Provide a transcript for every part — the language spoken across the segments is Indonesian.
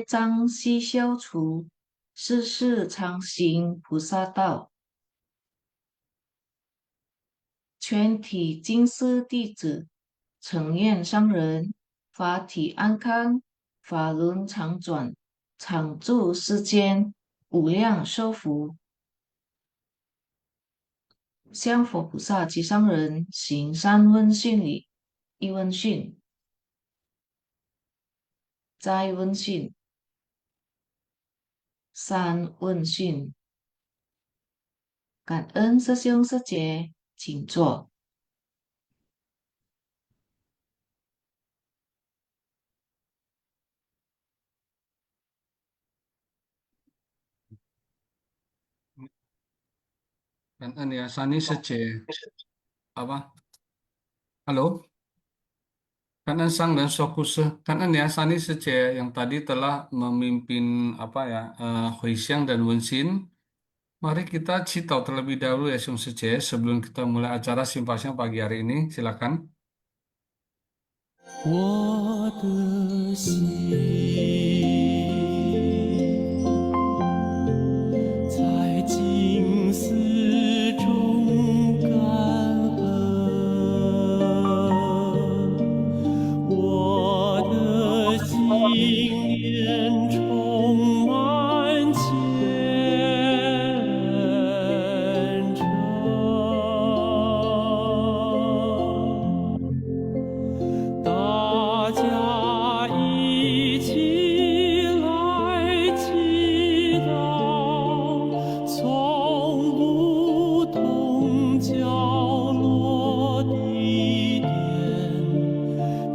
障悉消除，世事常行菩萨道。全体金丝弟子，诚愿上人法体安康，法轮常转，常住世间，无量寿福。向佛菩萨及上人行三问讯礼：一问讯，再问讯，三问讯。感恩师兄师姐，请坐。感恩ya Sani Sece apa? Halo, kanan sang dan Sokuse. Kanan ya Sani Sece yang tadi telah memimpin apa ya Huixiang dan Wenxin. Mari kita citau terlebih dahulu ya Sung Sece sebelum kita mulai acara simpasinya pagi hari ini. Silakan. 我的心在静思中感恩，我的心念充满虔诚。大家一起来祈祷，从不同角落地点，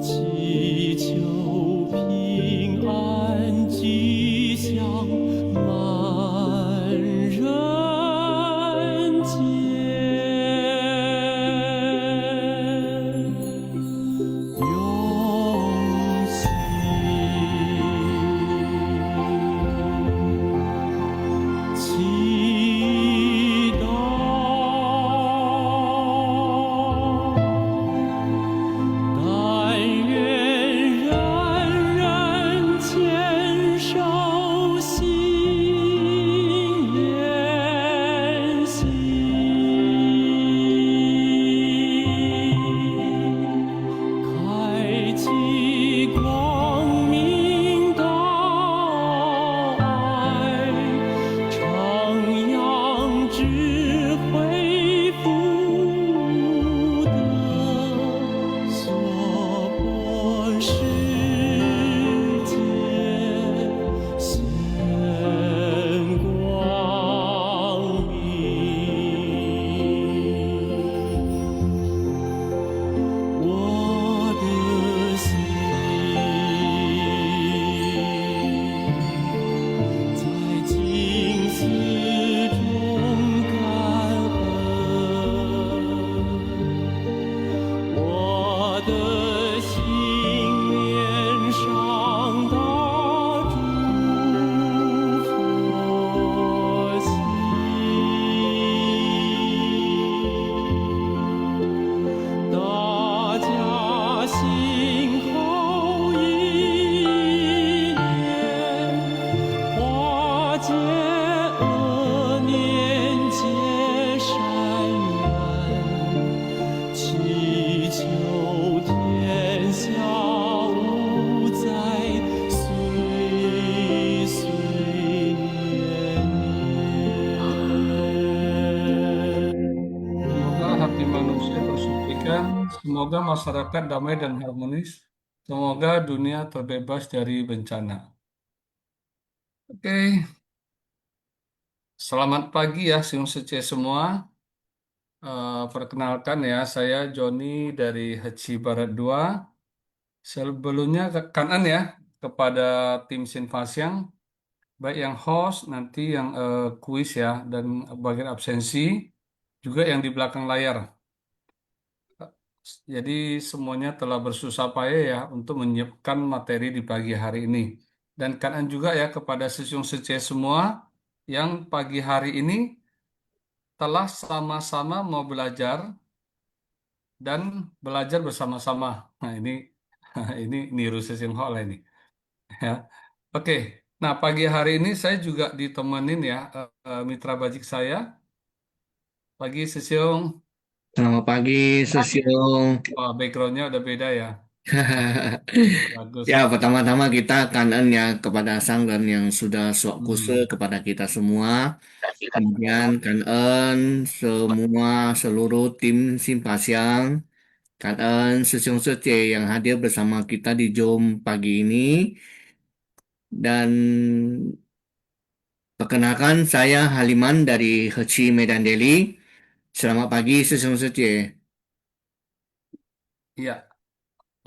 祈求平安吉祥满人间。用心祈祷，但愿人人坚守信愿行。开启光明道爱，徜徉智慧福德，娑婆世界显光明。我的心在静思中感恩，我的心念上大诸佛心。大家心后一念，化解恶念结善缘，祈求天下无灾，岁岁年 Semoga hati manusia tersucikan, semoga masyarakat damai dan harmonis, semoga dunia terbebas dari bencana. Oke, selamat pagi ya Sung Sece semua. Perkenalkan ya, saya Joni dari Haji Barat 2. Sebelumnya kanan ya kepada tim Sinfasiang, baik yang host, nanti yang kuis ya, dan bagian absensi, juga yang di belakang layar. Jadi semuanya telah bersusah payah ya untuk menyiapkan materi di pagi hari ini. Dan kanan juga ya kepada Sisung Sece semua yang pagi hari ini telah sama-sama mau belajar dan belajar bersama-sama. Nah ini ini niru Sisung Hall ini. Ya. Oke. Nah, pagi hari ini saya juga ditemenin ya mitra bajik saya. Pagi Sesiung. Selamat pagi, Sesiung. Oh, backgroundnya udah beda ya. Bagus. Ya, pertama-tama kita kangen ya kepada Sang dan yang sudah sok kuse Hmm. kepada kita semua. Kemudian kangen semua seluruh tim Simpasiang. Kangen Sesiung Sece yang hadir bersama kita di Zoom pagi ini. Dan perkenalkan saya Haliman dari Heci Medan Delhi. Selamat pagi, Sesiung Sece. Iya,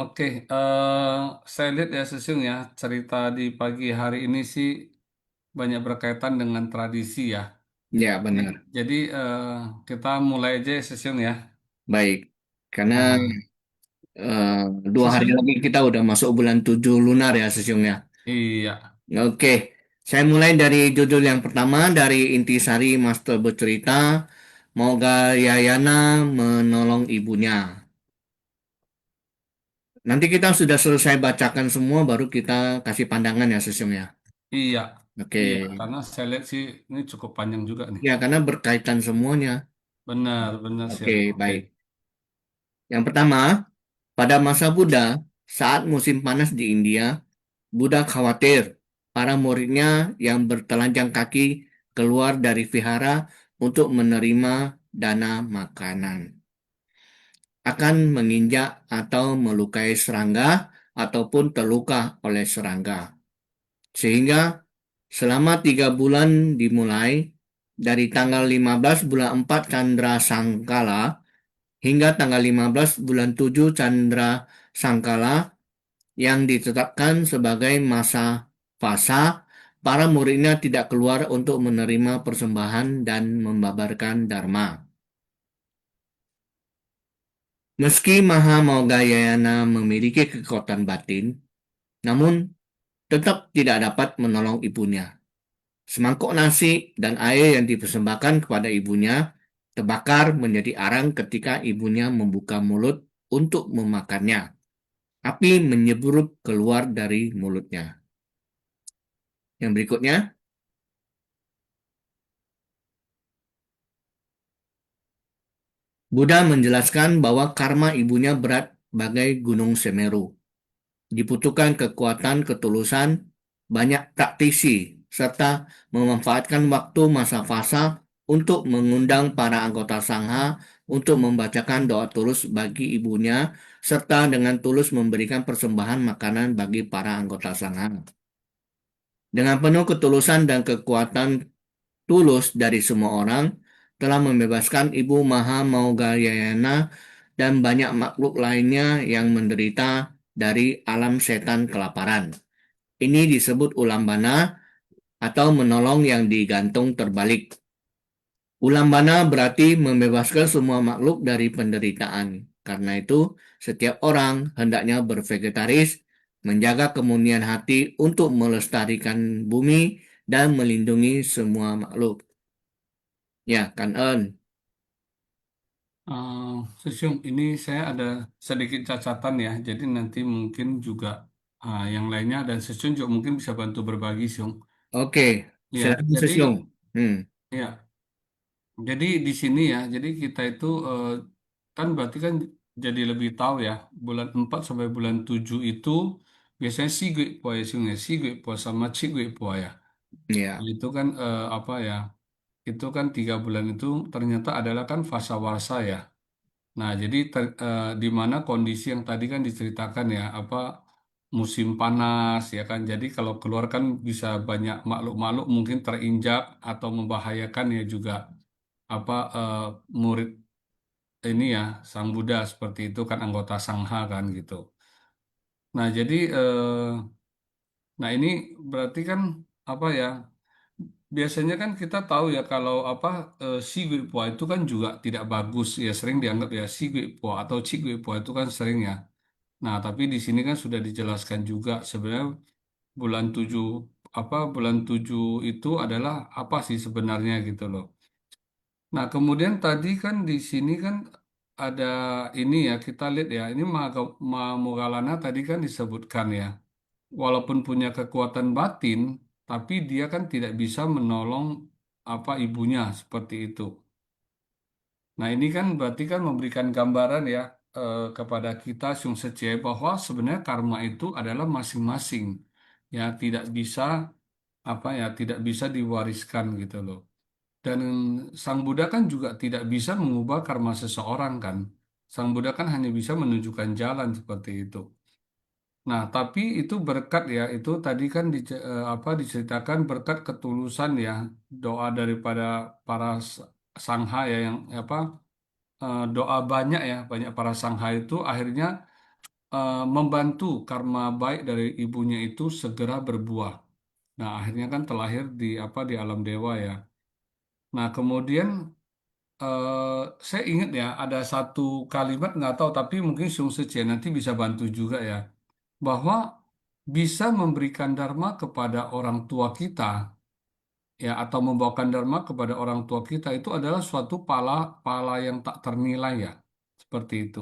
oke. Saya lihat ya Sesiung ya, cerita di pagi hari ini sih banyak berkaitan dengan tradisi ya. Ya, Jadi, benar. jadi, kita mulai aja ya, Sesiung ya. Baik. Karena Nah, Eh, 2 hari Sesiung, lagi kita udah masuk bulan 7 lunar ya sesungguhnya. iya, Oke, saya mulai dari judul yang pertama dari Intisari Master bercerita, Moga Yayana menolong ibunya. Nanti kita sudah selesai bacakan semua, baru kita kasih pandangan ya sesungguhnya. iya, Oke, iya. Karena saya lihat sih ini cukup panjang juga nih. ya karena berkaitan semuanya. Benar, benar siap. Oke, Oke. baik. Yang pertama, pada masa Buddha, saat musim panas di India, Buddha khawatir para muridnya yang bertelanjang kaki keluar dari vihara untuk menerima dana makanan akan menginjak atau melukai serangga ataupun terluka oleh serangga. Sehingga selama 3 bulan dimulai dari tanggal 15 bulan 4 Chandra Sangkala hingga tanggal 15 bulan 7 Chandra Sangkala yang ditetapkan sebagai masa fasa, para muridnya tidak keluar untuk menerima persembahan dan membabarkan dharma. Meski Mahamogayana memiliki kekuatan batin, namun tetap tidak dapat menolong ibunya. Semangkuk nasi dan air yang dipersembahkan kepada ibunya terbakar menjadi arang ketika ibunya membuka mulut untuk memakannya. Api menyeburuk keluar dari mulutnya. Yang berikutnya, Buddha menjelaskan bahwa karma ibunya berat bagai Gunung Semeru. Dibutuhkan kekuatan ketulusan, banyak praktisi, serta memanfaatkan waktu masa fasa untuk mengundang para anggota sangha untuk membacakan doa tulus bagi ibunya, serta dengan tulus memberikan persembahan makanan bagi para anggota sangha. Dengan penuh ketulusan dan kekuatan tulus dari semua orang, telah membebaskan Ibu Maha Maugayana dan banyak makhluk lainnya yang menderita dari alam setan kelaparan. Ini disebut ulambana atau menolong yang digantung terbalik. Ulambana berarti membebaskan semua makhluk dari penderitaan. Karena itu, setiap orang hendaknya bervegetaris, menjaga kemunian hati untuk melestarikan bumi dan melindungi semua makhluk. Ya, kan En. Eh, Sesiung, ini saya ada sedikit catatan ya. Jadi nanti mungkin juga yang lainnya dan Sesiung juga mungkin bisa bantu berbagi, Siung. Oke, Ya, silakan jadi Sesiung. ya, jadi di sini ya, jadi kita itu kan berarti kan jadi lebih tahu ya, bulan 4 sampai bulan 7 itu biasanya si gue po ya, Siung ya, si gue po sama ci gue po ya. Ya, Itu kan apa ya? Itu kan 3 bulan itu ternyata adalah kan fasa warsa ya. Nah, jadi di mana kondisi yang tadi kan diceritakan ya, apa musim panas ya kan. Jadi kalau keluar kan bisa banyak makhluk-makhluk mungkin terinjak atau membahayakan ya juga apa murid ini ya Sang Buddha seperti itu kan anggota Sangha kan gitu. Nah, jadi nah ini berarti kan apa ya? Biasanya kan kita tahu ya kalau apa si Gui Pua itu kan juga tidak bagus ya sering dianggap ya si Gui Pua atau Ci Gui Pua itu kan sering ya. Nah, tapi di sini kan sudah dijelaskan juga sebenarnya bulan 7 apa bulan 7 itu adalah apa sih sebenarnya gitu loh. Nah, kemudian tadi kan di sini kan ada ini ya kita lihat ya ini Mahamogalana tadi kan disebutkan ya. walaupun punya kekuatan batin, tapi dia kan tidak bisa menolong ibunya seperti itu. Nah, ini kan berarti kan memberikan gambaran ya kepada kita Sung Sece bahwa sebenarnya karma itu adalah masing-masing, ya tidak bisa tidak bisa diwariskan gitu loh. Dan Sang Buddha kan juga tidak bisa mengubah karma seseorang kan. Sang Buddha kan hanya bisa menunjukkan jalan seperti itu. Nah, tapi itu berkat ya, itu tadi kan diceritakan berkat ketulusan ya, doa daripada para sangha ya yang doa banyak ya, banyak para sangha itu akhirnya membantu karma baik dari ibunya itu segera berbuah. Nah, akhirnya kan terlahir di alam dewa ya. Nah, kemudian saya ingat ya ada satu kalimat nggak tahu tapi mungkin Sung Sece nanti bisa bantu juga ya bahwa bisa memberikan dharma kepada orang tua kita ya atau membawakan dharma kepada orang tua kita itu adalah suatu pala yang tak ternilai ya seperti itu.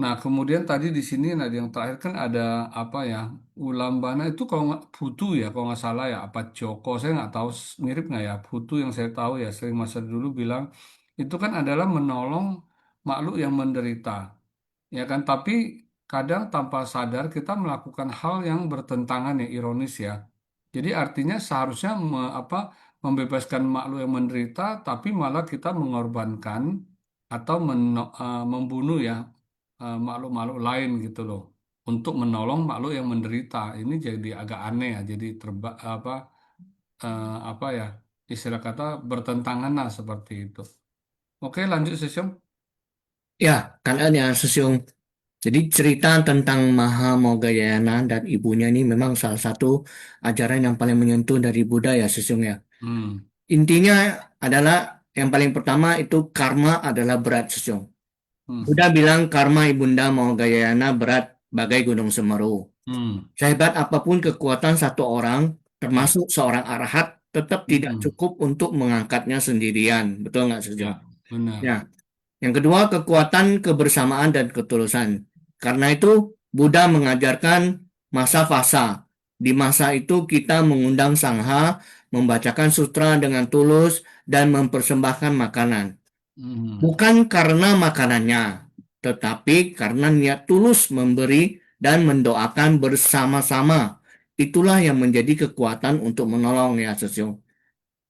Nah, kemudian tadi di sini nah yang terakhir kan ada apa ya Ulambana itu kalau nggak Putu ya kalau nggak salah ya apa Joko saya nggak tahu mirip nggak ya Putu yang saya tahu ya sering masa dulu bilang itu kan adalah menolong makhluk yang menderita ya kan tapi kadang tanpa sadar kita melakukan hal yang bertentangan ya ironis ya jadi artinya seharusnya membebaskan makhluk yang menderita tapi malah kita mengorbankan atau membunuh ya makhluk-makhluk lain gitu loh untuk menolong makhluk yang menderita ini jadi agak aneh ya jadi apa ya istilah kata bertentangan lah seperti itu. Oke lanjut Sesium. Ya, karena ya Sesiung. Jadi cerita tentang Mahamogayana dan ibunya ini memang salah satu ajaran yang paling menyentuh dari Buddha ya Sesiung ya. Hmm, Intinya adalah yang paling pertama itu karma adalah berat Sesiung. Buddha hmm, bilang karma ibunda Mahamogayana berat bagai gunung Semeru. hmm, Sehebat apapun kekuatan satu orang, ya, termasuk seorang arahat, tetap tidak hmm, cukup untuk mengangkatnya sendirian. Betul nggak Sesiung? ya, benar. Ya. Yang kedua, kekuatan kebersamaan dan ketulusan. Karena itu, Buddha mengajarkan masa fasa. Di masa itu kita mengundang sangha, membacakan sutra dengan tulus, dan mempersembahkan makanan. Hmm, Bukan karena makanannya, tetapi karena niat tulus memberi dan mendoakan bersama-sama. Itulah yang menjadi kekuatan untuk menolong ya, Sesio.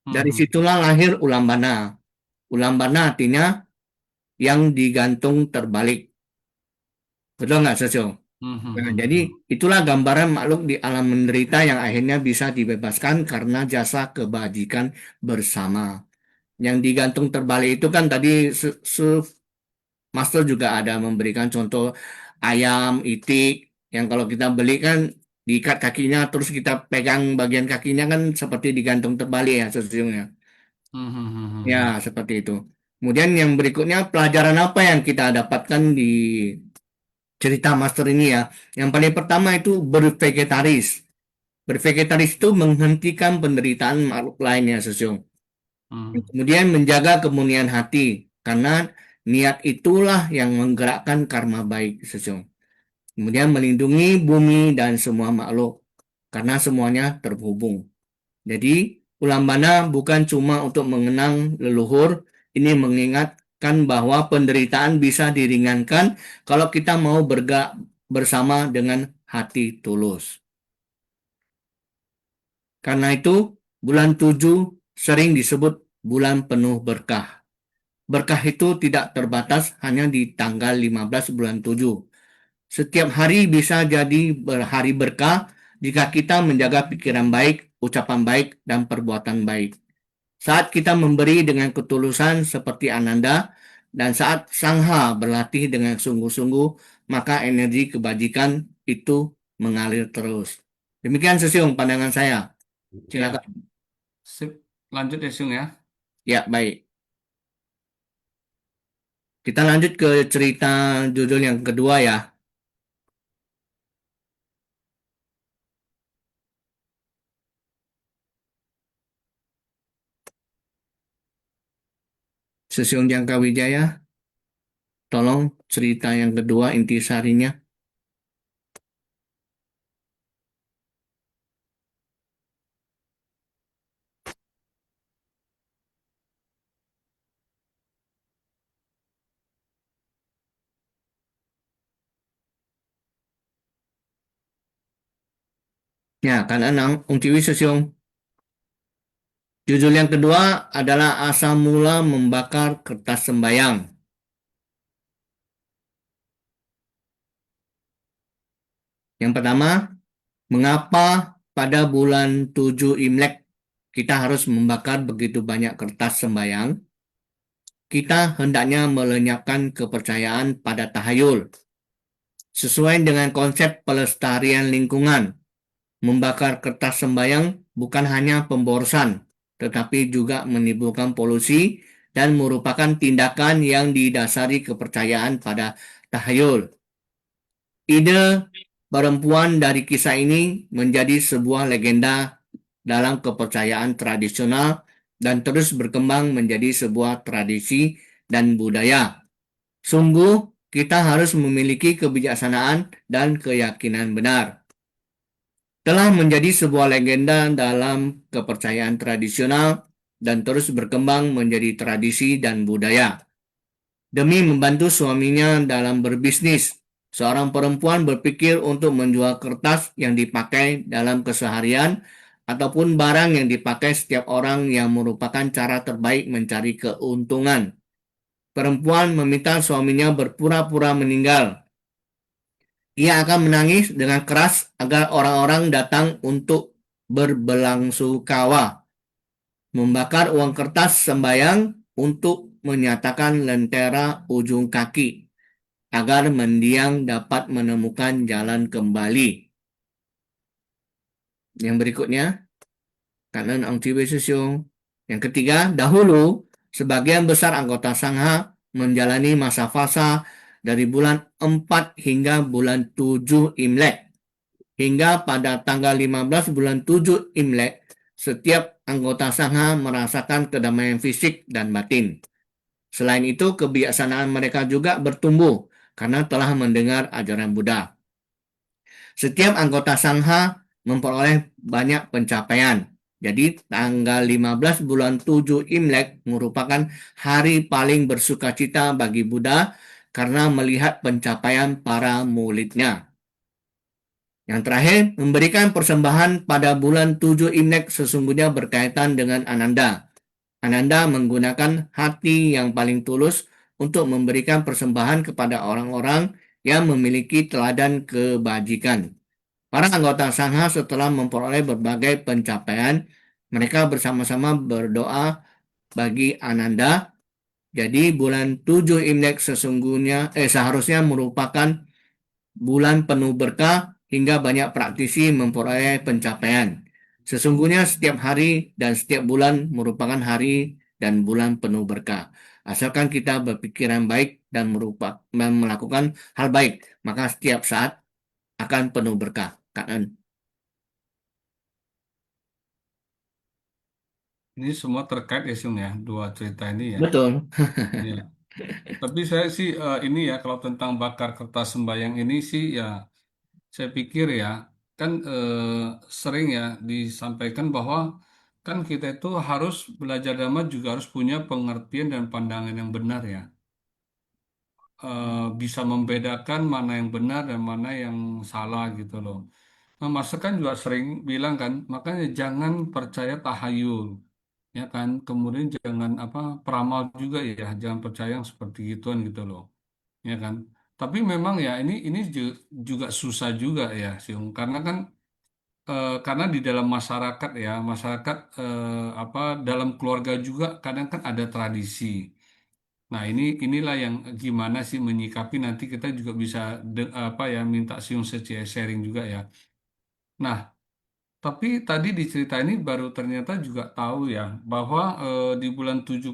hmm, Dari hmm, situlah lahir Ulambana. Ulambana artinya yang digantung terbalik. Betul nggak, Socio? hmm, hmm, Nah, hmm, jadi hmm, itulah gambaran makhluk di alam menderita yang akhirnya bisa dibebaskan karena jasa kebajikan bersama. Yang digantung terbalik itu kan tadi Master juga ada memberikan contoh ayam, itik, yang kalau kita beli kan diikat kakinya terus kita pegang bagian kakinya kan seperti digantung terbalik ya, Socio. hmm, hmm, hmm, hmm, Ya, hmm, seperti itu. Kemudian yang berikutnya pelajaran apa yang kita dapatkan di cerita master ini ya. Yang paling pertama itu bervegetaris. Bervegetaris itu menghentikan penderitaan makhluk lainnya, Sesiung. hmm, Kemudian menjaga kemurnian hati, karena niat itulah yang menggerakkan karma baik, Sesiung. Kemudian melindungi bumi dan semua makhluk, karena semuanya terhubung. Jadi, Ulambana bukan cuma untuk mengenang leluhur, ini mengingatkan bahwa penderitaan bisa diringankan kalau kita mau bergerak bersama dengan hati tulus. Karena itu, bulan 7 sering disebut bulan penuh berkah. Berkah itu tidak terbatas hanya di tanggal 15 bulan 7. Setiap hari bisa jadi hari berkah jika kita menjaga pikiran baik, ucapan baik, dan perbuatan baik. Saat kita memberi dengan ketulusan seperti Ananda, dan saat Sangha berlatih dengan sungguh-sungguh, maka energi kebajikan itu mengalir terus. Demikian sesiung pandangan saya. ya, Silakan. sip. Lanjut ya, Sung ya. Ya, baik. Kita lanjut ke cerita judul yang kedua ya. Sesiung Jangka Wijaya, tolong cerita yang kedua intisarinya. Ya, karena Ung Ciwi Sesiong. Judul yang kedua adalah asal mula membakar kertas sembayang. Yang pertama, mengapa pada bulan 7 Imlek kita harus membakar begitu banyak kertas sembayang? Kita hendaknya melenyapkan kepercayaan pada tahayul. Sesuai dengan konsep pelestarian lingkungan, membakar kertas sembayang bukan hanya pemborosan, tetapi juga menimbulkan polusi dan merupakan tindakan yang didasari kepercayaan pada tahayul. Ide perempuan dari kisah ini menjadi sebuah legenda dalam kepercayaan tradisional dan terus berkembang menjadi sebuah tradisi dan budaya. Sungguh, kita harus memiliki kebijaksanaan dan keyakinan benar. Telah menjadi sebuah legenda dalam kepercayaan tradisional dan terus berkembang menjadi tradisi dan budaya. Demi membantu suaminya dalam berbisnis, seorang perempuan berpikir untuk menjual kertas yang dipakai dalam keseharian ataupun barang yang dipakai setiap orang yang merupakan cara terbaik mencari keuntungan. Perempuan meminta suaminya berpura-pura meninggal. Ia akan menangis dengan keras agar orang-orang datang untuk berbelangsukawa, membakar uang kertas sembayang untuk menyatakan lentera ujung kaki, agar mendiang dapat menemukan jalan kembali. Yang berikutnya, kanan Ang Chi Yang ketiga, dahulu sebagian besar anggota Sangha menjalani masa fasa dari bulan 4 hingga bulan 7 Imlek. Hingga pada tanggal 15 bulan 7 Imlek, setiap anggota Sangha merasakan kedamaian fisik dan batin. Selain itu, kebiasaan mereka juga bertumbuh karena telah mendengar ajaran Buddha. Setiap anggota Sangha memperoleh banyak pencapaian. Jadi tanggal 15 bulan 7 Imlek merupakan hari paling bersukacita bagi Buddha karena melihat pencapaian para muridnya. Yang terakhir, memberikan persembahan pada bulan 7 Imlek sesungguhnya berkaitan dengan Ananda. Ananda menggunakan hati yang paling tulus untuk memberikan persembahan kepada orang-orang yang memiliki teladan kebajikan. Para anggota Sangha setelah memperoleh berbagai pencapaian, mereka bersama-sama berdoa bagi Ananda. Jadi bulan 7 Imlek seharusnya merupakan bulan penuh berkah hingga banyak praktisi memperoleh pencapaian. Sesungguhnya setiap hari dan setiap bulan merupakan hari dan bulan penuh berkah. Asalkan kita berpikiran baik dan melakukan hal baik, maka setiap saat akan penuh berkah. Kan? Ini semua terkait ya, Sung ya, dua cerita ini ya. Betul. Ya. Tapi saya sih ini ya, kalau tentang bakar kertas sembayang ini sih ya, saya pikir ya, kan sering ya disampaikan bahwa kan kita itu harus belajar agama juga harus punya pengertian dan pandangan yang benar ya. Bisa membedakan mana yang benar dan mana yang salah gitu loh. Nah, Mas kan juga sering bilang kan, makanya jangan percaya tahayul, ya kan. Kemudian jangan apa peramal juga ya, jangan percaya yang seperti gituan gitu loh, ya kan. Tapi memang ya ini juga susah juga ya, Siung, karena kan karena di dalam masyarakat ya, masyarakat apa dalam keluarga juga kadang kan ada tradisi. Nah, inilah yang gimana sih menyikapi nanti kita juga bisa apa ya minta siung sharing juga ya. Nah, tapi tadi di cerita ini baru ternyata juga tahu ya bahwa di bulan 7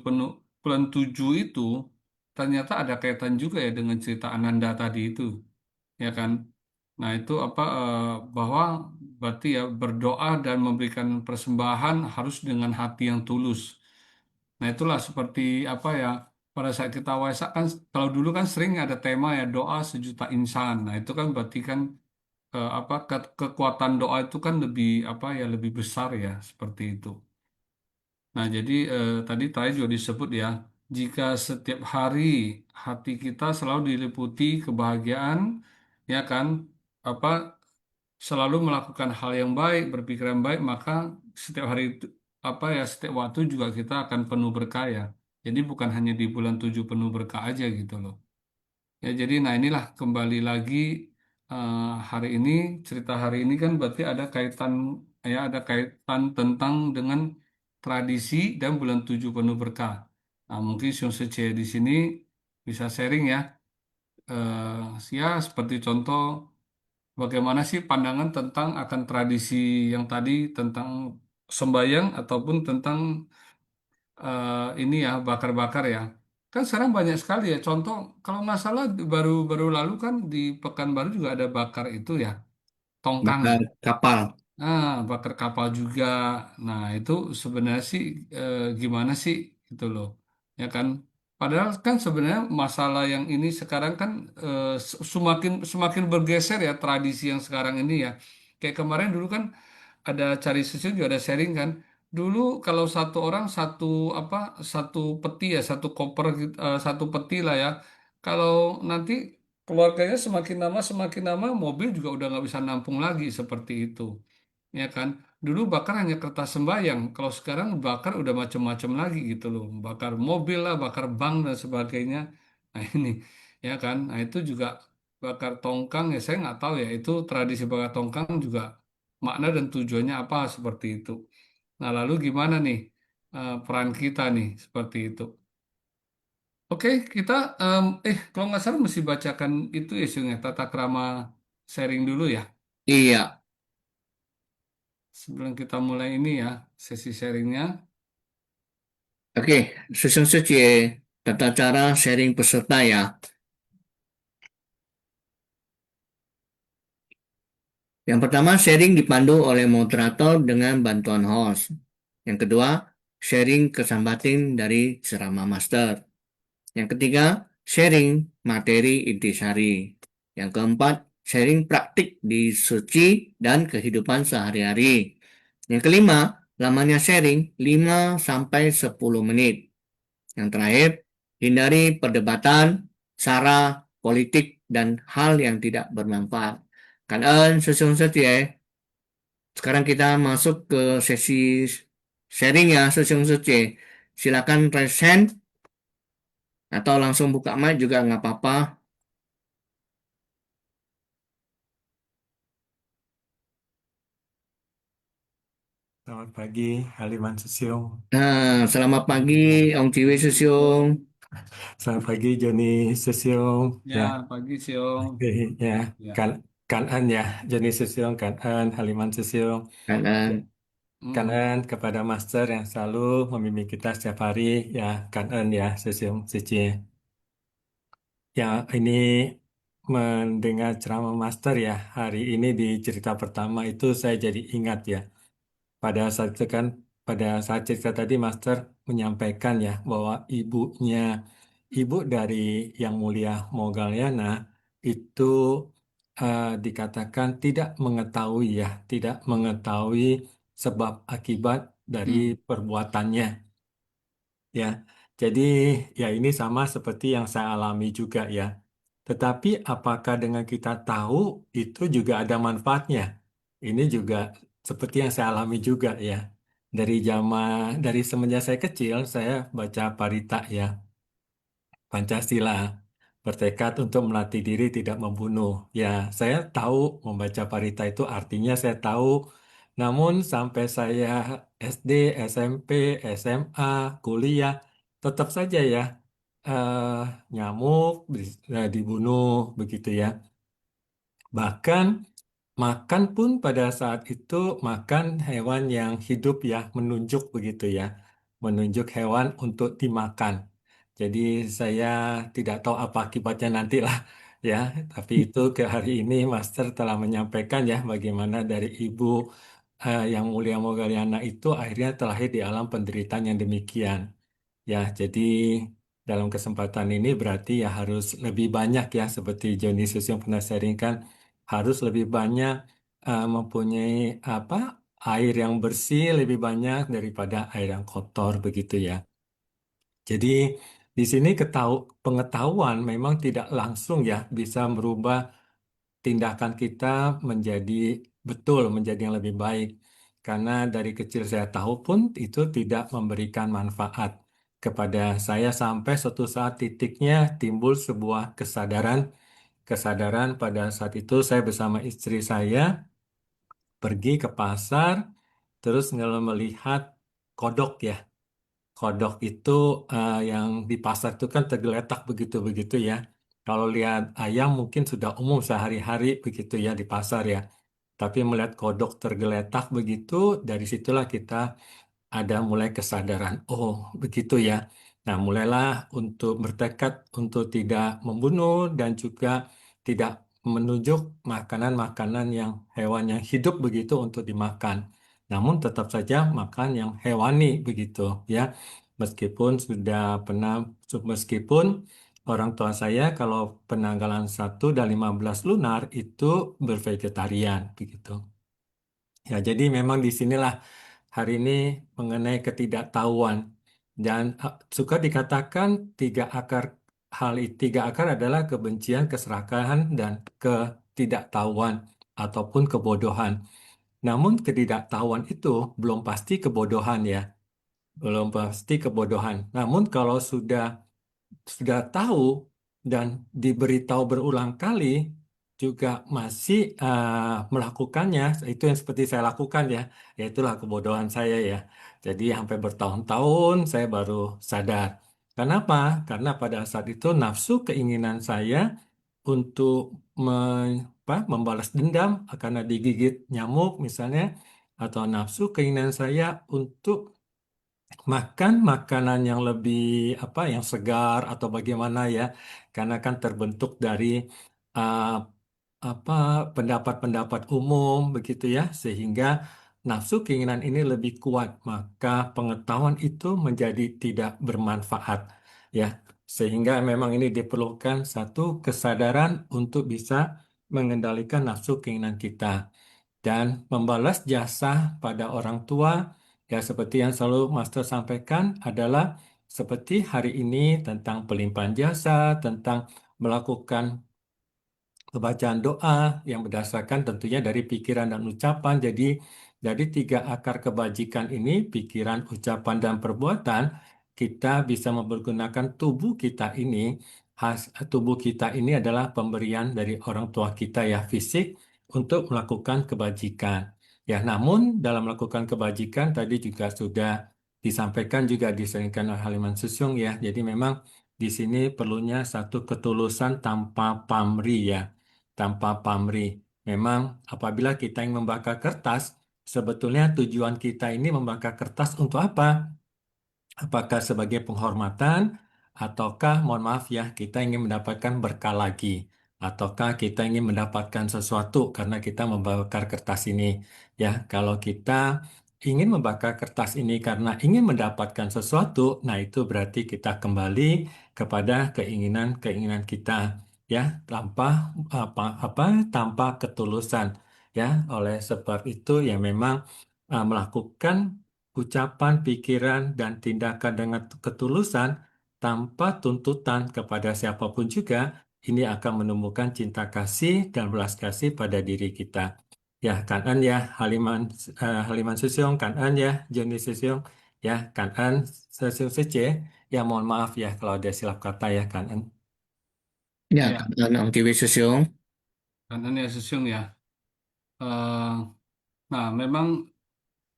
itu ternyata ada kaitan juga ya dengan cerita Ananda tadi itu, ya kan? Nah, itu apa bahwa berarti ya berdoa dan memberikan persembahan harus dengan hati yang tulus. Nah, itulah seperti apa ya, pada saat kita Waisak kan, kalau dulu kan sering ada tema ya doa sejuta insan. Nah, itu kan berarti kan apa kekuatan doa itu kan lebih apa ya lebih besar ya seperti itu. Nah, jadi tadi juga disebut ya, jika setiap hari hati kita selalu diliputi kebahagiaan, ya kan, apa selalu melakukan hal yang baik, berpikir yang baik, maka setiap hari itu apa ya setiap waktu juga kita akan penuh berkah ya. Jadi bukan hanya di bulan 7 penuh berkah aja gitu loh. Ya, jadi nah inilah kembali lagi eh, hari ini cerita hari ini kan berarti ada kaitan ya ada kaitan tentang dengan tradisi dan bulan 7 penuh berkah. Nah, mungkin Sion Sece di sini bisa sharing ya. Ya seperti contoh bagaimana sih pandangan tentang akan tradisi yang tadi tentang sembayang ataupun tentang ini ya bakar-bakar ya. Kan sekarang banyak sekali ya. Contoh kalau nggak salah baru-baru lalu kan di Pekanbaru juga ada bakar itu ya, tongkang ya. Bakar kapal. Ah, bakar kapal juga. Nah, itu sebenarnya sih gimana sih gitu loh. Ya kan? Padahal kan sebenarnya masalah yang ini sekarang kan semakin semakin bergeser ya tradisi yang sekarang ini ya. Kayak kemarin dulu kan ada cari susu juga ada sharing kan. Dulu kalau satu orang satu apa satu peti ya satu koper satu peti lah ya. Kalau nanti keluarganya semakin lama mobil juga udah nggak bisa nampung lagi seperti itu. Ya kan? Dulu bakar hanya kertas sembayang. Kalau sekarang bakar udah macam-macam lagi gitu loh. Bakar mobil lah, bakar bank dan sebagainya. Nah ini ya kan. Nah itu juga bakar tongkang ya saya nggak tahu ya. Itu tradisi bakar tongkang juga makna dan tujuannya apa seperti itu. Nah lalu gimana nih peran kita nih seperti itu. Oke kita kalau nggak salah mesti bacakan itu ya Sung, ya, tata krama sharing dulu ya. Iya. Sebelum kita mulai ini ya sesi sharingnya. Oke, susun saja tata cara sharing peserta ya. Yang pertama, sharing dipandu oleh moderator dengan bantuan host. Yang kedua, sharing kesan dari ceramah master. Yang ketiga, sharing materi intisari. Yang keempat, sharing praktik di suci dan kehidupan sehari-hari. Yang kelima, lamanya sharing 5 sampai 10 menit. Yang terakhir, hindari perdebatan, sara, politik, dan hal yang tidak bermanfaat. Cảm ơn sư Sương rất nhiều. Sekarang kita masuk ke sesi sharing ya, sư Sương rất nhiều. Silakan present atau langsung buka mic juga nggak apa-apa. Selamat pagi, Haliman Susiung. Nah, selamat pagi Ông Ciwi Sư Sương. Selamat pagi, Joni Susiung. Ya, Ya, pagi Siong. oke, ya. Ya. Kan, Kanan ya, Joni Susiung, Kanan, Haliman Susiung. Cảm ơn. Mm. Kanan kepada Master yang selalu membimbing kita setiap hari, ya, Kanan ya, Susiung, Cici. Ya, ini mendengar ceramah Master ya, hari ini di cerita pertama itu saya jadi ingat ya. Pada saat itu kan, pada saat cerita tadi Master menyampaikan ya bahwa ibu dari Yang Mulia Moggallana itu dikatakan tidak mengetahui ya, tidak mengetahui sebab akibat dari Mm. perbuatannya ya. Jadi ya ini sama seperti yang saya alami juga ya. Tetapi apakah dengan kita tahu itu juga ada manfaatnya? Ini juga seperti yang saya alami juga ya. Dari semenjak saya kecil saya baca Parita ya. Pancasila bertekad untuk melatih diri tidak membunuh. Ya, saya tahu membaca Parita itu artinya saya tahu. Namun sampai saya SD, SMP, SMA, kuliah, tetap saja ya eh, nyamuk dibunuh begitu ya. Bahkan makan pun pada saat itu makan hewan yang hidup ya, menunjuk begitu ya. Menunjuk hewan untuk dimakan. Jadi saya tidak tahu apa akibatnya nanti lah ya. Tapi itu ke hari ini Master telah menyampaikan ya bagaimana dari ibu yang mulia Moggallana itu akhirnya terlahir di alam penderitaan yang demikian. Ya, jadi dalam kesempatan ini berarti ya harus lebih banyak ya seperti Dionysius yang pernah sharing kan harus lebih banyak mempunyai apa air yang bersih lebih banyak daripada air yang kotor begitu ya. Jadi di sini pengetahuan memang tidak langsung ya bisa merubah tindakan kita menjadi betul menjadi yang lebih baik. Karena dari kecil saya tahu pun itu tidak memberikan manfaat kepada saya sampai suatu saat titiknya timbul sebuah kesadaran pada saat itu saya bersama istri saya pergi ke pasar terus melihat kodok ya. Kodok itu yang di pasar itu kan tergeletak begitu-begitu ya. Kalau lihat ayam mungkin sudah umum sehari-hari begitu ya di pasar ya. Tapi melihat kodok tergeletak begitu, dari situlah kita ada mulai kesadaran. Oh, begitu ya. Nah, mulailah untuk bertekad untuk tidak membunuh dan juga tidak menunjuk makanan-makanan yang hewan yang hidup begitu untuk dimakan. Namun tetap saja makan yang hewani begitu ya. Meskipun orang tua saya kalau penanggalan 1 dan 15 lunar itu bervegetarian begitu. Ya, jadi memang di sinilah hari ini mengenai ketidaktahuan dan suka dikatakan 3 akar tiga akar adalah kebencian, keserakahan dan ketidaktahuan ataupun kebodohan. Namun ketidaktahuan itu belum pasti kebodohan ya, belum pasti kebodohan. Namun kalau sudah tahu dan diberitahu berulang kali juga masih melakukannya, itu yang seperti saya lakukan ya, yaitulah kebodohan saya ya. Jadi sampai bertahun-tahun saya baru sadar. Kenapa? Karena pada saat itu nafsu keinginan saya untuk membalas dendam karena digigit nyamuk misalnya, atau nafsu keinginan saya untuk makan makanan yang lebih yang segar atau bagaimana ya, karena kan terbentuk dari uh, apa pendapat-pendapat umum begitu ya, sehingga nafsu keinginan ini lebih kuat, maka pengetahuan itu menjadi tidak bermanfaat ya, sehingga memang ini diperlukan satu kesadaran untuk bisa mengendalikan nafsu keinginan kita dan membalas jasa pada orang tua. Ya, seperti yang selalu Master sampaikan adalah seperti hari ini tentang pelimpahan jasa, tentang melakukan bacaan doa yang berdasarkan tentunya dari pikiran dan ucapan. Jadi dari 3 akar kebajikan ini, pikiran, ucapan, dan perbuatan, kita bisa mempergunakan tubuh kita ini. Tubuh kita ini adalah pemberian dari orang tua kita ya, fisik, untuk melakukan kebajikan. Ya, namun dalam melakukan kebajikan tadi juga sudah disampaikan juga diserinkan oleh Haliman Susyung ya. Jadi memang di sini perlunya satu ketulusan tanpa pamrih ya, tanpa pamrih. Memang apabila kita yang membakar kertas, sebetulnya tujuan kita ini membakar kertas untuk apa? Apakah sebagai penghormatan, ataukah, mohon maaf ya, kita ingin mendapatkan berkah lagi, ataukah kita ingin mendapatkan sesuatu karena kita membakar kertas ini? Ya, kalau kita ingin membakar kertas ini karena ingin mendapatkan sesuatu, nah itu berarti kita kembali kepada keinginan-keinginan kita, ya, tanpa tanpa ketulusan, ya. Oleh sebab itu, ya memang melakukan ucapan, pikiran, dan tindakan dengan ketulusan tanpa tuntutan kepada siapapun juga, ini akan menumbuhkan cinta kasih dan belas kasih pada diri kita. Ya, Kanan ya, Haliman Susyong, Kanan ya, Joni Susyong, ya, Kanan Susyong Sece. Ya, mohon maaf ya kalau ada silap kata ya, Kanan. Ya, Ya, Ang Kiwi Susyong. karena ya Susyung ya. Eh, nah, memang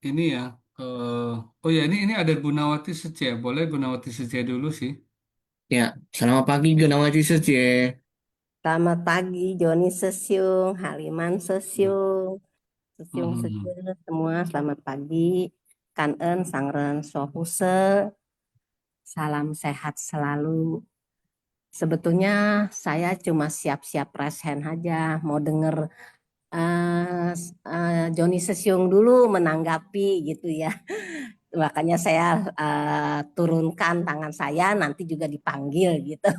ini ya. Oh ya, ini ada Gunawati Sece. Boleh Gunawati Sece dulu sih. Ya, selamat pagi Gunawati Sece. Selamat pagi, Joni Sesiung, Haliman Ya. Sesiung, Sesiung Mhm. Sesiung semua. Selamat pagi, Kangen, Sangren, Sohuse, salam sehat selalu. Sebetulnya saya cuma siap-siap resen aja, mau denger Joni Sesiung dulu menanggapi gitu ya. Makanya saya turunkan tangan saya, nanti juga dipanggil gitu.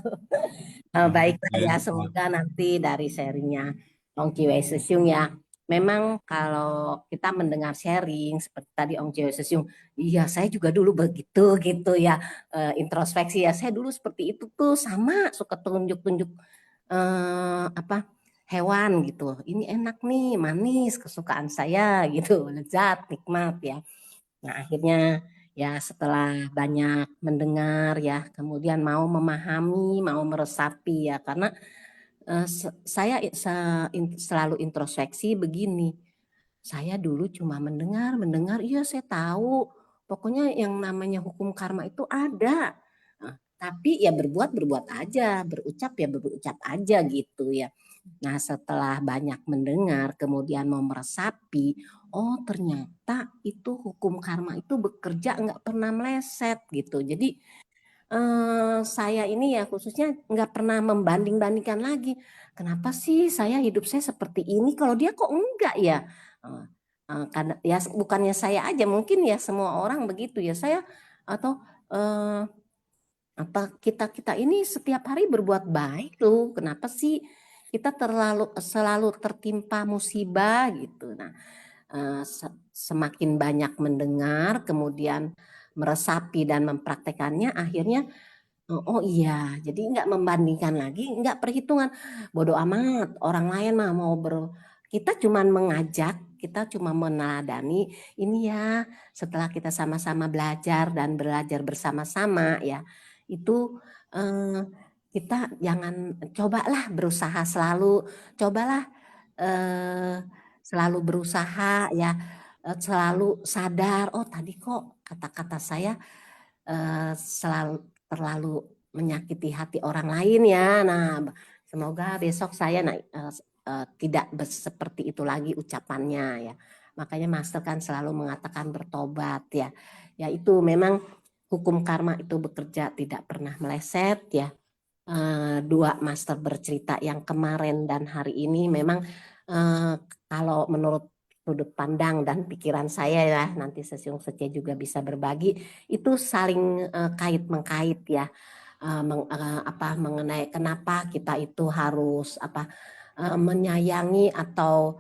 Baiklah Oke. ya, semoga nanti dari sharingnya Ong Kiwei Sesyung ya. Memang kalau kita mendengar sharing seperti tadi Ong Kiwei Sesyung, iya saya juga dulu begitu gitu ya, introspeksi ya, saya dulu seperti itu tuh sama suka tunjuk-tunjuk apa hewan gitu. Ini enak nih, manis, kesukaan saya gitu, lezat, nikmat ya. Nah, akhirnya ya setelah banyak mendengar ya, kemudian mau memahami, mau meresapi ya, karena saya selalu introspeksi begini. Saya dulu cuma mendengar, iya saya tahu. Pokoknya yang namanya hukum karma itu ada. Nah, tapi ya berbuat aja, berucap aja gitu ya. Nah, setelah banyak mendengar, kemudian mau meresapi, oh ternyata itu hukum karma itu bekerja nggak pernah meleset gitu. Jadi saya ini ya khususnya nggak pernah membanding-bandingkan lagi. Kenapa sih hidup saya seperti ini, kalau dia kok enggak ya? Eh, Karena ya bukannya saya aja, mungkin ya semua orang begitu ya. Saya atau eh, apa kita ini setiap hari berbuat baik loh. Kenapa sih kita selalu tertimpa musibah gitu? Nah, semakin banyak mendengar, kemudian meresapi dan mempraktekannya, akhirnya oh iya, jadi nggak membandingkan lagi, nggak perhitungan. Bodoh amat, orang lain mah kita cuman mengajak, kita cuma meneladani ini ya. Setelah kita sama-sama belajar dan belajar bersama-sama ya, itu eh, kita jangan cobalah berusaha selalu, cobalah eh, selalu berusaha ya, selalu sadar. Oh tadi kok kata-kata saya selalu terlalu menyakiti hati orang lain ya. Nah, semoga besok saya tidak seperti itu lagi ucapannya ya. Makanya Master kan selalu mengatakan bertobat ya. Ya itu memang hukum karma itu bekerja tidak pernah meleset ya. Dua Master bercerita yang kemarin dan hari ini memang kalau menurut sudut pandang dan pikiran saya ya, nanti Sesiung Setia juga bisa berbagi, itu saling kait mengkait ya. Mengenai kenapa kita itu harus menyayangi atau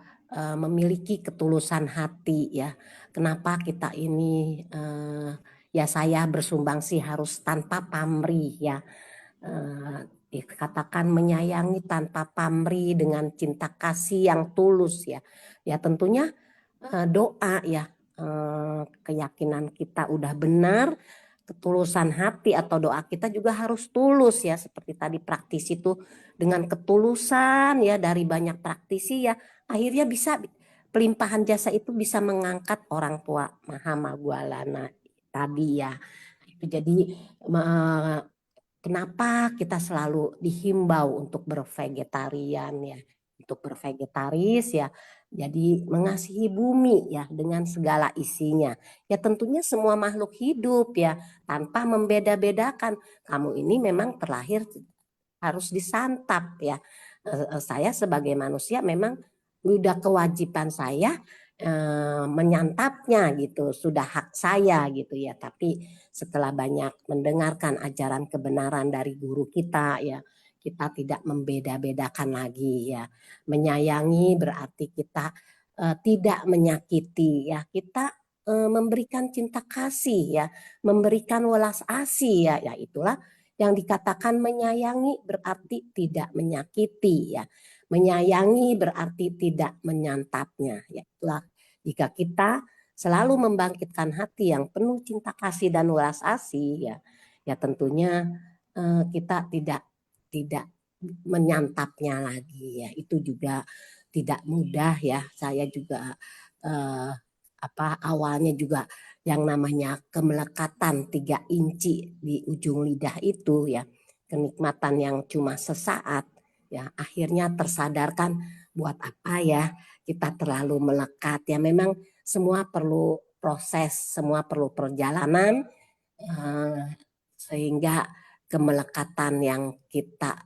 memiliki ketulusan hati ya. Kenapa kita ini ya saya bersumbangsi harus tanpa pamrih ya. Dikatakan menyayangi tanpa pamrih dengan cinta kasih yang tulus ya. Ya tentunya doa ya, keyakinan kita udah benar, ketulusan hati atau doa kita juga harus tulus ya, seperti tadi praktisi itu dengan ketulusan ya dari banyak praktisi ya, akhirnya bisa pelimpahan jasa itu bisa mengangkat orang tua Maha Magwalana tadi ya. Itu jadi kenapa kita selalu dihimbau untuk bervegetarian ya, untuk bervegetaris ya. Jadi mengasihi bumi ya dengan segala isinya. Ya tentunya semua makhluk hidup ya, tanpa membeda-bedakan. Kamu ini memang terlahir harus disantap ya. Saya sebagai manusia memang udah kewajiban saya menyantapnya gitu, sudah hak saya gitu ya. Tapi setelah banyak mendengarkan ajaran kebenaran dari guru kita ya, kita tidak membeda-bedakan lagi ya. Menyayangi berarti kita tidak menyakiti ya. Kita memberikan cinta kasih ya, memberikan welas asih ya. Ya itulah yang dikatakan menyayangi berarti tidak menyakiti ya. Menyayangi berarti tidak menyantapnya. Ya itulah jika kita selalu membangkitkan hati yang penuh cinta kasih dan welas asih ya, ya tentunya kita tidak menyantapnya lagi ya. Itu juga tidak mudah ya. Saya juga awalnya juga yang namanya kemelekatan 3 inci di ujung lidah itu ya, kenikmatan yang cuma sesaat ya, akhirnya tersadarkan buat apa ya kita terlalu melekat ya. Memang semua perlu proses, semua perlu perjalanan sehingga kemelekatan yang kita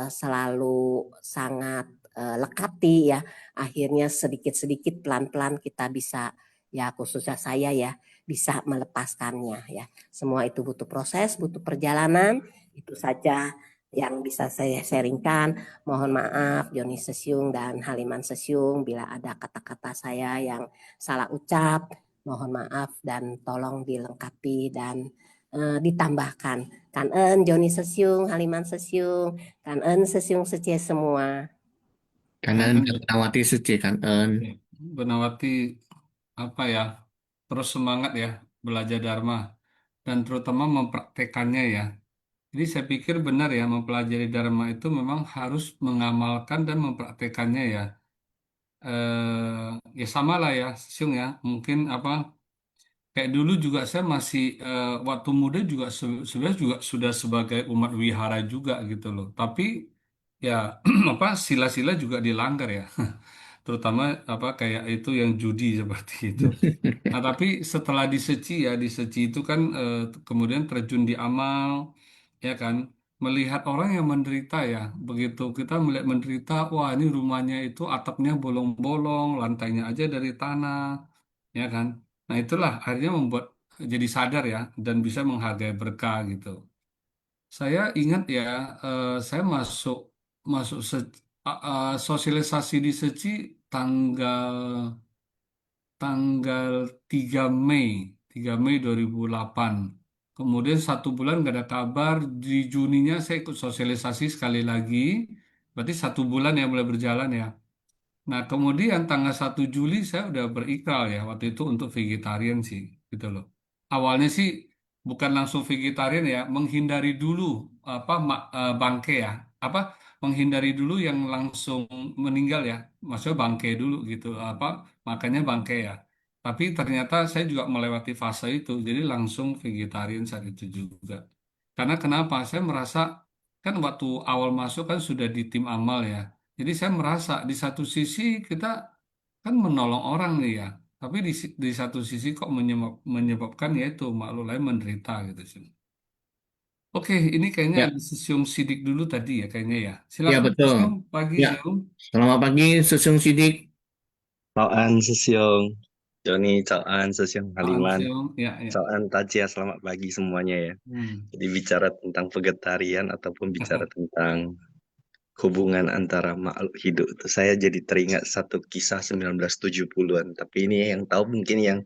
selalu sangat lekati ya, akhirnya sedikit-sedikit pelan-pelan kita bisa ya, khususnya saya ya, bisa melepaskannya ya. Semua itu butuh proses, butuh perjalanan. Itu saja yang bisa saya sharingkan. Mohon maaf Joni Sesiung dan Haliman Sesiung bila ada kata-kata saya yang salah ucap. Mohon maaf dan tolong dilengkapi dan ditambahkan. Kan Joni Sesiung, Haliman Sesiung, kan Sesiung Secie semua. Kanan kan Bernawati Suci kanan. Benawati apa ya, terus semangat ya belajar Dharma dan terutama mempraktekannya ya. Jadi saya pikir benar ya, mempelajari Dharma itu memang harus mengamalkan dan mempraktekannya ya. Ya sama lah ya, Siung ya. Mungkin apa, kayak dulu juga saya masih waktu muda juga sebenarnya juga sudah sebagai umat wihara juga gitu loh. Tapi ya apa, sila-sila juga dilanggar ya. Terutama apa kayak itu yang judi seperti itu. Nah, tapi setelah diseci ya, diseci itu kan kemudian terjun di amal, ya kan, melihat orang yang menderita ya, begitu kita melihat menderita, wah ini rumahnya itu atapnya bolong-bolong, lantainya aja dari tanah, ya kan. Nah, itulah akhirnya membuat jadi sadar ya, dan bisa menghargai berkah gitu. Saya ingat ya, saya masuk masuk sosialisasi di Seci tanggal tanggal 3 Mei, 3 Mei 2008. Kemudian 1 bulan nggak ada kabar, di Juninya saya ikut sosialisasi sekali lagi, berarti 1 bulan ya mulai berjalan ya. Nah, kemudian tanggal 1 Juli saya udah berikrar ya, waktu itu untuk vegetarian sih, gitu loh. Awalnya sih bukan langsung vegetarian ya, menghindari dulu apa bangke ya, apa menghindari dulu yang langsung meninggal ya, maksudnya bangke dulu gitu, apa makanya bangke ya. Tapi ternyata saya juga melewati fase itu, jadi langsung vegetarian saat itu juga. Karena kenapa? Saya merasa kan waktu awal masuk kan sudah di tim amal ya. Jadi saya merasa di satu sisi kita kan menolong orang nih ya, tapi di satu sisi kok menyebabkan yaitu makhluk lain menderita gitu sih. Oke, ini kayaknya Ya, ada Siung Sidik dulu tadi ya kayaknya ya. ya Silakan betul. Siung, pagi Ya, Siung. selamat pagi Susung Sidik. Chào anh Sư Siung, Johnny, chào anh Sư Siung Pak Haliman, Siung, ya ya. chào anh Tajia, selamat pagi semuanya ya. Hmm. Jadi bicara tentang vegetarian ataupun bicara tentang hubungan antara makhluk hidup itu saya jadi teringat satu kisah 1970-an. Tapi ini yang tahu mungkin yang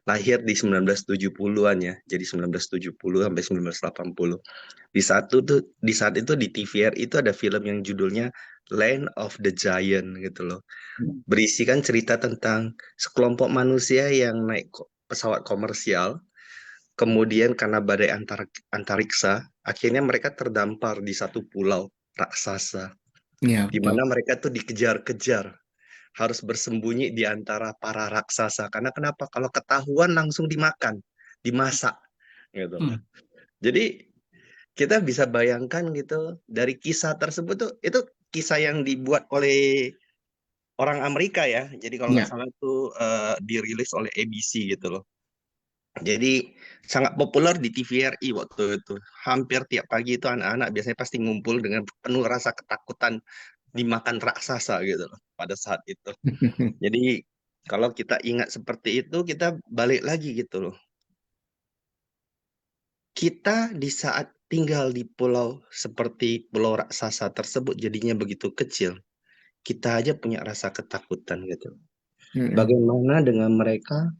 lahir di 1970-an ya. Jadi 1970 sampai 1980. Di saat itu di TVRI itu ada film yang judulnya Land of the Giant gitu loh. Berisikan cerita tentang sekelompok manusia yang naik pesawat komersial, kemudian karena badai antariksa, akhirnya mereka terdampar di satu pulau raksasa, Ya, di betul. mana mereka tuh dikejar-kejar, harus bersembunyi di antara para raksasa. Karena kenapa? Kalau ketahuan langsung dimakan, dimasak, gitu loh. Hmm. Jadi kita bisa bayangkan gitu dari kisah tersebut tuh, itu kisah yang dibuat oleh orang Amerika ya. Jadi kalau nggak Ya, salah itu dirilis oleh ABC gitu loh. Jadi sangat populer di TVRI waktu itu. Hampir tiap pagi itu anak-anak biasanya pasti ngumpul dengan penuh rasa ketakutan dimakan raksasa gitu loh pada saat itu. Jadi kalau kita ingat seperti itu, kita balik lagi gitu loh. Kita di saat tinggal di pulau seperti pulau raksasa tersebut jadinya begitu kecil. Kita aja punya rasa ketakutan gitu. mm-mm. Bagaimana dengan mereka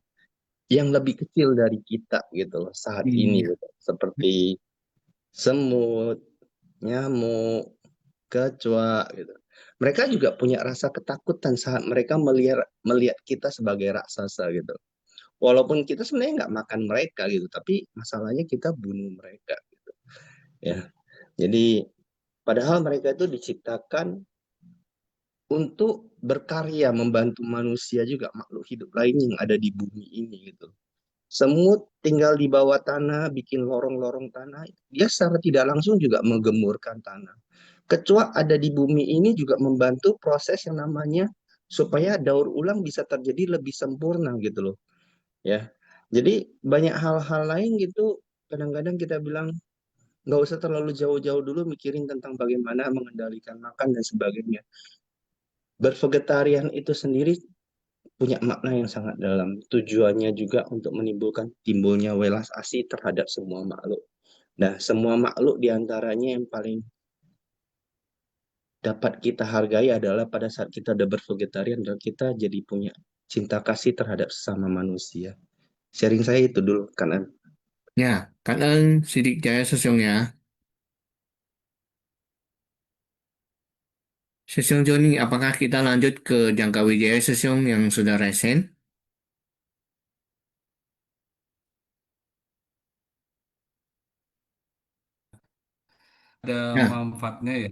yang lebih kecil dari kita gitu loh saat ini Iya. gitu. Seperti semut, nyamuk, kecoa gitu. Mereka juga punya rasa ketakutan saat mereka melihat kita sebagai raksasa gitu. Walaupun kita sebenarnya nggak makan mereka gitu, tapi masalahnya kita bunuh mereka gitu. Ya, jadi padahal mereka itu diciptakan untuk berkarya membantu manusia juga makhluk hidup lain yang ada di bumi ini gitu. Semut tinggal di bawah tanah, bikin lorong-lorong tanah. Dia secara tidak langsung juga menggemurkan tanah. Kecoa ada di bumi ini juga membantu proses yang namanya supaya daur ulang bisa terjadi lebih sempurna gitu loh. Ya, jadi banyak hal-hal lain gitu. Kadang-kadang kita bilang nggak usah terlalu jauh-jauh dulu mikirin tentang bagaimana mengendalikan makan dan sebagainya. Bervegetarian itu sendiri punya makna yang sangat dalam. Tujuannya juga untuk menimbulkan timbulnya welas asih terhadap semua makhluk. Nah, semua makhluk diantaranya yang paling dapat kita hargai adalah pada saat kita udah bervegetarian dan kita jadi punya cinta kasih terhadap sesama manusia. Sharing saya itu dulu, kanan. Ya, kanan Sidik Jaya Susung ya. Sesiong Joni, apakah kita lanjut ke Jangka Wijaya Sesiong yang sudah resen? Ada Ya, manfaatnya ya,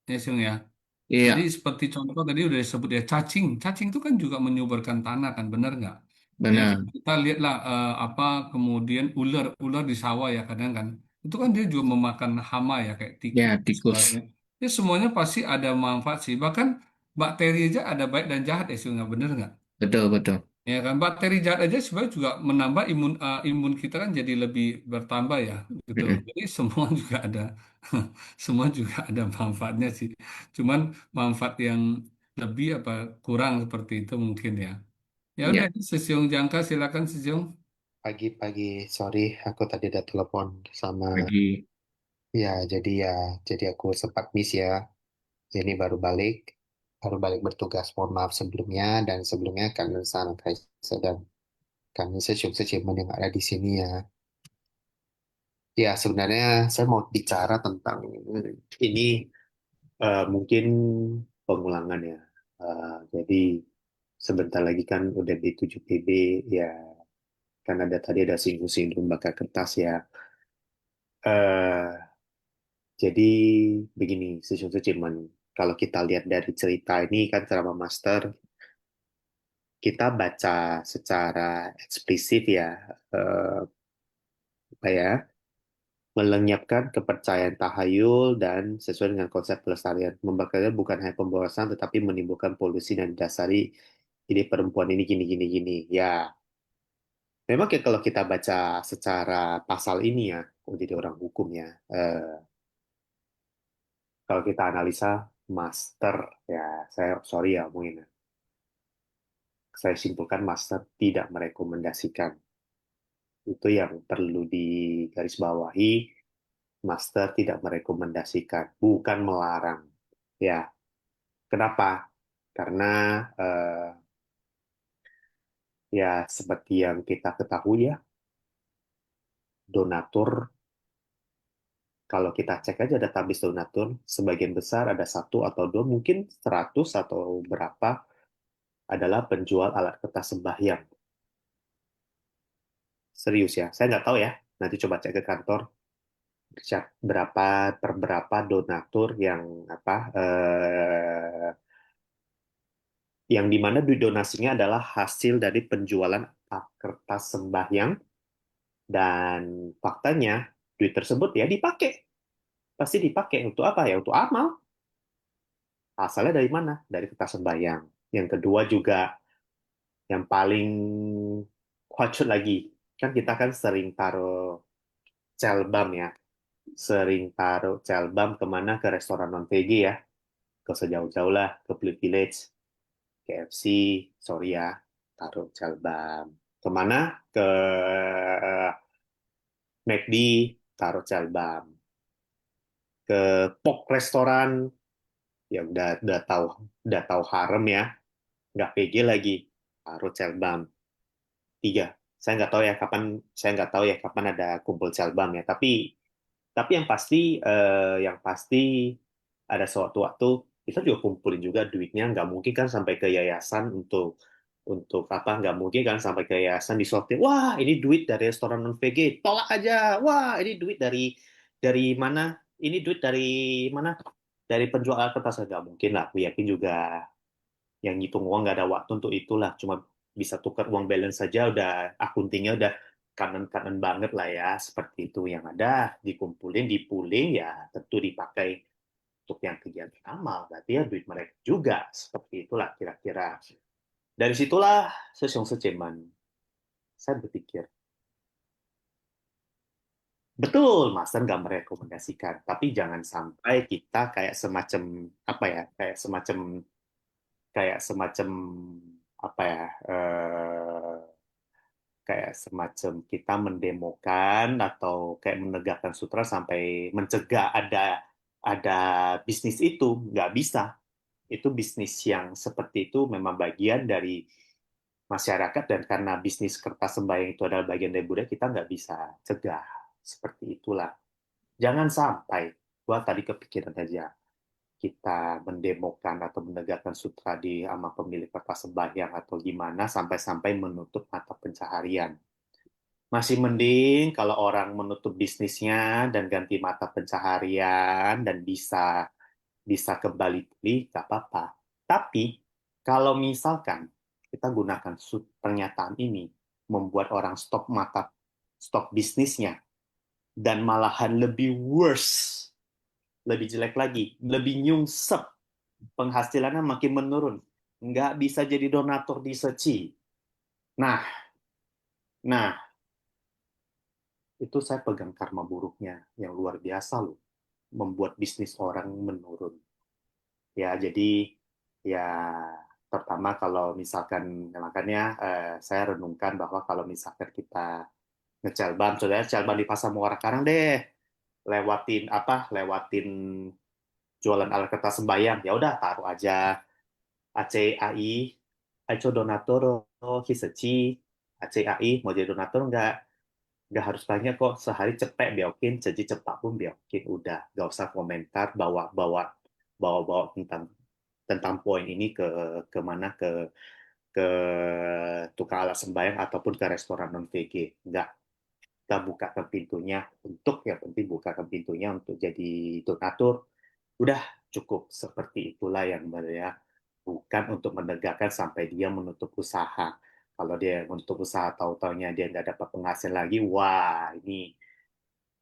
ya Siung ya. Jadi iya, seperti contoh tadi udah disebut ya cacing. Cacing itu kan juga menyuburkan tanah kan, benar nggak? Ya, benar. kita lihatlah apa kemudian ular, ular di sawah ya kadang kan. Itu kan dia juga memakan hama ya kayak Ya, tikus tikus. sebagainya. Ya semuanya pasti ada manfaat sih. Bahkan bakteri aja ada baik dan jahat ya Siung, benar nggak? Betul, betul. Ya kan bakteri jahat aja sebenarnya juga menambah imun kita kan jadi lebih bertambah ya gitu. Mm-mm. Jadi semua juga ada semua juga ada manfaatnya sih. Cuman manfaat yang lebih apa kurang seperti itu mungkin ya. Ya udah Ya, Sesiung Jangka silakan Sesiung. Pagi-pagi, sorry, aku tadi ada telepon sama, bagi ya, jadi aku sempat miss ya. Ini baru balik bertugas. Mohon maaf sebelumnya dan sebelumnya kangen sama Kaisa dan kangen sesium-sesiuman yang ada di sini ya. Ya, sebenarnya saya mau bicara tentang ini mungkin pengulangan ya. Jadi sebentar lagi kan udah B7PB ya, kan tadi ada singgung-singgung bakar kertas ya. eh Jadi begini, Session Suciman, kalau kita lihat dari cerita ini kan ceramah master, kita baca secara eksplisit ya, eh, apa ya, melenyapkan kepercayaan tahayul dan sesuai dengan konsep pelestarian. Membakar bukan hanya pemborosan, tetapi menimbulkan polusi dan didasari ide perempuan ini gini gini gini. Ya, memang kalau kita baca secara pasal ini ya, jadi orang hukum ya, kalau kita analisa master ya, saya sorry ya mungkin saya simpulkan master tidak merekomendasikan. Itu yang perlu digarisbawahi, master tidak merekomendasikan, bukan melarang. Ya, kenapa? Karena eh, ya seperti yang kita ketahui ya, donatur, kalau kita cek aja database donatur, sebagian besar ada satu atau dua, mungkin 100 atau berapa adalah penjual alat kertas sembahyang. Serius ya, saya nggak tahu ya. Nanti coba cek ke kantor berapa per berapa donatur yang dimana duit donasinya adalah hasil dari penjualan kertas sembahyang, dan faktanya duit tersebut ya dipakai, pasti dipakai untuk apa ya, untuk amal. Asalnya dari mana? Dari kertas sembahyang. Yang kedua juga yang paling kocak lagi, kan kita kan sering taruh celbam ya, sering taruh celbam kemana, ke restoran non VG ya, ke sejauh-jauh lah, ke Blue Village, KFC, sorry ya, taruh celbam. Kemana? Ke McD, taruh celbam. Ke Pok restoran, ya udah tahu harem ya, nggak PG lagi, taruh celbam. Tiga. Saya nggak tahu ya kapan ada kumpul celbam ya. Tapi yang pasti ada suatu waktu kita juga kumpulin juga duitnya. Nggak mungkin kan sampai ke yayasan untuk apa? Nggak mungkin kan sampai ke yayasan disortir. Wah, ini duit dari restoran non VG, tolak aja. Wah, ini duit dari mana? Ini duit dari mana? Dari penjual alat kertas. Nggak mungkin lah. Aku yakin juga yang ngitung uang nggak ada waktu untuk itulah. Cuma bisa tukar uang balance saja, udah akuntingnya udah kanan-kanan banget lah ya, seperti itu. Yang ada dikumpulin, dipuling ya, tentu dipakai untuk yang kegiatan amal, berarti ya duit mereka juga, seperti itulah kira-kira. Dari situlah Sesiong Seceman, saya berpikir betul Master nggak merekomendasikan, tapi jangan sampai kita kayak semacam apa ya, kayak semacam apa ya, kayak semacam kita mendemokan atau kayak menegakkan sutra sampai mencegah ada bisnis itu. Nggak bisa. Itu bisnis yang seperti itu memang bagian dari masyarakat, dan karena bisnis kertas sembahyang itu adalah bagian dari budaya, kita nggak bisa cegah. Seperti itulah. Jangan sampai, gua tadi kepikiran aja, kita mendemokan atau menegakkan sutra di sama pemilik kertas sembahyang atau gimana sampai-sampai menutup mata pencaharian. Masih mending kalau orang menutup bisnisnya dan ganti mata pencaharian dan bisa bisa kembali pulih, nggak apa-apa. Tapi kalau misalkan kita gunakan pernyataan ini membuat orang stop bisnisnya dan malahan lebih worse, lebih jelek lagi, lebih nyungsep, penghasilannya makin menurun, nggak bisa jadi donatur di Seci. Nah, nah itu saya pegang karma buruknya yang luar biasa loh, membuat bisnis orang menurun. Ya, jadi ya pertama kalau misalkan makanya saya renungkan bahwa kalau misalkan kita ngecelban, saudara celban di Pasar Muara Karang deh, lewatin jualan alat kertas sembayang, ya udah taruh aja ACAI, Aco donatur Hisechi, ACAI mau jadi donatur nggak harus banyak kok, sehari cepet beokin, jadi cepat pun beokin, udah nggak usah komentar bawa tentang tentang poin ini ke mana ke tukang alat sembayang ataupun ke restoran non VG. Nggak, kita bukakan pintunya yang penting bukakan pintunya untuk jadi donatur. Udah cukup seperti itulah yang ya, bukan untuk menegakkan sampai dia menutup usaha. Kalau dia menutup usaha tahu-taunya dia nggak dapat penghasilan lagi, wah ini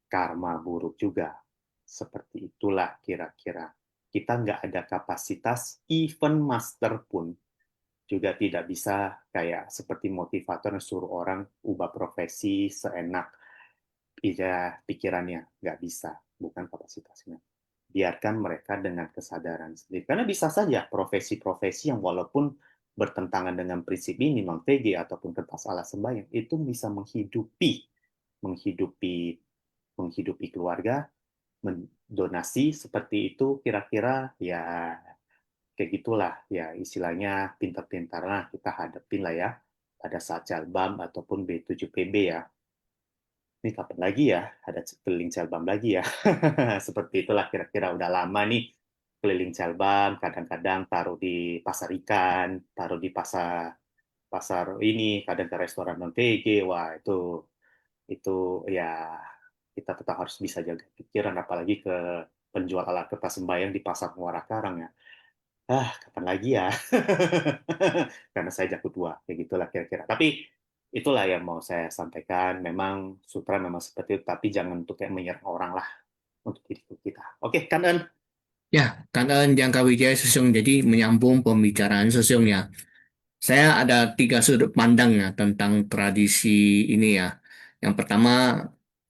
karma buruk juga. Seperti itulah kira-kira. Kita nggak ada kapasitas, even master pun juga tidak bisa kayak seperti motivator yang suruh orang ubah profesi seenak pikirannya. Nggak bisa, bukan kapasitasnya. Biarkan mereka dengan kesadaran sendiri. Karena bisa saja profesi-profesi yang walaupun bertentangan dengan prinsip ini, non TG ataupun kertas alat sembahyang, itu bisa menghidupi menghidupi keluarga, mendonasi seperti itu kira-kira ya kayak gitulah ya istilahnya pintar-pintar lah kita hadapin lah ya pada saat Jalbam ataupun B7PB ya. Ini kapan lagi ya ada keliling Jalbam lagi ya. Seperti itulah kira-kira udah lama nih keliling Jalbam, kadang-kadang taruh di pasar ikan, taruh di pasar pasar ini, kadang ke restoran non TG. Wah, itu ya kita tetap harus bisa jaga pikiran apalagi ke penjual alat kertas sembayang di pasar Muara Karang ya. Kapan lagi ya? Karena saya jago tua, kayak gitulah kira-kira. Tapi itulah yang mau saya sampaikan. Memang sutra memang seperti itu, tapi jangan untuk kayak menyerang orang lah untuk diri kita. Oke, Kanan. Ya, karena Jangka Wijaya Sesung, jadi menyambung pembicaraan Sesung ya. Saya ada tiga sudut pandang ya tentang tradisi ini ya. Yang pertama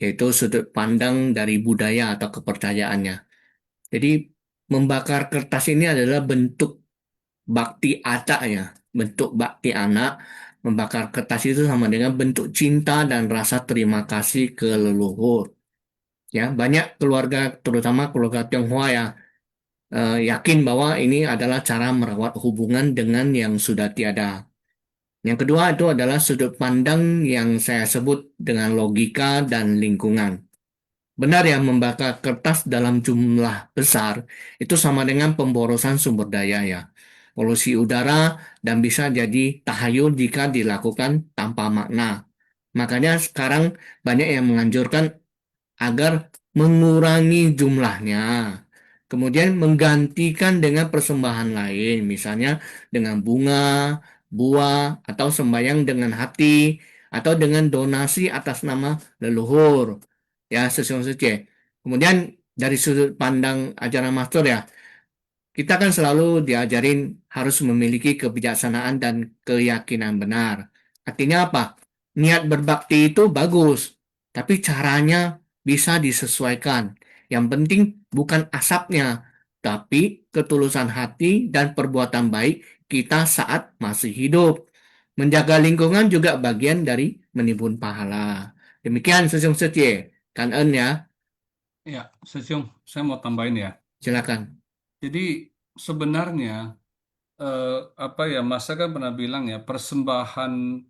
yaitu sudut pandang dari budaya atau kepercayaannya. Jadi membakar kertas ini adalah bentuk bakti acak ya, bentuk bakti anak. Membakar kertas itu sama dengan bentuk cinta dan rasa terima kasih ke leluhur. Ya, banyak keluarga, terutama keluarga Tionghoa ya, yakin bahwa ini adalah cara merawat hubungan dengan yang sudah tiada. Yang kedua itu adalah sudut pandang yang saya sebut dengan logika dan lingkungan. Benar ya, membakar kertas dalam jumlah besar itu sama dengan pemborosan sumber daya ya. Polusi udara dan bisa jadi tahayul jika dilakukan tanpa makna. Makanya sekarang banyak yang menganjurkan agar mengurangi jumlahnya. Kemudian menggantikan dengan persembahan lain, misalnya dengan bunga, buah, atau sembahyang dengan hati, atau dengan donasi atas nama leluhur. Ya, sesuai saja. Kemudian dari sudut pandang ajaran master ya, kita kan selalu diajarin harus memiliki kebijaksanaan dan keyakinan benar. Artinya apa? Niat berbakti itu bagus, tapi caranya bisa disesuaikan. Yang penting bukan asapnya, tapi ketulusan hati dan perbuatan baik kita saat masih hidup. Menjaga lingkungan juga bagian dari menimbun pahala. Demikian Sesung Setie. Kan ya, Ya, Sesiung, saya mau tambahin ya. silakan. Jadi sebenarnya eh, apa ya, Mas kan pernah bilang ya, persembahan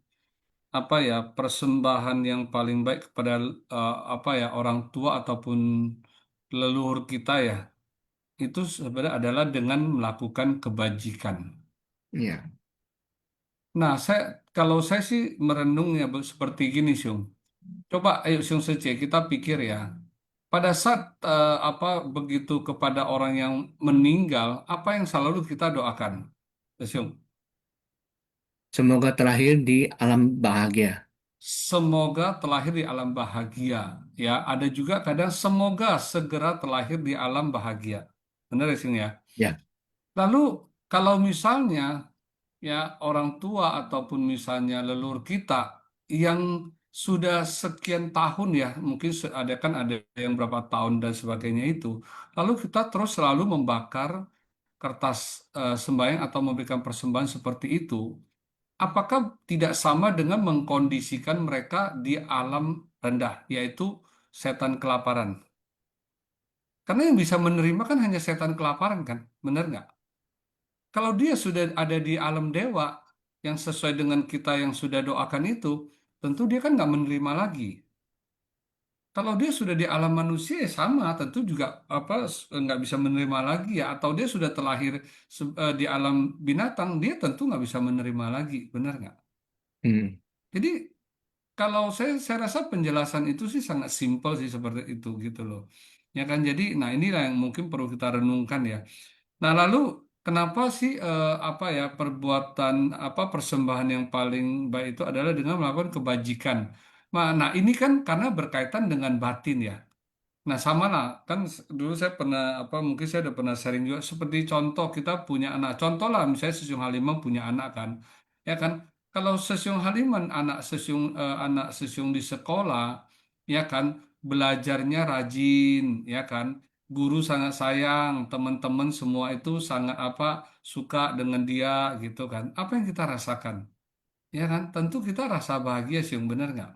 yang paling baik kepada apa ya orang tua ataupun leluhur kita ya, itu sebenarnya adalah dengan melakukan kebajikan. Iya. Nah, kalau saya sih merenung ya seperti gini, Syung. Coba ayo Syung Sece, kita pikir ya. Pada saat begitu kepada orang yang meninggal, apa yang selalu kita doakan? Syung. Semoga terlahir di alam bahagia. Semoga terlahir di alam bahagia. Ya, ada juga kadang semoga segera terlahir di alam bahagia. Benar ya, Syung ya? Ya. Lalu kalau misalnya ya orang tua ataupun misalnya leluhur kita yang sudah sekian tahun ya, mungkin ada yang berapa tahun dan sebagainya itu, lalu kita terus selalu membakar kertas sembahyang atau memberikan persembahan seperti itu, apakah tidak sama dengan mengkondisikan mereka di alam rendah, yaitu setan kelaparan? Karena yang bisa menerima kan hanya setan kelaparan kan, benar nggak? Kalau dia sudah ada di alam dewa yang sesuai dengan kita yang sudah doakan itu, tentu dia kan nggak menerima lagi. Kalau dia sudah di alam manusia ya sama, tentu juga nggak bisa menerima lagi ya. Atau dia sudah terlahir di alam binatang, dia tentu nggak bisa menerima lagi, benar nggak? Hmm. Jadi kalau saya rasa penjelasan itu sih sangat simpel sih seperti itu gitu loh. Ya kan, jadi nah inilah yang mungkin perlu kita renungkan ya. Nah, lalu kenapa sih perbuatan persembahan yang paling baik itu adalah dengan melakukan kebajikan. Nah, ini kan karena berkaitan dengan batin ya. Nah, sama lah kan dulu saya pernah mungkin saya udah pernah sharing juga seperti contoh kita punya anak. Contoh lah misalnya Sesiung Halimah punya anak kan. Ya kan? Kalau Sesiung Halimah anak Sesiung di sekolah ya kan belajarnya rajin ya kan. Guru sangat sayang, teman-teman semua itu sangat suka dengan dia gitu kan. Apa yang kita rasakan? Ya kan? Tentu kita rasa bahagia sih, benar nggak?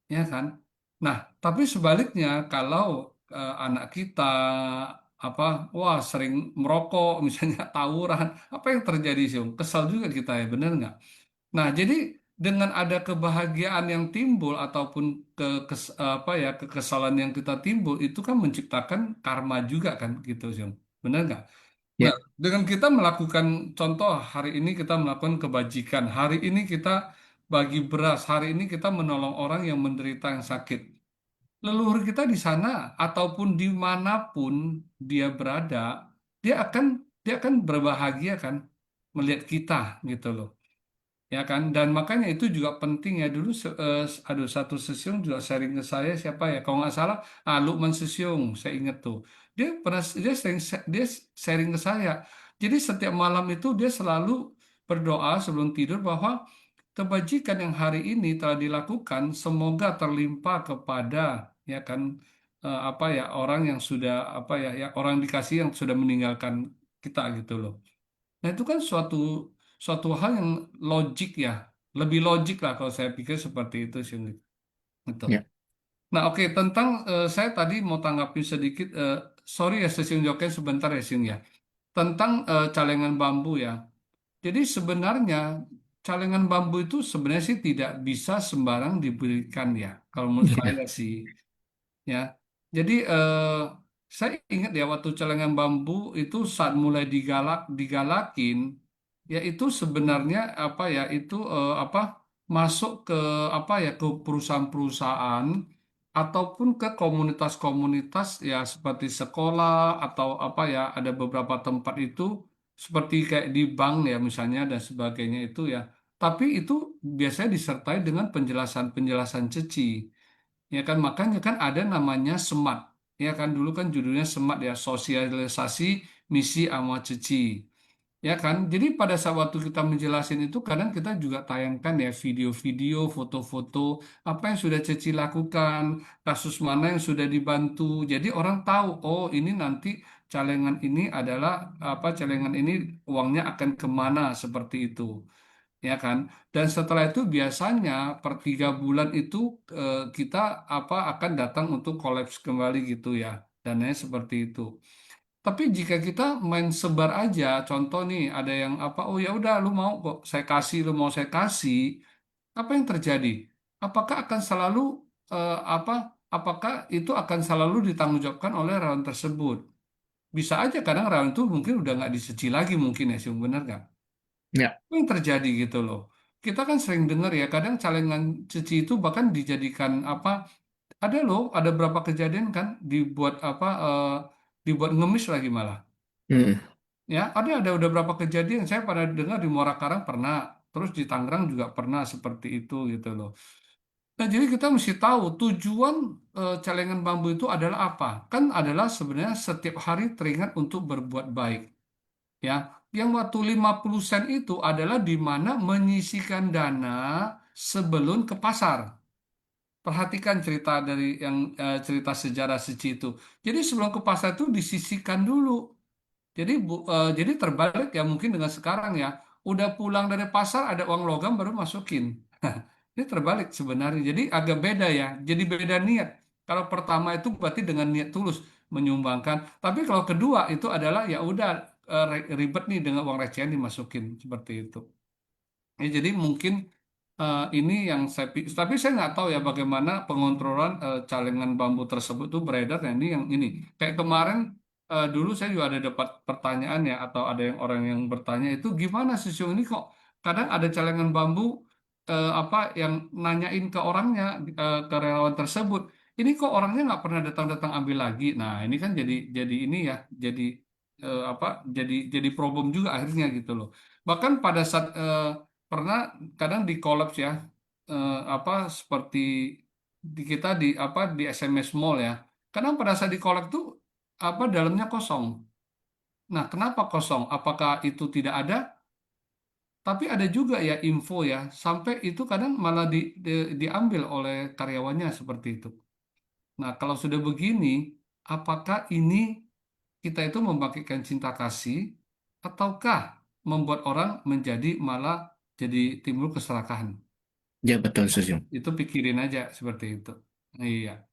Ya kan? Nah, tapi sebaliknya kalau anak kita apa wah sering merokok misalnya tawuran, apa yang terjadi sih? Kesal juga kita ya, benar nggak? Nah, jadi dengan ada kebahagiaan yang timbul ataupun kekesalan yang kita timbul itu kan menciptakan karma juga kan gitu sih. Benar nggak? Nah, Ya. dengan kita melakukan contoh hari ini kita melakukan kebajikan, hari ini kita bagi beras, hari ini kita menolong orang yang menderita yang sakit. Leluhur kita di sana ataupun dimanapun dia berada, dia akan dia akan berbahagia kan melihat kita gitu loh. Ya kan, dan makanya itu juga penting ya dulu aduh satu Sesiung juga sharing ke saya siapa ya kalau nggak salah Lukman Sesiung saya ingat tuh dia sharing ke saya jadi setiap malam itu dia selalu berdoa sebelum tidur bahwa kebajikan yang hari ini telah dilakukan semoga terlimpah kepada ya kan orang yang sudah orang dikasih yang sudah meninggalkan kita gitu loh. Nah, itu kan suatu suatu hal yang logik ya, lebih logik lah kalau saya pikir seperti itu sih. Gitu. Ya. Nah, oke tentang saya tadi mau tanggapin sedikit, sorry ya Sesiung Joken sebentar ya Sing ya, tentang calengan bambu ya. Jadi sebenarnya calengan bambu itu sebenarnya sih tidak bisa sembarang diberikan ya, kalau menurut saya Ya. sih. Ya, jadi saya ingat ya waktu celengan bambu itu saat mulai digalakin, ya itu sebenarnya itu masuk ke ke perusahaan-perusahaan ataupun ke komunitas-komunitas ya seperti sekolah atau ada beberapa tempat itu seperti kayak di bank ya misalnya dan sebagainya itu ya. Tapi itu biasanya disertai dengan penjelasan-penjelasan ceci. Ya kan makanya kan ada namanya SMART. Ya kan dulu kan judulnya SMART ya, sosialisasi misi sama ceci. Ya kan? Jadi pada saat waktu kita menjelasin itu kadang kita juga tayangkan ya video-video, foto-foto apa yang sudah Ceci lakukan, kasus mana yang sudah dibantu. Jadi orang tahu, oh ini nanti calengan ini adalah calengan ini uangnya akan kemana seperti itu ya kan. Dan setelah itu biasanya per 3 bulan itu kita akan datang untuk kolaps kembali gitu ya. Dananya seperti itu. Tapi jika kita main sebar aja, contoh nih ada yang oh ya udah lu mau kok saya kasih, lu mau saya kasih, apa yang terjadi? Apakah akan selalu apakah itu akan selalu ditanggungjawabkan oleh relawan tersebut? bisa aja kadang rayon itu mungkin udah nggak dicuci lagi mungkin ya, Siung, bener nggak? Ya. Apa yang terjadi gitu loh. Kita kan sering dengar ya, kadang celengan cuci itu bahkan dijadikan apa? Ada loh, ada berapa kejadian kan dibuat apa? Dibuat ngemis lagi malah. Mm. Ya, ada udah berapa kejadian. Saya pernah dengar di Muara Karang pernah, terus di Tangerang juga pernah seperti itu gitu loh. Nah, jadi kita mesti tahu tujuan celengan bambu itu adalah apa? Kan adalah sebenarnya setiap hari teringat untuk berbuat baik. Ya, yang waktu 50 sen itu adalah di mana menyisihkan dana sebelum ke pasar. Perhatikan cerita dari yang cerita sejarah Seci itu. Jadi sebelum ke pasar itu disisihkan dulu. Jadi terbalik ya mungkin dengan sekarang ya. Udah pulang dari pasar ada uang logam baru masukin. Ini terbalik sebenarnya. Jadi agak beda ya. Jadi beda niat. Kalau pertama itu berarti dengan niat tulus menyumbangkan. Tapi kalau kedua itu adalah ya udah ribet nih dengan uang recehan dimasukin seperti itu. Ya, jadi mungkin ini yang tapi saya nggak tahu ya bagaimana pengontrolan calengan bambu tersebut tuh beredar. Nah, ini yang ini kayak kemarin dulu saya juga ada dapat pertanyaan ya atau ada yang orang yang bertanya itu gimana sih Siung, ini kok kadang ada calengan bambu apa yang nanyain ke orangnya ke relawan tersebut ini kok orangnya nggak pernah datang-datang ambil lagi. Nah ini kan jadi ini ya jadi apa jadi problem juga akhirnya gitu loh. Bahkan pada saat pernah kadang di kolaps ya apa seperti di kita di apa di SMS Mall ya kadang pada saat di kolaps tuh apa dalamnya kosong. Nah kenapa kosong, apakah itu tidak ada, tapi ada juga ya info ya sampai itu kadang malah diambil oleh karyawannya seperti itu. Nah kalau sudah begini apakah ini kita itu membagikan cinta kasih ataukah membuat orang menjadi malah jadi timbul keserakahan. Ya, betul, setuju. Itu pikirin aja seperti itu. Iya.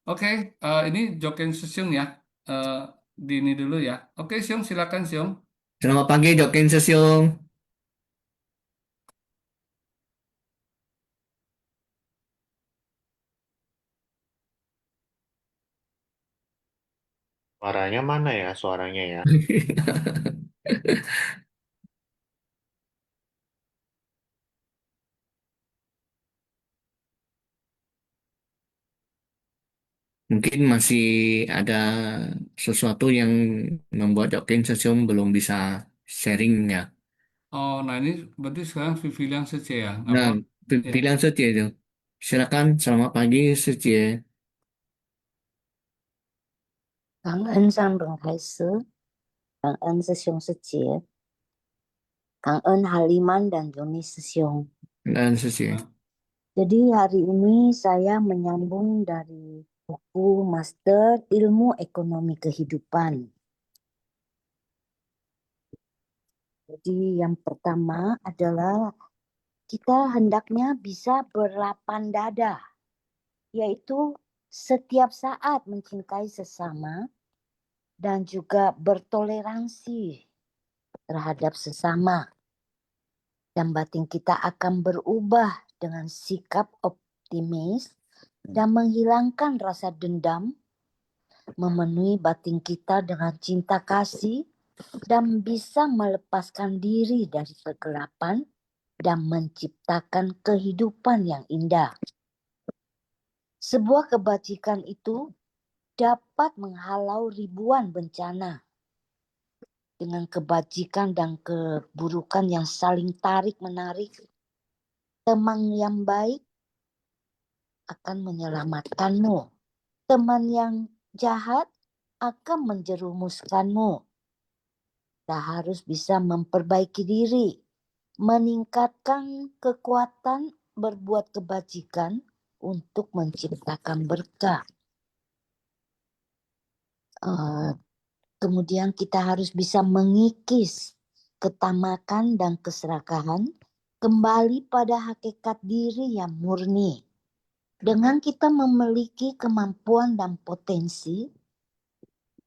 Oke, ini Joken Sesiung ya. Eh, di ini dulu ya. Oke, Siung, silakan Siung. Selamat pagi, Jokin Sesiung. Suaranya mana ya suaranya ya? Mungkin masih ada sesuatu yang membuat Jokin Sesiung belum bisa sharing ya. Oh, nah ini berarti sekarang Vivilian saja ya. Nah, Apa? Ya. pilihan Setie itu. Silakan, selamat pagi Setie. 感恩上人开始，感恩师兄师姐，感恩 Haliman dan Joni 师兄。 Dan Setie. Jadi hari ini saya menyambung dari buku Master Ilmu Ekonomi Kehidupan. Jadi yang pertama adalah kita hendaknya bisa berlapang dada, yaitu setiap saat mencintai sesama dan juga bertoleransi terhadap sesama. Dan batin kita akan berubah dengan sikap optimis dan menghilangkan rasa dendam, memenuhi batin kita dengan cinta kasih dan bisa melepaskan diri dari kegelapan dan menciptakan kehidupan yang indah. Sebuah kebajikan itu dapat menghalau ribuan bencana. Dengan kebajikan dan keburukan yang saling tarik-menarik, teman yang baik akan menyelamatkanmu. Teman yang jahat akan menjerumuskanmu. Kita harus bisa memperbaiki diri, meningkatkan kekuatan berbuat kebajikan untuk menciptakan berkah. Kemudian kita harus bisa mengikis ketamakan dan keserakahan kembali pada hakikat diri yang murni. Dengan kita memiliki kemampuan dan potensi,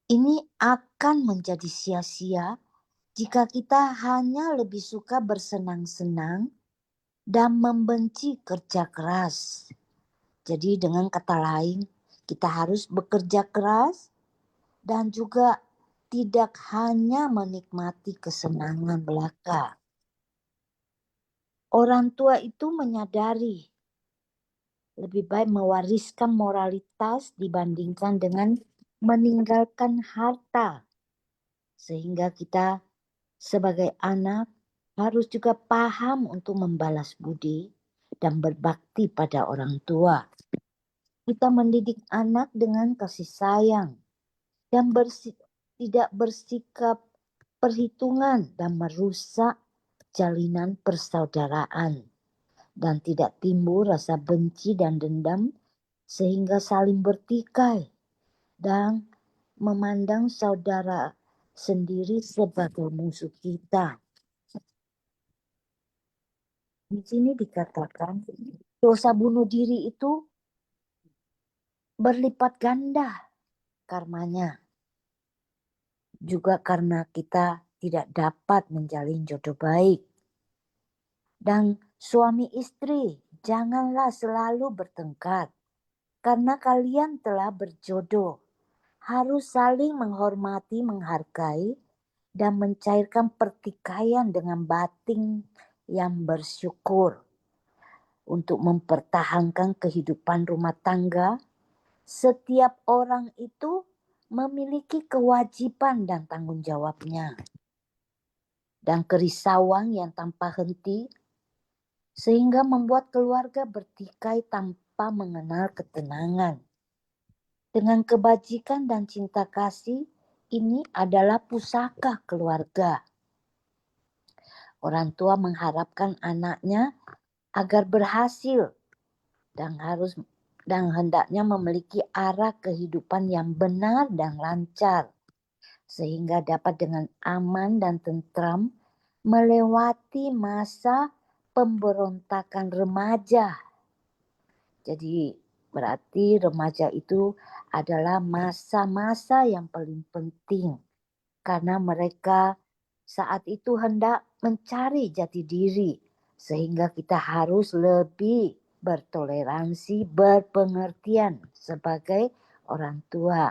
ini akan menjadi sia-sia jika kita hanya lebih suka bersenang-senang dan membenci kerja keras. Jadi dengan kata lain, kita harus bekerja keras dan juga tidak hanya menikmati kesenangan belaka. Orang tua itu menyadari lebih baik mewariskan moralitas dibandingkan dengan meninggalkan harta. Sehingga kita sebagai anak harus juga paham untuk membalas budi dan berbakti pada orang tua. Kita mendidik anak dengan kasih sayang dan tidak bersikap perhitungan dan merusak jalinan persaudaraan, dan tidak timbul rasa benci dan dendam sehingga saling bertikai dan memandang saudara sendiri sebagai musuh kita. Di sini dikatakan dosa bunuh diri itu berlipat ganda karmanya. Juga karena kita tidak dapat menjalin jodoh baik. Dan suami istri, janganlah selalu bertengkar. Karena kalian telah berjodoh. Harus saling menghormati, menghargai, dan mencairkan pertikaian dengan batin yang bersyukur. Untuk mempertahankan kehidupan rumah tangga, setiap orang itu memiliki kewajiban dan tanggung jawabnya. Dan kerisauan yang tanpa henti sehingga membuat keluarga bertikai tanpa mengenal ketenangan. Dengan kebajikan dan cinta kasih, ini adalah pusaka keluarga. Orang tua mengharapkan anaknya agar berhasil dan hendaknya memiliki arah kehidupan yang benar dan lancar, sehingga dapat dengan aman dan tentram melewati masa pemberontakan remaja. Jadi berarti remaja itu adalah masa-masa yang paling penting, karena mereka saat itu hendak mencari jati diri, sehingga kita harus lebih bertoleransi, berpengertian sebagai orang tua.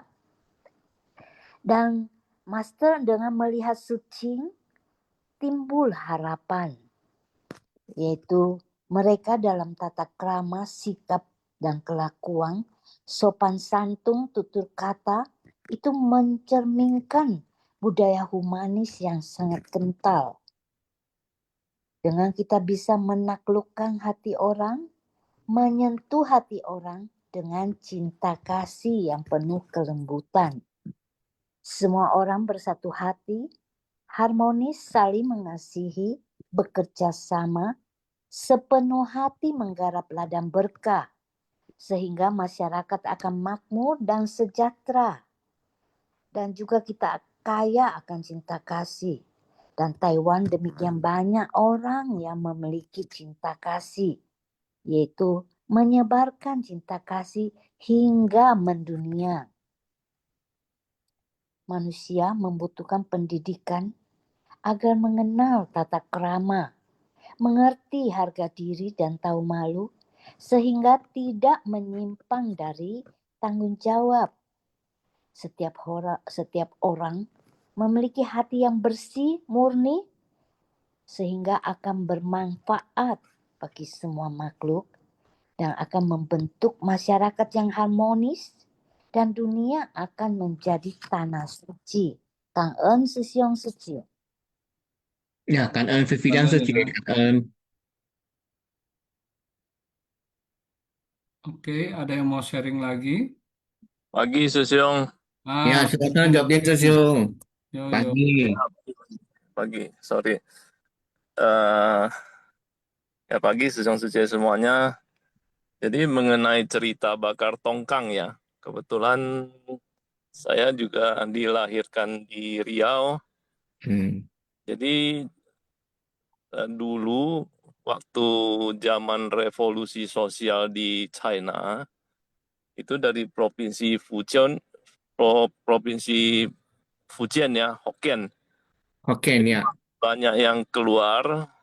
Dan Master dengan melihat Sucing timbul harapan, yaitu mereka dalam tata krama, sikap dan kelakuan, sopan santun, tutur kata itu mencerminkan budaya humanis yang sangat kental. Dengan kita bisa menaklukkan hati orang, menyentuh hati orang dengan cinta kasih yang penuh kelembutan. Semua orang bersatu hati, harmonis, saling mengasihi, bekerja sama, sepenuh hati menggarap ladang berkah, sehingga masyarakat akan makmur dan sejahtera. Dan juga kita kaya akan cinta kasih. Dan Taiwan demikian banyak orang yang memiliki cinta kasih, yaitu menyebarkan cinta kasih hingga mendunia. Manusia membutuhkan pendidikan agar mengenal tata krama, mengerti harga diri dan tahu malu, sehingga tidak menyimpang dari tanggung jawab. Setiap orang memiliki hati yang bersih, murni, sehingga akan bermanfaat bagi semua makhluk dan akan membentuk masyarakat yang harmonis, dan dunia akan menjadi tanah suci. Cảm ơn sư兄sư chị. Ya, cảm ơn Phi Phi dan sư chị. Cảm ơn. Oke, ada yang mau sharing lagi? Pagi, Susyong. Ya, silakan jawab dia Siung. Yo, Pagi. Pagi, sorry. Ya pagi, Susyong Suci semuanya. Jadi mengenai cerita bakar tongkang ya, kebetulan saya juga dilahirkan di Riau. Jadi dulu waktu zaman revolusi sosial di China, itu dari provinsi Fujian, provinsi Fujian ya, Hokkien. Hokkien ya. Banyak yang keluar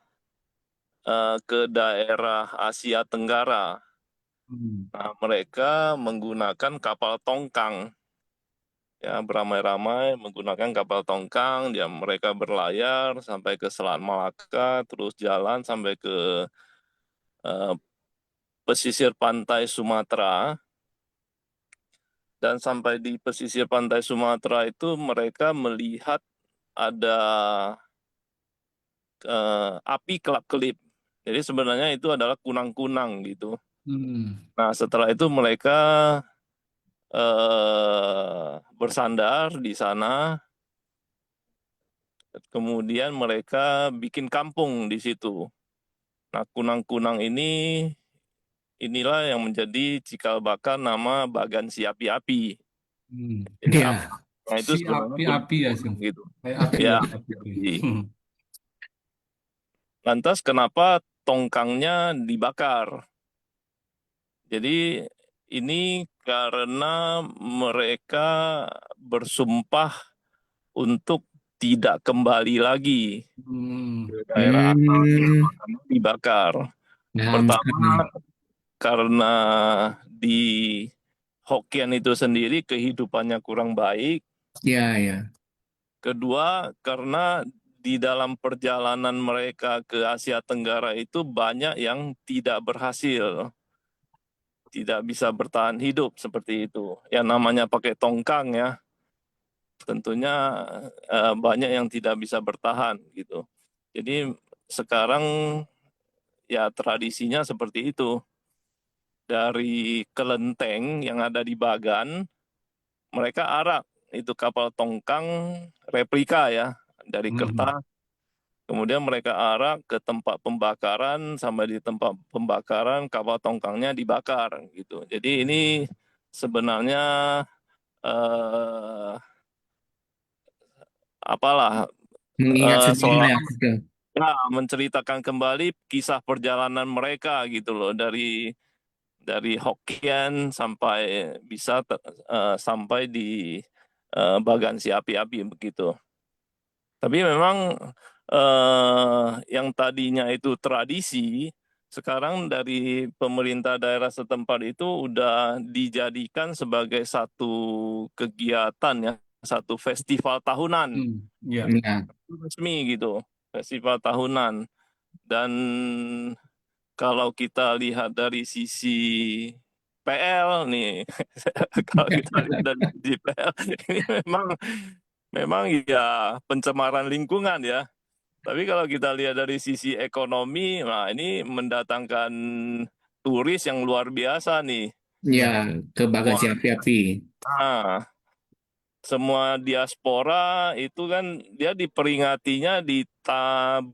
ke daerah Asia Tenggara. Nah, mereka menggunakan kapal tongkang. ya beramai-ramai menggunakan kapal tongkang, mereka berlayar sampai ke Selat Malaka, terus jalan sampai ke eh, pesisir pantai Sumatera, dan sampai di pesisir pantai Sumatera itu mereka melihat ada api kelap-kelip. Jadi sebenarnya itu adalah kunang-kunang gitu. Nah, setelah itu mereka bersandar di sana, kemudian mereka bikin kampung di situ. Nah, kunang-kunang inilah yang menjadi cikal bakal nama Bagan Si Api-Api. Jadi Ya, apinya itu Si sebenarnya api-api ya, Sim. kunang-kunang gitu. Kayak api Ya, ya, api-api. api. Lantas kenapa tongkangnya dibakar? Jadi ini karena mereka bersumpah untuk tidak kembali lagi ke daerah asalnya, hmm, makanya dibakar. paham Pertama, sekali. karena di Hokkien itu sendiri kehidupannya kurang baik. Ya, ya. Kedua, karena di dalam perjalanan mereka ke Asia Tenggara itu banyak yang tidak berhasil, tidak bisa bertahan hidup seperti itu. Yang namanya pakai tongkang ya, tentunya banyak yang tidak bisa bertahan gitu. Jadi sekarang ya tradisinya seperti itu. Dari kelenteng yang ada di Bagan, mereka arak itu kapal tongkang replika ya dari kertas. Kemudian mereka arak ke tempat pembakaran, sampai di tempat pembakaran kapal tongkangnya dibakar gitu. Jadi ini sebenarnya eh, apalah Mengingat sejarah ya. seolah Betul. ya menceritakan kembali kisah perjalanan mereka gitu loh, dari Hokkien sampai bisa sampai di Bagan Si Api-Api begitu. Tapi memang yang tadinya itu tradisi, sekarang dari pemerintah daerah setempat itu udah dijadikan sebagai satu kegiatan ya, satu festival tahunan Ya. Ya. resmi gitu, festival tahunan. Dan kalau kita lihat dari sisi PL nih, kalau kita lihat dari sisi PL, ini memang ya pencemaran lingkungan ya. Tapi kalau kita lihat dari sisi ekonomi, nah ini mendatangkan turis yang luar biasa nih. Ya, ke Semua, bagasi api-api. nah, semua diaspora itu kan dia diperingatinya di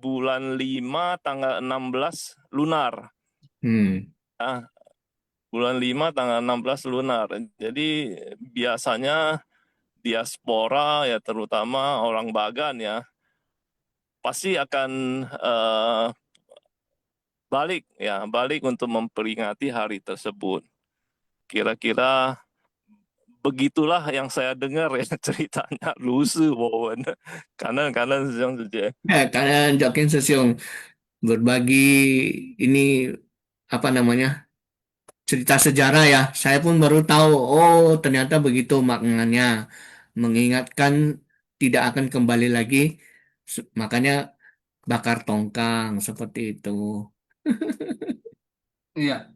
bulan 5 tanggal 16 lunar. Hmm. Nah, bulan 5 tanggal 16 lunar. Jadi biasanya diaspora ya terutama orang Bagan ya pasti akan balik untuk memperingati hari tersebut. Kira-kira begitulah yang saya dengar ya ceritanya lusu Bowen. Kanan-kanan yang saja. Ya, karena Jokin Sesiong berbagi ini apa namanya cerita sejarah ya. Saya pun baru tahu. Oh, ternyata begitu maknanya. Mengingatkan tidak akan kembali lagi. Makanya bakar tongkang seperti itu. Iya,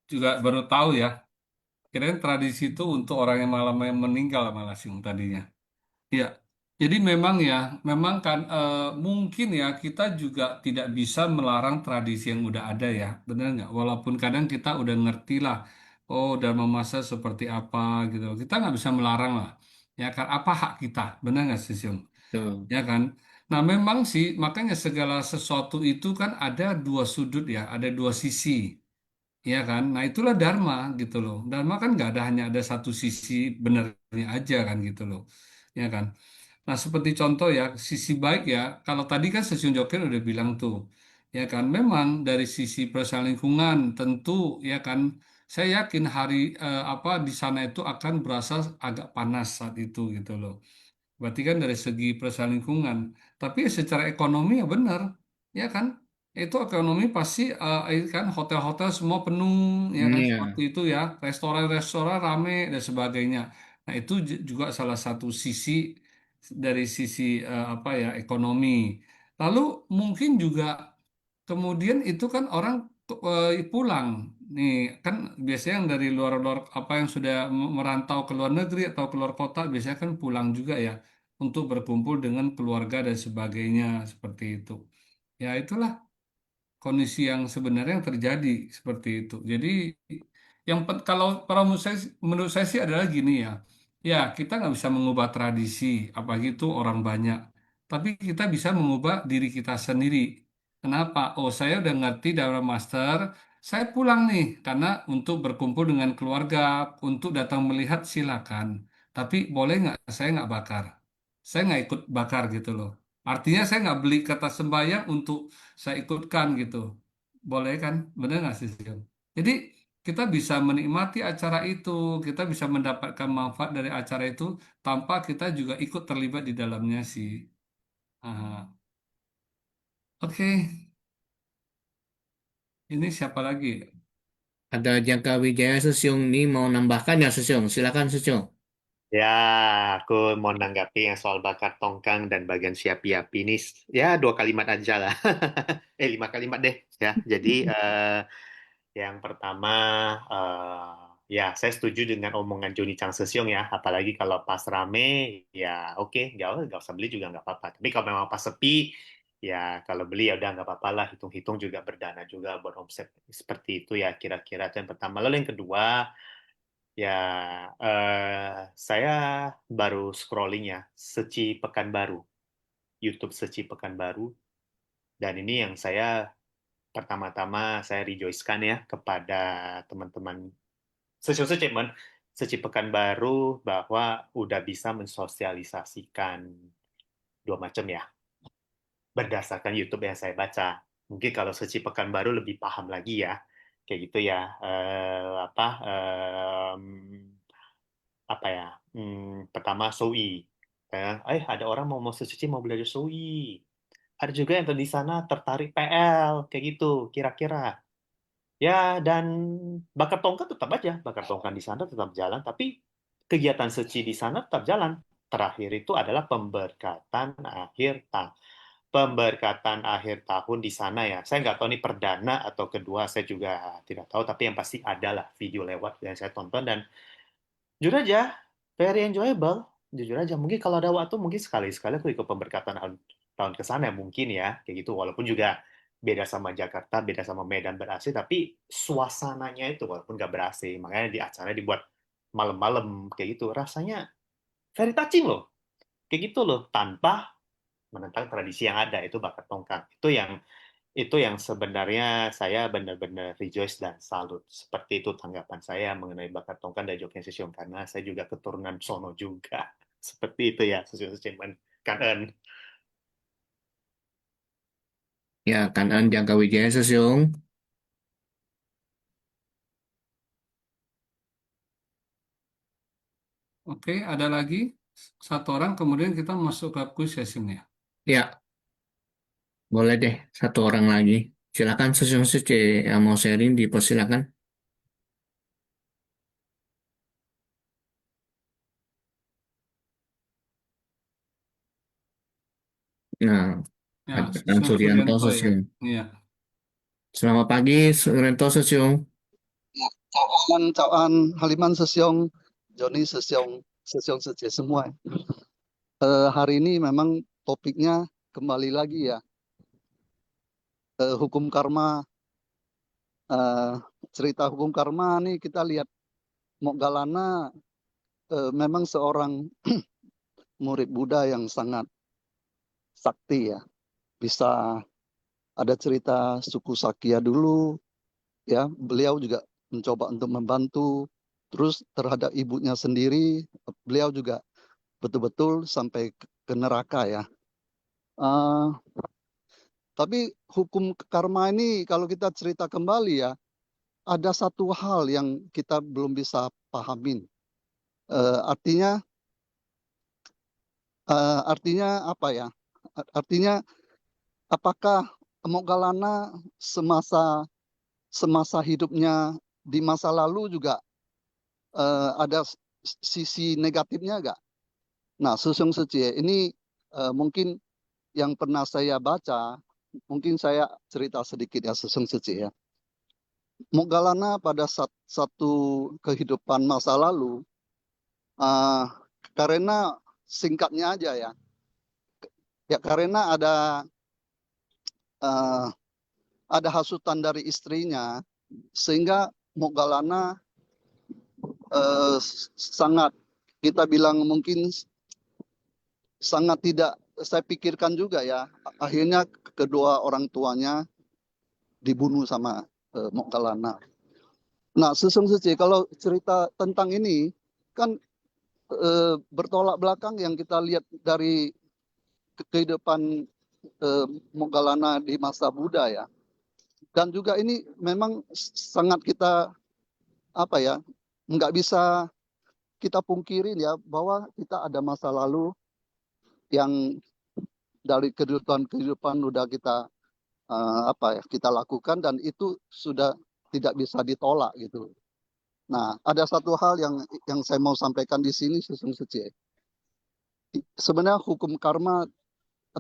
juga baru tahu ya. Kirain tradisi itu untuk orang yang malam yang meninggal malah sih tadinya. Iya, jadi memang ya, memang kan mungkin ya kita juga tidak bisa melarang tradisi yang udah ada ya, benar nggak? Walaupun kadang kita udah ngerti lah, oh Dharma Masa seperti apa gitu, kita nggak bisa melarang lah, ya kan? Apa hak kita, benar nggak sih, Siung? Tuh. Ya kan? Nah memang sih, makanya segala sesuatu itu kan ada dua sudut ya, ada dua sisi. Ya kan? Nah itulah Dharma gitu loh. Dharma kan nggak ada hanya ada satu sisi benarnya aja kan gitu loh. Ya kan? Nah seperti contoh ya sisi baik ya. Kalau tadi kan Stasiun Jokin udah bilang tuh. Ya kan? Memang dari sisi persoalan lingkungan tentu ya kan. Saya yakin hari apa di sana itu akan berasa agak panas saat itu gitu loh. Berarti kan dari segi persoalan lingkungan. Tapi secara ekonomi ya benar, ya kan? Itu ekonomi pasti kan hotel-hotel semua penuh, ya kan? Iya. Seperti itu ya. Restoran-restoran rame dan sebagainya. Nah, itu juga salah satu sisi dari sisi apa ya, ekonomi. Lalu mungkin juga kemudian itu kan orang pulang. Nih, kan biasanya yang dari luar-luar apa yang sudah merantau ke luar negeri atau keluar kota biasanya kan pulang juga ya untuk berkumpul dengan keluarga dan sebagainya seperti itu. Ya, itulah kondisi yang sebenarnya yang terjadi seperti itu. Jadi kalau menurut saya sih adalah gini ya, ya kita nggak bisa mengubah tradisi, apalagi itu orang banyak. Tapi kita bisa mengubah diri kita sendiri. Kenapa? Oh, saya udah ngerti dalam master, saya pulang nih karena untuk berkumpul dengan keluarga, untuk datang melihat silakan. Tapi boleh nggak saya nggak bakar? Saya nggak ikut bakar gitu loh. Artinya saya nggak beli kata sembahyang untuk saya ikutkan gitu. Boleh kan? Benar nggak sih, Sion? Jadi kita bisa menikmati acara itu, kita bisa mendapatkan manfaat dari acara itu tanpa kita juga ikut terlibat di dalamnya sih. Ah, oke, ini siapa lagi? Ada Jangka Wijaya Susyung nih mau nambahkan ya Susyung? Silakan Susyung. Ya, aku mau nanggapi yang soal bakar tongkang dan bagian siapi-api ini. Ya, 2 kalimat aja lah. 5 kalimat deh. Ya, jadi yang pertama, ya saya setuju dengan omongan Joni Chang Sesiong ya. Apalagi kalau pas rame, ya oke, nggak usah beli juga nggak apa-apa. Tapi kalau memang pas sepi, ya kalau beli ya udah nggak apa-apa lah. Hitung-hitung juga berdana juga buat omset. Seperti itu ya kira-kira itu yang pertama. Lalu yang kedua, ya, saya baru scrolling ya, Seci Pekanbaru, YouTube Seci Pekanbaru, dan ini yang pertama-tama saya rejoice-kan ya kepada teman-teman Seci Seci Pekanbaru bahwa udah bisa mensosialisasikan dua macam ya, berdasarkan YouTube yang saya baca. Mungkin kalau Seci Pekanbaru lebih paham lagi ya, kayak gitu ya, apa ya, pertama Sowi. Ada orang mau suci mau belajar Sowi. Ada juga yang di sana tertarik PL, kayak gitu, kira-kira. Ya, dan bakar tongkat tetap aja, bakar tongkat di sana tetap jalan, tapi kegiatan suci di sana tetap jalan. Terakhir itu adalah pemberkatan akhir tahun di sana ya. Saya nggak tahu ini perdana atau kedua, saya juga tidak tahu, tapi yang pasti ada lah video lewat yang saya tonton dan jujur aja, very enjoyable. Jujur aja, mungkin kalau ada waktu, mungkin sekali-sekali aku ikut pemberkatan tahun ke sana mungkin ya, kayak gitu. Walaupun juga beda sama Jakarta, beda sama Medan ber-AC, tapi suasananya itu walaupun nggak ber-AC, makanya di acara dibuat malam-malam kayak gitu. Rasanya very touching loh, kayak gitu loh, tanpa menentang tradisi yang ada, itu bakar tongkang. Itu yang sebenarnya saya benar-benar rejoice dan salut. Seperti itu tanggapan saya mengenai bakat tongkat dan Jogja Sesiong, karena saya juga keturunan sono juga. Seperti itu ya, Sesiong Kanen. Ya, Kanan Jangka Wijaya Susyung. Oke, ada lagi satu orang, kemudian kita masuk ke quiz session ya. Ya, boleh deh satu orang lagi. Silakan Susyung Suci yang mau sharing dipersilakan. Nah, Ya, ada Kang Suryanto Suryanto ya. Susyung. Iya. Selamat pagi, Suryanto Susyung. Cauan Haliman Sesiong, Joni Sesiong, Sesiong Sece semua. Hari ini memang topiknya kembali lagi ya, hukum karma. Cerita hukum karma nih kita lihat Moggallana memang seorang murid Buddha yang sangat sakti ya. Bisa ada cerita suku Sakya dulu ya, beliau juga mencoba untuk membantu. Terus terhadap ibunya sendiri, beliau juga betul-betul sampai ke neraka ya. Tapi hukum karma ini kalau kita cerita kembali ya, ada satu hal yang kita belum bisa pahamin. Artinya apa ya? Artinya apakah Moggallana semasa hidupnya di masa lalu juga ada sisi negatifnya nggak? Nah, Susung Sejie ini mungkin yang pernah saya baca, mungkin saya cerita sedikit ya Susung Sejie ya. Moggallana pada satu kehidupan masa lalu, karena singkatnya aja ya, karena ada hasutan dari istrinya, sehingga Moggallana sangat, kita bilang mungkin sangat tidak saya pikirkan juga ya. Akhirnya kedua orang tuanya dibunuh sama Moggallana. Nah, Susung Sejie kalau cerita tentang ini kan bertolak belakang yang kita lihat dari kehidupan Moggallana di masa Buddha ya. Dan juga ini memang sangat kita nggak bisa kita pungkirin ya, bahwa kita ada masa lalu yang dari kehidupan udah kita kita lakukan, dan itu sudah tidak bisa ditolak gitu. Nah, ada satu hal yang saya mau sampaikan di sini, Susung Sejie. Sebenarnya hukum karma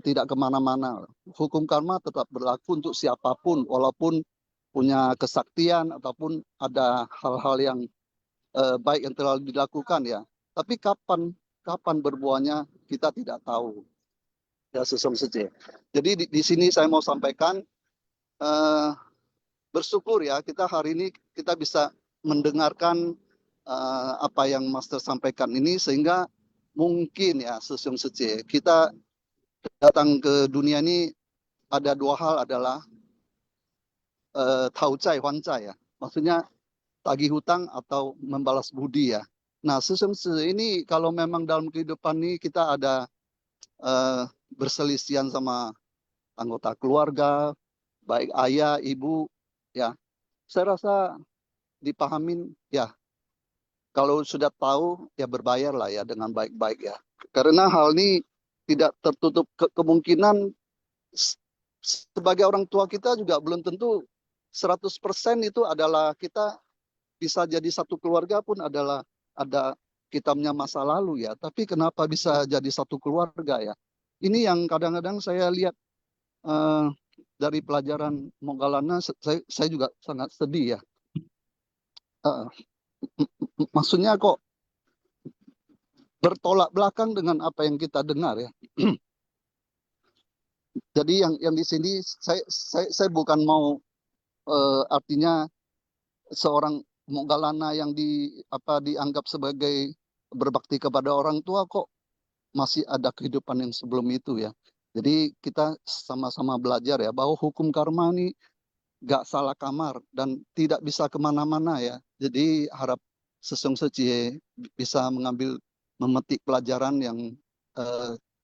tidak kemana-mana. Hukum karma tetap berlaku untuk siapapun, walaupun punya kesaktian ataupun ada hal-hal yang baik yang telah dilakukan ya. Tapi kapan berbuahnya kita tidak tahu. Ya, Susung Sejie. Jadi di sini saya mau sampaikan, bersyukur ya kita hari ini kita bisa mendengarkan apa yang Master sampaikan ini, sehingga mungkin ya Susung Sejie, kita datang ke dunia ini ada dua hal, adalah tau cai huan cai ya, maksudnya tagih hutang atau membalas budi ya. Nah, Susung Sejie ini kalau memang dalam kehidupan ini kita ada berselisihan sama anggota keluarga, baik ayah, ibu, ya, saya rasa dipahamin ya, kalau sudah tahu ya berbayar lah ya dengan baik-baik ya. Karena hal ini tidak tertutup kemungkinan sebagai orang tua kita juga belum tentu 100% itu adalah kita bisa jadi satu keluarga pun adalah ada kita punya masa lalu ya. Tapi kenapa bisa jadi satu keluarga ya? Ini yang kadang-kadang saya lihat dari pelajaran Moggallana, saya juga sangat sedih ya. Maksudnya kok bertolak belakang dengan apa yang kita dengar ya. Jadi yang di sini saya bukan mau artinya seorang Moggallana yang dianggap sebagai berbakti kepada orang tua kok masih ada kehidupan yang sebelum itu ya. Jadi kita sama-sama belajar ya, bahwa hukum karma ini gak salah kamar dan tidak bisa kemana-mana ya. Jadi harap Susung Sejie bisa memetik pelajaran yang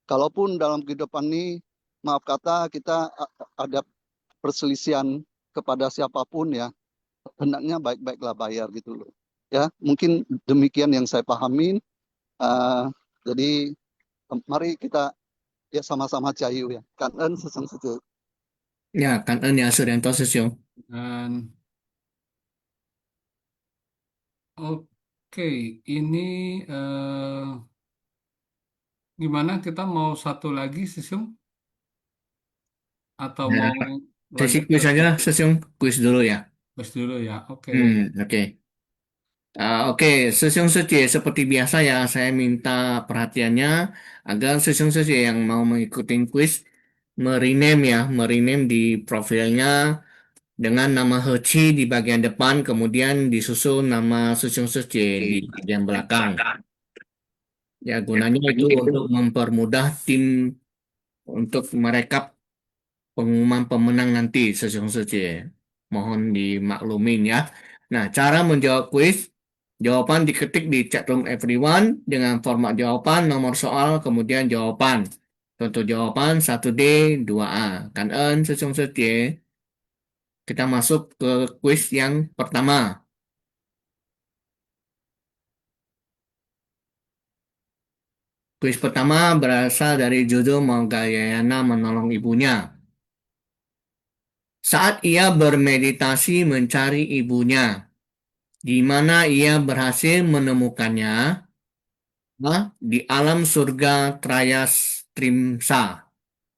kalaupun dalam kehidupan ini, maaf kata, kita ada perselisihan kepada siapapun ya, hendaknya baik-baiklah bayar gitu loh. Ya, mungkin demikian yang saya pahamin. Jadi mari kita ya sama-sama cahayu ya. Kangen Susung Sejie. Ya, kangen ya Suryanto Susung. Dan oke, ini gimana, kita mau satu lagi Susung atau Ya, mau sesi lanjut ke kuis aja Susung, kuis dulu ya. kuis dulu ya? Oke. Oke. Oke, Susung Sejie, seperti biasa ya, saya minta perhatiannya agar Susung Sejie yang mau mengikuti kuis merename di profilnya dengan nama Heci di bagian depan, kemudian disusul nama Susung Sejie di bagian belakang. Ya, gunanya itu untuk mempermudah tim untuk merekap pengumuman pemenang nanti Susung Sejie. Mohon dimaklumin ya. Nah, cara menjawab kuis, jawaban diketik di chatroom everyone dengan format jawaban, nomor soal, kemudian jawaban. Contoh jawaban 1D, 2A. Kan Susung Sejie. Kita masuk ke kuis yang pertama. Kuis pertama berasal dari judul Moggallana menolong ibunya. Saat ia bermeditasi mencari ibunya, di mana ia berhasil menemukannya, A. Di alam surga Trayastrimsa.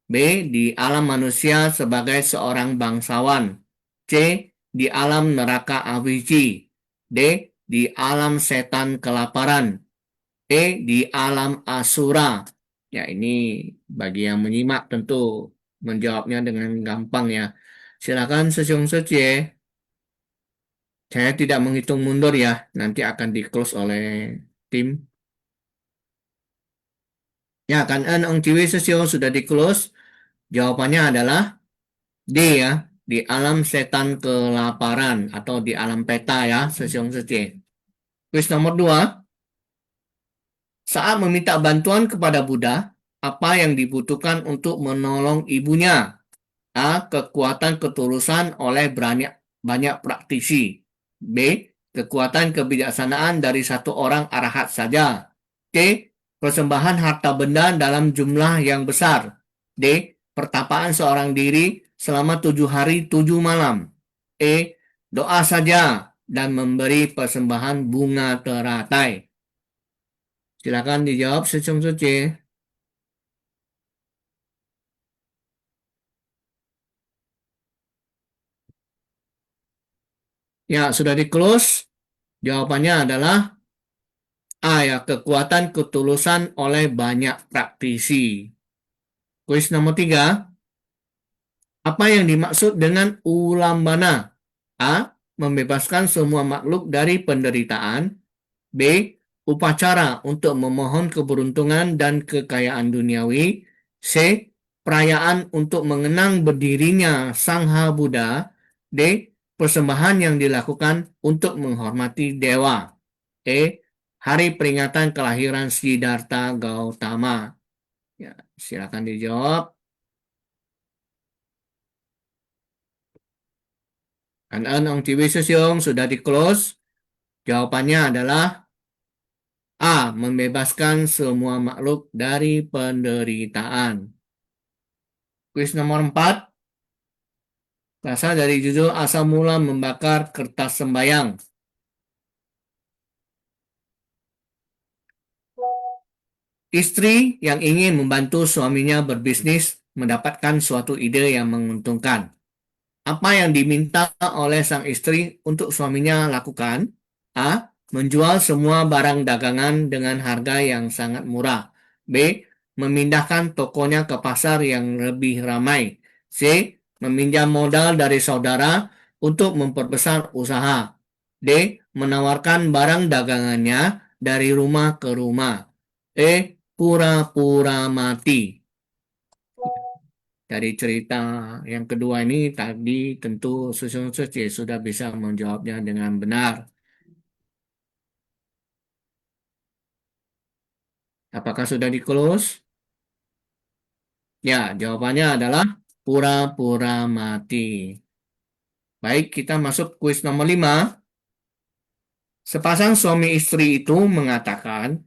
B. Di alam manusia sebagai seorang bangsawan. C. Di alam neraka Awiji. D. Di alam setan kelaparan. E. Di alam Asura. Ya, ini bagi yang menyimak tentu menjawabnya dengan gampang ya. Silakan Sejong Seje. Saya tidak menghitung mundur ya. Nanti akan di-close oleh tim. Ya, kan Ong Ciwi Sesio sudah di-close. Jawabannya adalah D ya. Di alam setan kelaparan atau di alam peta ya. Sesiong Seje. Quiz nomor 2. Saat meminta bantuan kepada Buddha, apa yang dibutuhkan untuk menolong ibunya? A. Kekuatan ketulusan oleh banyak praktisi. B. Kekuatan kebijaksanaan dari satu orang arahat saja. C. Persembahan harta benda dalam jumlah yang besar. D. Pertapaan seorang diri selama 7 hari 7 malam. E. Doa saja dan memberi persembahan bunga teratai. Silakan dijawab Secung Suci. Ya, sudah di-close. Jawabannya adalah A ya, kekuatan ketulusan oleh banyak praktisi. Kuis nomor 3. Apa yang dimaksud dengan ulambana? A. Membebaskan semua makhluk dari penderitaan. B. Upacara untuk memohon keberuntungan dan kekayaan duniawi. C. Perayaan untuk mengenang berdirinya Sangha Buddha. D. Persembahan yang dilakukan untuk menghormati dewa. E. Hari peringatan kelahiran Siddhartha Gautama. Ya, silakan dijawab. Ong Ciwi Sesyong sudah di-close. Jawabannya adalah A. Membebaskan semua makhluk dari penderitaan. Kuis nomor 4. Berasal dari judul asal mula membakar kertas sembayang. Istri yang ingin membantu suaminya berbisnis mendapatkan suatu ide yang menguntungkan. Apa yang diminta oleh sang istri untuk suaminya lakukan? A. Menjual semua barang dagangan dengan harga yang sangat murah. B. Memindahkan tokonya ke pasar yang lebih ramai. C. Meminjam modal dari saudara untuk memperbesar usaha. D. Menawarkan barang dagangannya dari rumah ke rumah. E. Pura-pura mati. Dari cerita yang kedua ini tadi tentu Susun Suci sudah bisa menjawabnya dengan benar. Apakah sudah di-close? Ya, jawabannya adalah pura-pura mati. Baik, kita masuk kuis nomor 5. Sepasang suami istri itu mengatakan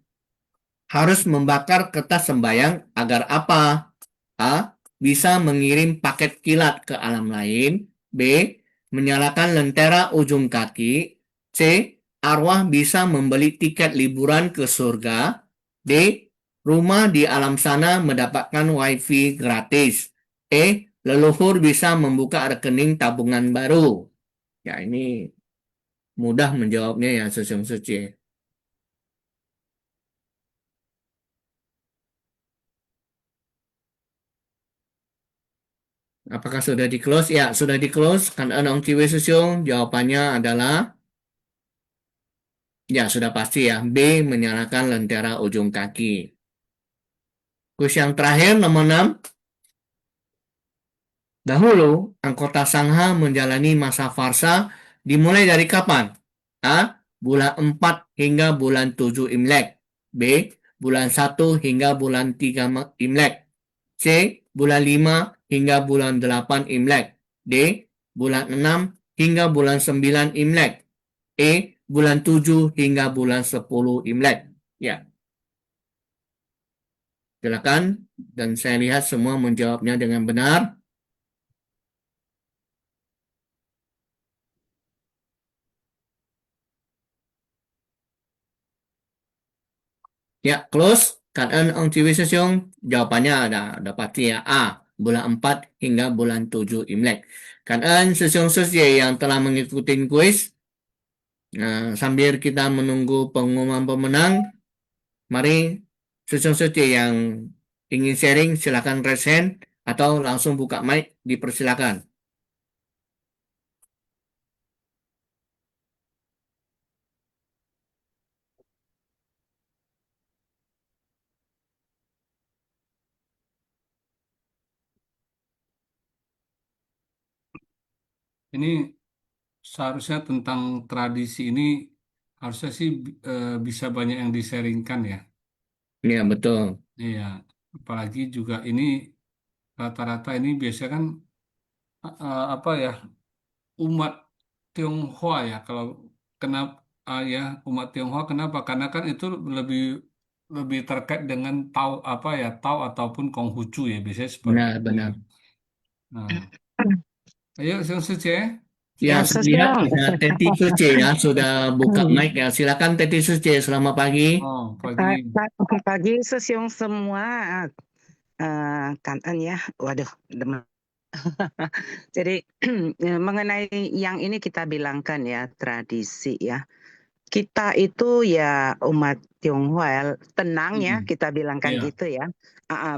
harus membakar kertas sembayang agar apa? A. Bisa mengirim paket kilat ke alam lain. B. Menyalakan lentera ujung kaki. C. Arwah bisa membeli tiket liburan ke surga. D. Rumah di alam sana mendapatkan wifi gratis. E. Leluhur bisa membuka rekening tabungan baru. Ya, ini mudah menjawabnya ya, Sesung Suci. Apakah sudah di-close? Ya, sudah di-close. Kan Ong Ciwe Susyung, jawabannya adalah ya, sudah pasti ya. B. Menyalakan lentera ujung kaki. Kuis yang terakhir, nomor 6. Dahulu, anggota Sangha menjalani masa farsa dimulai dari kapan? A. Bulan 4 hingga bulan 7 Imlek. B. Bulan 1 hingga bulan 3 Imlek. C. Bulan 5 hingga bulan 8 Imlek. D. Bulan 6 hingga bulan 9 Imlek. E. Bulan 7 hingga bulan 10 Imlek. Ya, silakan. Dan saya lihat semua menjawabnya dengan benar. Ya, close. Cảm ơn ông Chi Sư兄. Jawabannya ada pasti ya. A. Bulan 4 hingga bulan 7 Imlek. Cảm ơn Sư兄Sư姐yang telah mengikuti kuis. Nah, sambil kita menunggu pengumuman pemenang, mari Sư兄Sư姐yang ingin sharing silakan raise hand atau langsung buka mic, dipersilakan. Ini seharusnya tentang tradisi ini harusnya sih bisa banyak yang disaringkan ya. Iya, betul. Iya, apalagi juga ini rata-rata ini biasanya kan apa ya, umat Tionghoa ya. Kalau kenapa ya umat Tionghoa, kenapa? Karena kan itu lebih lebih terkait dengan Tao apa ya, Tao ataupun Konghucu ya, biasanya seperti itu. Benar-benar. Nah, ayo Sung Suce. Ya, Ya, saya lihat Sosial. ada Teti Suce ya, sudah buka mic ya. Silakan Teti Suce, selamat pagi. Oh, pagi. Pagi Sosial semua. Kangen ya. Waduh, demam. Jadi mengenai yang ini kita bilangkan ya, tradisi ya. Kita itu ya umat Tionghoa tenang ya, kita bilangkan Iya. gitu ya.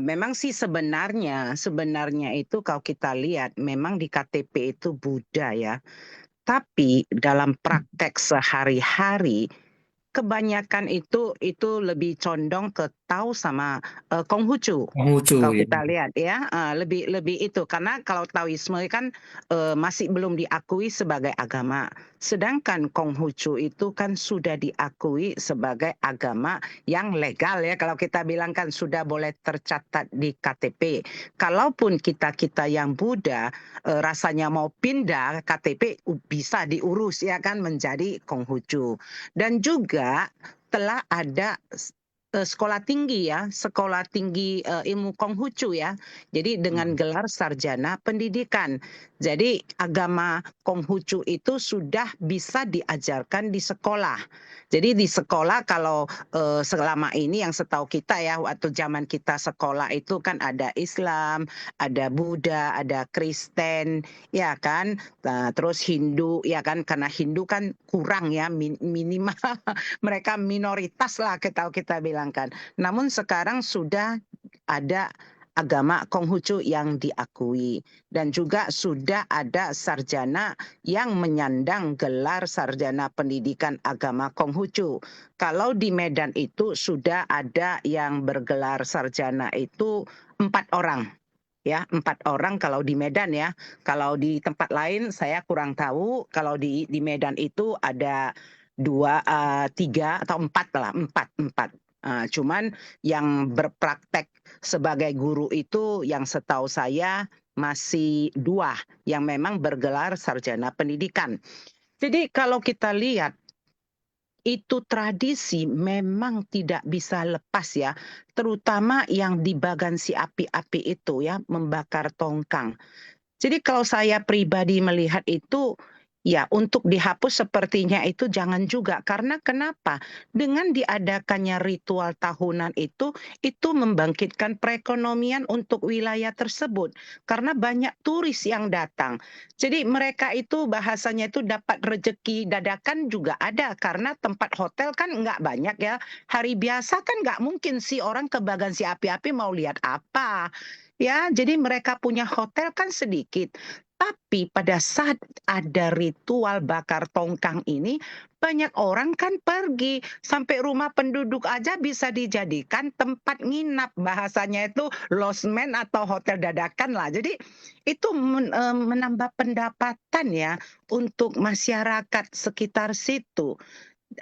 Memang sih sebenarnya itu kalau kita lihat memang di KTP itu Buddha ya. Tapi dalam praktek sehari-hari kebanyakan itu lebih condong ke Tao sama Konghucu. Konghucu Kalau ya. kita lihat ya, lebih itu karena kalau Taoisme kan masih belum diakui sebagai agama. Sedangkan Konghucu itu kan sudah diakui sebagai agama yang legal ya. Kalau kita bilang kan sudah boleh tercatat di KTP. Kalaupun kita yang Buddha rasanya mau pindah KTP bisa diurus ya kan menjadi Konghucu. Dan juga telah ada sekolah tinggi ya, sekolah tinggi ilmu Konghucu ya. Jadi dengan gelar sarjana pendidikan. Jadi agama Konghucu itu sudah bisa diajarkan di sekolah. Jadi di sekolah kalau selama ini yang setahu kita ya, waktu zaman kita sekolah itu kan ada Islam, ada Buddha, ada Kristen, ya kan. Nah, terus Hindu ya kan, karena Hindu kan kurang ya, minimal mereka minoritas lah kita bilangkan. Namun sekarang sudah ada agama Konghucu yang diakui dan juga sudah ada sarjana yang menyandang gelar sarjana pendidikan agama Konghucu. Kalau di Medan itu sudah ada yang bergelar sarjana itu 4 orang. Ya, 4 orang kalau di Medan ya. Kalau di tempat lain saya kurang tahu. Kalau di Medan itu ada 2, 3 atau 4 lah, 4. Cuman yang berpraktek sebagai guru itu yang setahu saya masih 2 yang memang bergelar sarjana pendidikan. Jadi kalau kita lihat itu tradisi memang tidak bisa lepas ya, terutama yang di bagan si api-api itu ya, membakar tongkang. Jadi kalau saya pribadi melihat itu, ya untuk dihapus sepertinya itu jangan juga. Karena kenapa? Dengan diadakannya ritual tahunan itu membangkitkan perekonomian untuk wilayah tersebut. Karena banyak turis yang datang. Jadi mereka itu bahasanya itu dapat rezeki dadakan juga ada. Karena tempat hotel kan nggak banyak ya. Hari biasa kan nggak mungkin sih orang ke bagan si api-api mau lihat apa. Ya, jadi mereka punya hotel kan sedikit. Tapi pada saat ada ritual bakar tongkang ini, banyak orang kan pergi. Sampai rumah penduduk aja bisa dijadikan tempat nginap. Bahasanya itu losmen atau hotel dadakan lah. Jadi itu menambah pendapatan ya untuk masyarakat sekitar situ.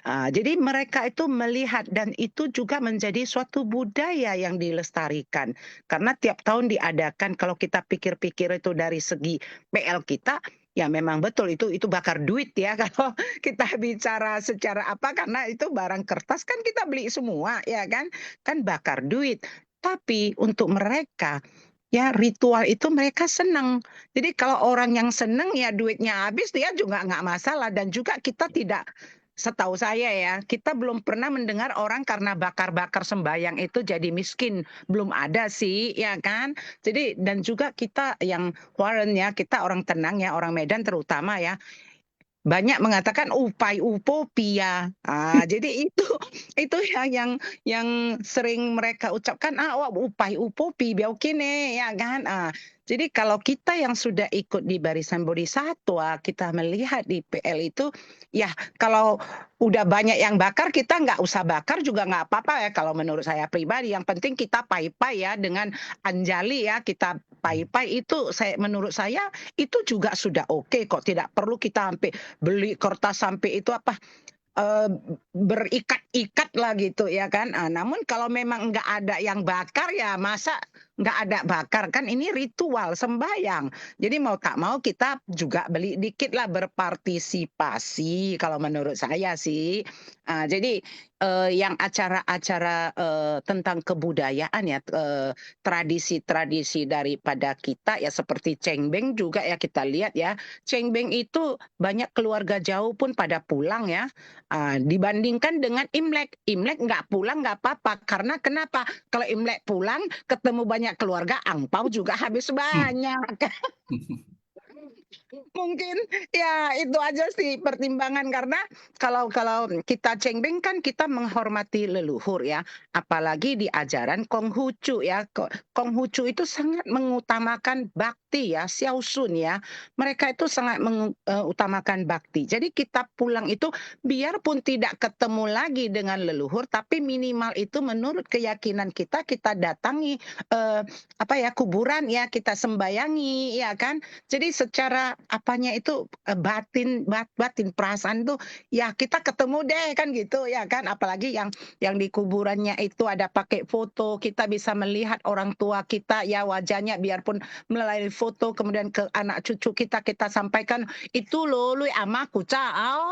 Jadi mereka itu melihat dan itu juga menjadi suatu budaya yang dilestarikan. Karena tiap tahun diadakan, kalau kita pikir-pikir itu dari segi PL kita, ya memang betul itu bakar duit ya kalau kita bicara secara apa, karena itu barang kertas kan kita beli semua ya kan bakar duit. Tapi untuk mereka ya ritual itu mereka senang. Jadi kalau orang yang senang ya duitnya habis dia juga nggak masalah, dan juga kita tidak setahu saya ya, kita belum pernah mendengar orang karena bakar-bakar sembayang itu jadi miskin. Belum ada sih, ya kan? Jadi, dan juga kita yang Warren ya, kita orang tenang ya, orang Medan terutama ya, banyak mengatakan upai upopia. Jadi itu yang sering mereka ucapkan, wah upai upopi biaukine, ya kan? Jadi kalau kita yang sudah ikut di barisan bodhisatwa, kita melihat di PL itu, ya kalau udah banyak yang bakar, kita nggak usah bakar juga nggak apa-apa ya kalau menurut saya pribadi. Yang penting kita pai-pai ya dengan anjali ya, kita pai-pai itu menurut saya itu juga sudah oke kok. Tidak perlu kita sampai beli kertas sampai itu apa berikat-ikat lah gitu ya kan. Namun kalau memang nggak ada yang bakar ya masa nggak ada bakar, kan ini ritual sembahyang. Jadi mau tak mau kita juga beli dikit lah, berpartisipasi kalau menurut saya sih. Jadi yang acara-acara tentang kebudayaan ya, tradisi-tradisi daripada kita ya seperti cengbeng juga ya kita lihat ya. Cengbeng itu banyak keluarga jauh pun pada pulang ya. Dibandingkan dengan Imlek. Imlek nggak pulang nggak apa-apa. Karena kenapa? Kalau Imlek pulang ketemu banyak keluarga, angpau juga habis banyak. Mungkin ya itu aja sih pertimbangan, karena kalau kita cengbeng kan kita menghormati leluhur ya, apalagi di ajaran Konghucu ya. Konghucu itu sangat mengutamakan bakti ya, Xiaosun ya. Mereka itu sangat mengutamakan bakti. Jadi kita pulang itu biarpun tidak ketemu lagi dengan leluhur, tapi minimal itu menurut keyakinan kita datangi kuburan ya, kita sembayangi ya kan. Jadi secara apanya itu batin perasaan tuh ya kita ketemu deh kan gitu ya kan. Apalagi yang di kuburannya itu ada pakai foto, kita bisa melihat orang tua kita ya wajahnya, biarpun melalui foto, kemudian ke anak cucu kita sampaikan itu loh lu amaku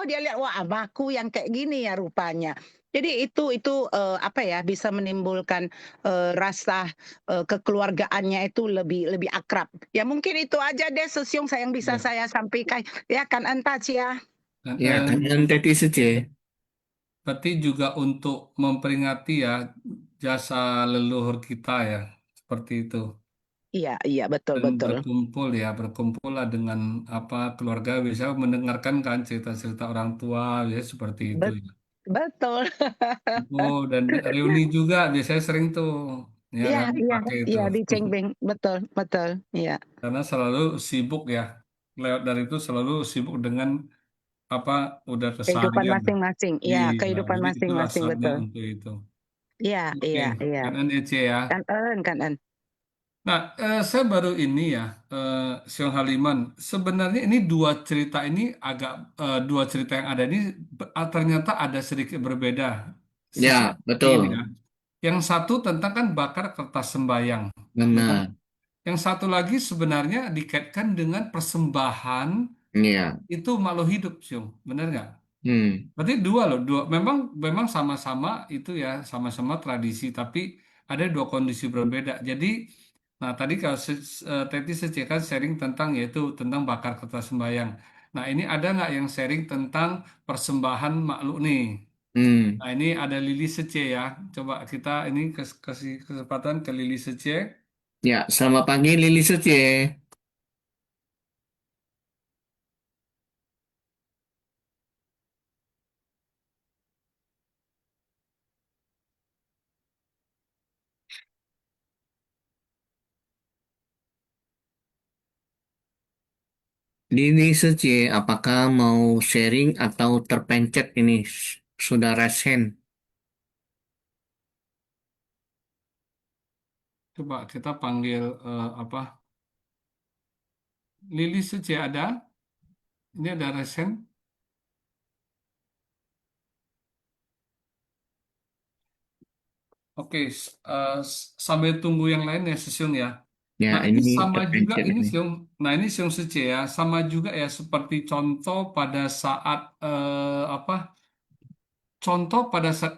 dia lihat wah amaku yang kayak gini ya rupanya. Jadi itu bisa menimbulkan rasa kekeluargaannya itu lebih akrab. Ya mungkin itu aja deh Sesiung yang bisa saya sampaikan. Ya kan Antac ya. Ya, kan tadi saja. Berarti juga untuk memperingati ya jasa leluhur kita ya, seperti itu. Iya betul Dan betul. berkumpul lah dengan keluarga, bisa mendengarkan kan cerita-cerita orang tua, ya seperti itu ya. Betul. Oh, dan reuni juga biasanya sering tuh, ya kan, pakai itu. Iya di Cengbeng, betul betul. Iya. Karena selalu sibuk ya, lewat dari itu selalu sibuk dengan apa udah Kehidupan keseharian. masing-masing. Iya, Iya, kehidupan jadi itulah masing-masing saatnya betul. untuk itu. Iya, Oke, iya. kan Ece ya. Kan. Nah, saya baru ini ya, Sion Haliman. Sebenarnya ini dua cerita yang ada ini ternyata ada sedikit berbeda. Ya, Sedikit betul. ya. Yang satu tentang kan bakar kertas sembayang. Benar. Yang satu lagi sebenarnya dikaitkan dengan persembahan Iya. itu makhluk hidup, Sion. Benar nggak? Hmm. Berarti dua loh, memang sama-sama itu ya, sama-sama tradisi, tapi ada dua kondisi berbeda. Jadi, nah tadi kalau Teti kan sharing tentang yaitu tentang bakar kertas sembayang. Nah ini ada nggak yang sharing tentang persembahan makhluk nih? Hmm. Nah ini ada Lili Sece ya. Coba kita ini kasih kesempatan ke Lili Sece. Ya, selamat pagi Lili Suci. Lili Suci, apakah mau sharing atau terpencet ini? Sudah raise hand. Coba kita panggil Lili Sece ada? Ini ada resen. Oke, sambil tunggu yang lain ya, Siung ya. Ya, Nah, ini ini sama juga terpencet ini ini. Siung. Nah, ini Siung Sece ya, sama juga ya seperti contoh pada saat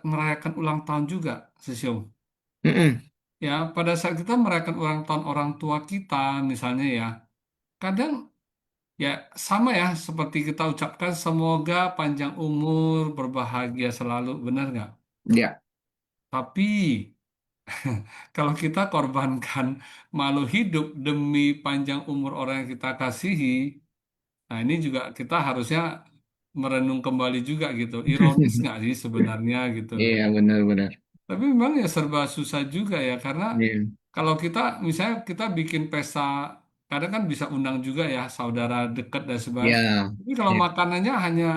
merayakan ulang tahun juga, Siung. Mm-mm. Ya, pada saat kita merayakan ulang tahun orang tua kita, misalnya ya, kadang Ya, sama ya, seperti kita ucapkan semoga panjang umur, berbahagia selalu, benar nggak? Ya, Tapi kalau kita korbankan makhluk hidup demi panjang umur orang yang kita kasihi, nah ini juga kita harusnya merenung kembali juga gitu. Ironis nggak sih sebenarnya gitu loh. iya benar-benar. Tapi memang ya serba susah juga ya, karena Iya, kalau kita misalnya kita bikin pesta, kadang kan bisa undang juga ya saudara dekat dan sebagainya. iya, Tapi kalau iya. makanannya hanya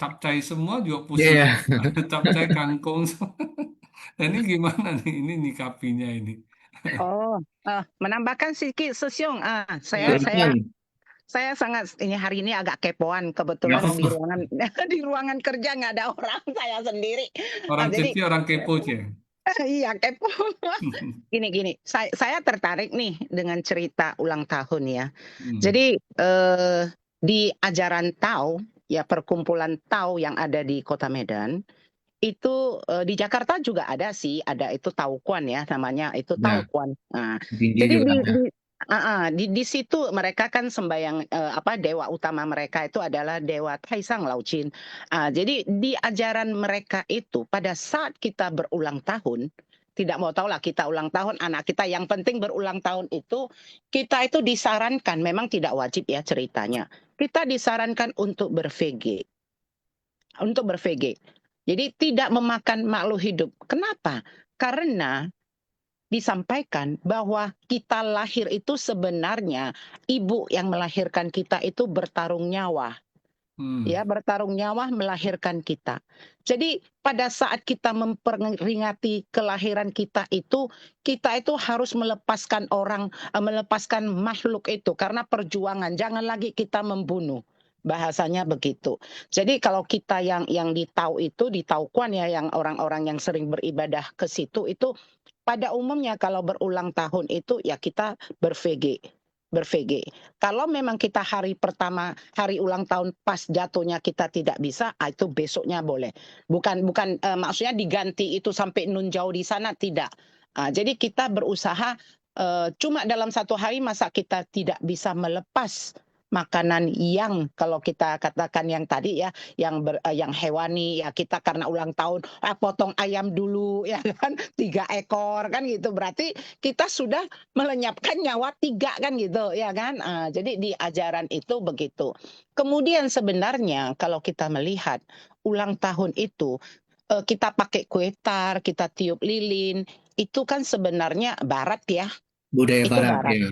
capcay semua juga pusing. Iya. Capcay kangkung semua. Nah, ini gimana nih? Ini nyikapinya ini. Oh, menambahkan sedikit Sesiong, saya Ya, saya Silakan. saya sangat ini hari ini agak kepoan, Nggak kebetulan di apa-apa. ruangan di ruangan kerja nggak ada orang, saya sendiri. orang Jadi Cici, orang kepo, Cie. iya kepo. Gini, saya tertarik nih dengan cerita ulang tahun ya. Hmm. Jadi di ajaran Tao, ya perkumpulan Tao yang ada di Kota Medan, itu di Jakarta juga ada sih, ada itu Taokuan ya namanya, itu Ya, Taokuan. Nah, Jinji jadi juga ada. di situ mereka kan sembahyang dewa utama mereka itu adalah dewa Taisang Laucin. Jadi di ajaran mereka itu pada saat kita berulang tahun, tidak mau tahu lah kita ulang tahun anak kita, yang penting berulang tahun itu kita itu disarankan, memang tidak wajib ya ceritanya. Kita disarankan untuk ber-VG, untuk ber-VG. Jadi tidak memakan makhluk hidup. Kenapa? Karena disampaikan bahwa kita lahir itu sebenarnya ibu yang melahirkan kita itu bertarung nyawa. Hmm. Ya, bertarung nyawa melahirkan kita. Jadi pada saat kita memperingati kelahiran kita itu harus melepaskan melepaskan makhluk itu karena perjuangan. Jangan lagi kita membunuh. Bahasanya begitu. Jadi kalau kita yang di Tau itu, di Taukuan ya, yang orang-orang yang sering beribadah ke situ itu pada umumnya kalau berulang tahun itu ya kita ber-VG. Kalau memang kita hari pertama, hari ulang tahun pas jatuhnya kita tidak bisa, itu besoknya boleh. Bukan maksudnya diganti itu sampai nun jauh di sana, tidak. Jadi kita berusaha cuma dalam satu hari masa kita tidak bisa melepas makanan yang kalau kita katakan yang tadi ya yang hewani ya, kita karena ulang tahun potong ayam dulu ya kan 3 ekor kan gitu, berarti kita sudah melenyapkan nyawa 3 kan gitu ya kan. Jadi di ajaran itu begitu. Kemudian sebenarnya kalau kita melihat ulang tahun itu kita pakai kue tar, kita tiup lilin, itu kan sebenarnya barat ya. Budaya Itu Barat barat. ya.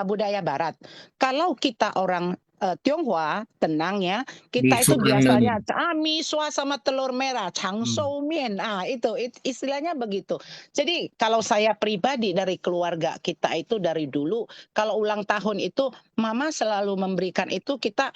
Budaya barat. Kalau kita orang Tionghoa, tenang ya, Di kita itu Suanem. biasanya misua sama telur merah, changsou mian. Itu istilahnya begitu. Jadi kalau saya pribadi dari keluarga kita itu dari dulu, kalau ulang tahun itu mama selalu memberikan itu kita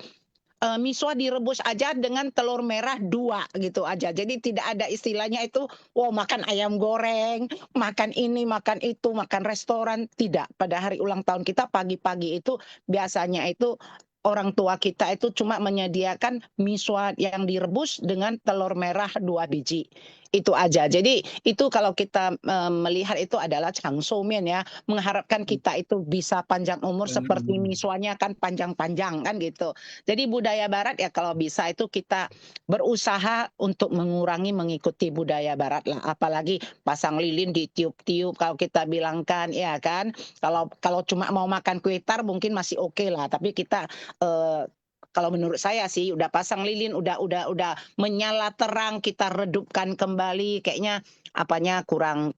misua direbus aja dengan telur merah 2 gitu aja. Jadi tidak ada istilahnya itu, wow makan ayam goreng, makan ini, makan itu, makan restoran. Tidak. Pada hari ulang tahun kita pagi-pagi itu biasanya itu orang tua kita itu cuma menyediakan misua yang direbus dengan telur merah 2 biji. Itu aja. Jadi itu kalau kita melihat itu adalah changsomen ya, mengharapkan kita itu bisa panjang umur seperti misuanya kan panjang-panjang kan gitu. Jadi budaya barat ya kalau bisa itu kita berusaha untuk mengurangi mengikuti budaya barat lah. Apalagi pasang lilin ditiup-tiup kalau kita bilangkan ya kan. Kalau cuma mau makan kue tar mungkin masih oke lah, tapi kita kalau menurut saya sih udah pasang lilin, udah menyala terang, kita redupkan kembali, kayaknya apanya kurang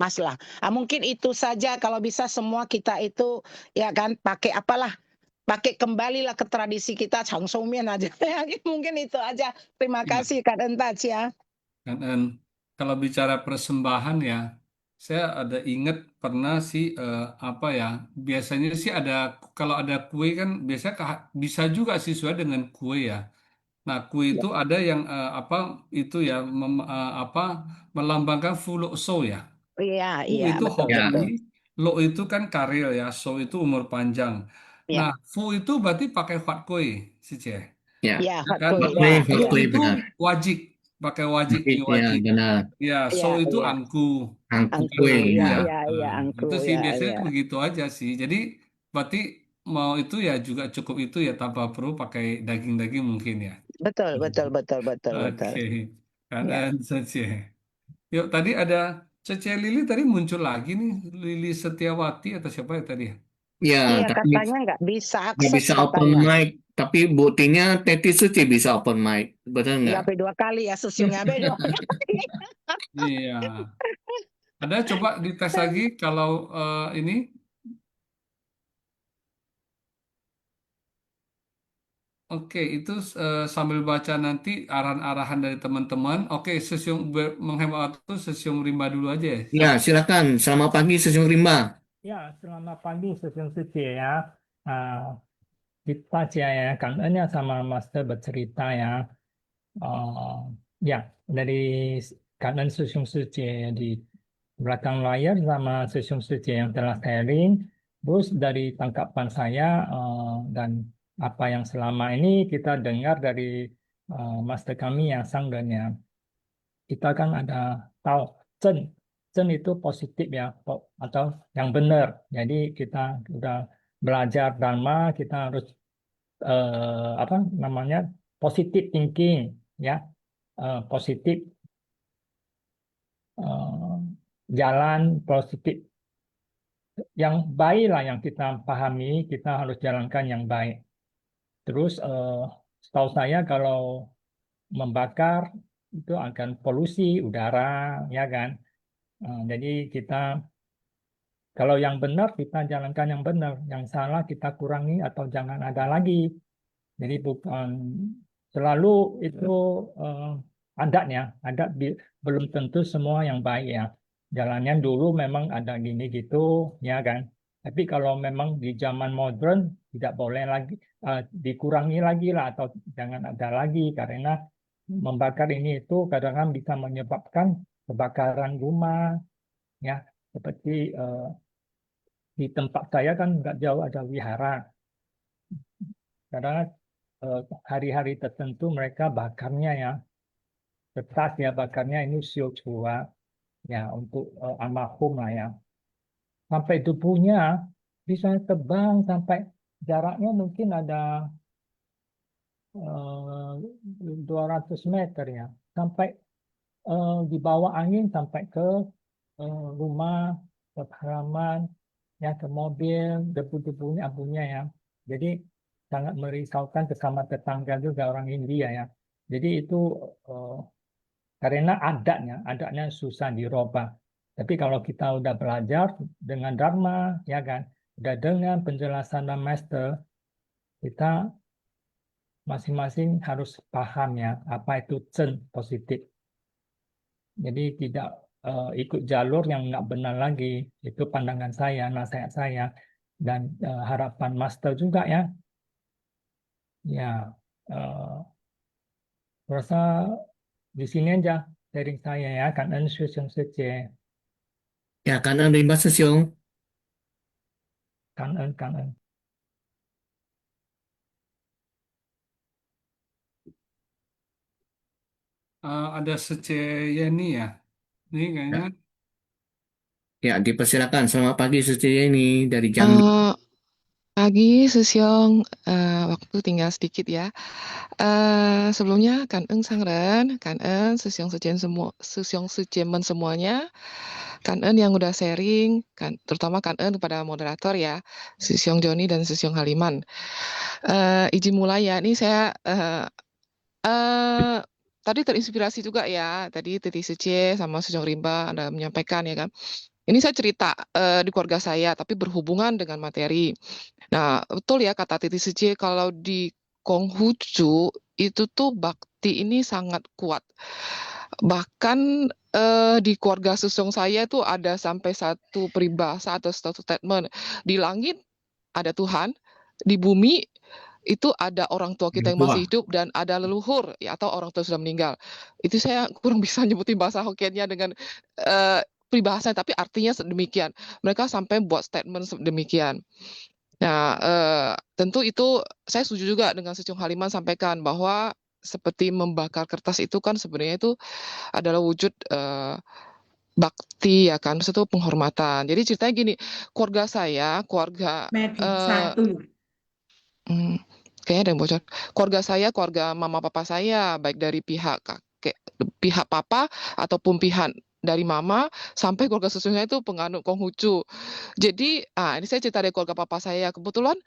pas lah. Mungkin itu saja, kalau bisa semua kita itu ya kan pakai apalah, pakai kembalilah ke tradisi kita Changsomian aja. Mungkin itu aja. Terima Iya. kasih Kak Entaj ya. Dan kalau bicara persembahan ya, saya ada ingat pernah sih apa ya, biasanya sih ada kalau ada kue kan biasanya bisa juga sih sesuai dengan kue ya. Nah, kue itu ada yang apa itu ya apa melambangkan Fu Lok Shou ya. Iya, Fu iya, itu betul hoki, Ya, betul. Lo itu kan karir ya, Shou itu umur panjang. Iya, Nah, Fu itu berarti pakai Huat Kue, si Cie. ya. iya, Ya hot kan? kue, Fakwe, ya, Lu iya, fakwe itu benar. wajik, pakai wajik, Baik, ki ya wajik. benar. Ya, so iya, itu iya. angku, Angku bukan kue Angku, angku ya, ya. ya. iya, iya, Nah, angku, itu sih ya, biasanya iya. begitu aja sih. Jadi berarti mau itu ya juga cukup itu ya tanpa perlu pakai daging-daging mungkin ya. Betul, betul, betul, betul, betul. Oke, Ya. kanan Cece. Yuk tadi ada Cece Lili tadi muncul lagi nih, Lili Setiawati atau siapa ya tadi ya? Ya, Iya, tapi katanya nggak bisa nggak akses bisa open katanya. mic. Tapi buktinya Teti Suci bisa open mic. Betul Ya, nggak? sampai 2 kali ya, Susyungnya sampai 2 kali. Iya. Ada coba dites lagi kalau ini. Oke, itu sambil baca nanti arahan-arahan dari teman-teman. Oke, menghemat waktu sesiung rimba dulu aja ya. Ya, silakan. Selamat pagi, Sesung Rimba. Ya, selamat pagi, Sesung Suci ya. Ah, kita aja ya, kangennya sama Master bercerita ya. Ya, dari kanan Sesung Suci di belakang layar sama Sesung Suci yang telah sharing. Terus dari tangkapan saya dan apa yang selama ini kita dengar dari Master kami yang Sangren ya. Kita kan ada tahu Zen. Zen itu positif ya, atau yang benar. Jadi kita udah belajar Dharma, kita harus apa namanya positif thinking ya, positif eh, jalan positif yang baik lah yang kita pahami, kita harus jalankan yang baik. Terus setahu saya kalau membakar itu akan polusi udara, ya kan? Jadi kita kalau yang benar kita jalankan yang benar, yang salah kita kurangi atau jangan ada lagi. Jadi bukan selalu itu adatnya, adat belum tentu semua yang baik ya. Jalannya dulu memang ada gini gitu, ya kan. Tapi kalau memang di zaman modern tidak boleh lagi dikurangi lagi lah atau jangan ada lagi karena membakar ini itu kadang-kadang bisa menyebabkan kebakaran rumah, ya seperti di tempat saya kan nggak jauh ada wihara. Karena hari-hari tertentu mereka bakarnya ya, kertas ya bakarnya ini siu chua ya untuk almarhum lah ya. Sampai debunya bisa terbang sampai jaraknya mungkin ada 200 meter ya. Sampai di bawah angin sampai ke rumah, ke halaman, ya ke mobil, debu-debunya abunya ya. Jadi sangat merisaukan sesama tetangga juga orang India ya. Jadi itu karena adatnya susah dirubah. Tapi kalau kita udah belajar dengan Dharma, ya kan, udah dengan penjelasan dan Master, kita masing-masing harus paham ya apa itu Zen positif. Jadi tidak ikut jalur yang nggak benar lagi. Itu pandangan saya, nasihat saya, dan harapan Master juga ya. Ya, rasa di sini aja sharing saya ya. Cảm ơn sư Sương Sư Trẻ. Ya, kanan Rimba Sesung. Cảm ơn, cảm ơn. Ada Cece Yeni ya. Ini kayaknya. Ya, dipersilakan. Selamat pagi, Suci ini dari Jambi. Pagi, Susyong. Waktu tinggal sedikit ya. Sebelumnya, Kan Eng Sangren, Kan Eng, Susyong Sujemen semuanya, Kan Eng yang udah sharing, terutama Kan Eng kepada moderator ya, Susyong Joni dan Susyong Haliman. Izin mulai ya, ini saya tadi terinspirasi juga ya, tadi Titi Suci sama Susyong Rimba Anda menyampaikan ya kan. Ini saya cerita di keluarga saya, tapi berhubungan dengan materi. Nah, betul ya kata Titi Suci, kalau di Konghucu itu tuh bakti ini sangat kuat. Bahkan di keluarga Susyong saya itu ada sampai satu peribahasa atau satu statement. Di langit ada Tuhan, di bumi itu ada orang tua kita yang masih hidup dan ada leluhur ya, atau orang tua sudah meninggal. Itu saya kurang bisa nyebutin bahasa Hokkiennya dengan peribahasa, tapi artinya demikian. Mereka sampai buat statement demikian. Nah, tentu itu saya setuju juga dengan Susyong Haliman sampaikan bahwa seperti membakar kertas itu kan sebenarnya itu adalah wujud bakti ya kan, itu penghormatan. Jadi ceritanya gini, keluarga saya, keluarga Kayaknya ada yang bocor. Keluarga saya, keluarga mama papa saya, baik dari pihak kakek, pihak papa ataupun pihak dari mama sampai keluarga susunya itu penganut Konghucu. Jadi, ini saya cerita dari keluarga papa saya. Kebetulan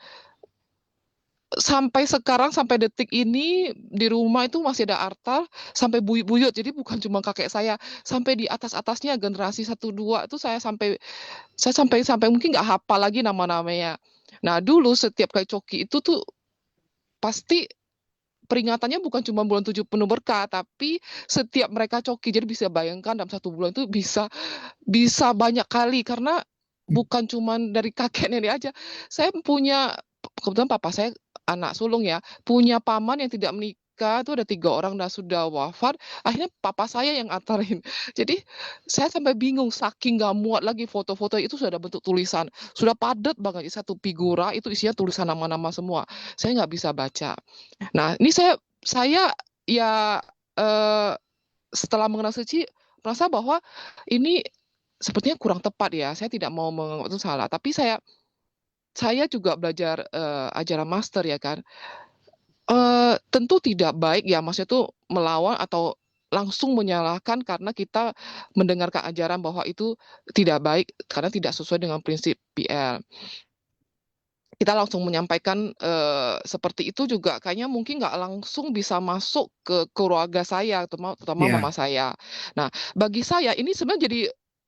sampai sekarang, sampai detik ini di rumah itu masih ada altar sampai buyut-buyut. Jadi bukan cuma kakek saya, sampai di atas-atasnya generasi 1, 2 itu saya sampai mungkin nggak hafal lagi nama-namanya. Nah, dulu setiap kali coki itu tuh pasti peringatannya bukan cuma bulan 7 penuh berkah, tapi setiap mereka coki. Jadi bisa bayangkan dalam 1 bulan itu bisa banyak kali karena bukan cuma dari kakek nenek aja. Saya punya, kebetulan papa saya anak sulung ya, punya paman yang tidak menikah itu ada 3 orang dan sudah wafat. Akhirnya papa saya yang antarin. Jadi saya sampai bingung saking nggak muat lagi foto-foto itu sudah ada bentuk tulisan, sudah padat banget satu figura itu isinya tulisan nama-nama semua. Saya nggak bisa baca. Nah, ini saya ya setelah mengenal suci merasa bahwa ini sepertinya kurang tepat ya. Saya tidak mau menganggap itu salah, tapi saya juga belajar ajaran master ya kan. Tentu tidak baik ya, maksudnya itu melawan atau langsung menyalahkan karena kita mendengarkan ajaran bahwa itu tidak baik karena tidak sesuai dengan prinsip PL. Kita langsung menyampaikan seperti itu juga kayaknya mungkin nggak langsung bisa masuk ke keluarga saya, terutama Ya, mama saya. Nah, bagi saya ini sebenarnya jadi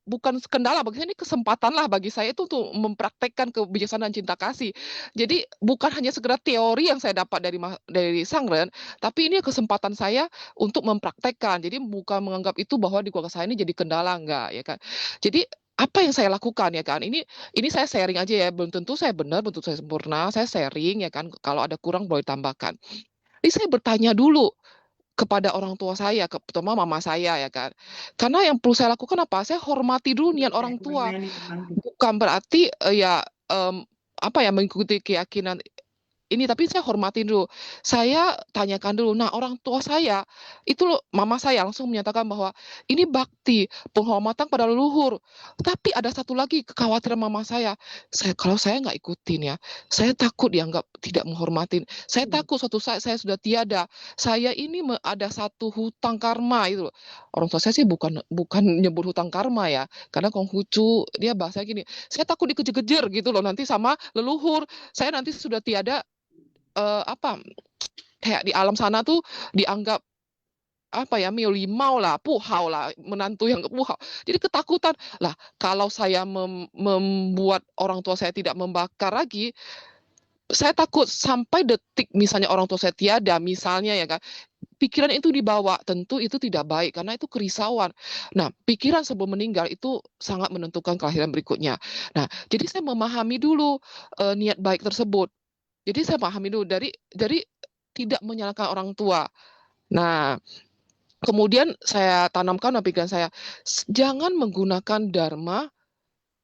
bukan kendala, bagi saya ini kesempatan lah bagi saya itu untuk mempraktekkan kebijaksanaan cinta kasih. Jadi bukan hanya sekedar teori yang saya dapat dari Sangren, tapi ini kesempatan saya untuk mempraktekkan. Jadi bukan menganggap itu bahwa di keluarga saya ini jadi kendala, enggak ya kan. Jadi apa yang saya lakukan ya kan, ini saya sharing aja ya, belum tentu saya benar, belum tentu saya sempurna, saya sharing ya kan, kalau ada kurang boleh tambahkan. Ini saya bertanya dulu kepada orang tua saya, terutama mama saya ya kan. Karena yang perlu saya lakukan apa? Saya hormati dulu niat orang tua. Bukan berarti mengikuti keyakinan ini, tapi saya hormatin dulu. Saya tanyakan dulu. Nah, orang tua saya itu mama saya langsung menyatakan bahwa ini bakti, penghormatan pada leluhur. Tapi ada satu lagi kekhawatiran mama saya. Kalau saya nggak ikutin ya, saya takut dianggap tidak menghormatin. Saya takut suatu saat saya sudah tiada. Saya ini ada satu hutang karma itu loh. Orang tua saya sih bukan nyebut hutang karma ya, karena Konghucu dia bahasa gini. Saya takut dikejar-kejar gitu loh nanti sama leluhur. Saya nanti sudah tiada kayak di alam sana tuh dianggap mio-limau lah, puhau lah, menantu yang puhau. Jadi ketakutan. Lah, kalau saya membuat orang tua saya tidak membakar lagi, saya takut sampai detik misalnya orang tua saya tiada, misalnya ya kan, pikiran itu dibawa, tentu itu tidak baik karena itu kerisauan. Nah, pikiran sebelum meninggal itu sangat menentukan kelahiran berikutnya. Nah, jadi saya memahami dulu niat baik tersebut. Jadi saya pahami dulu dari tidak menyalahkan orang tua. Nah, kemudian saya tanamkan dalam pikiran saya, jangan menggunakan dharma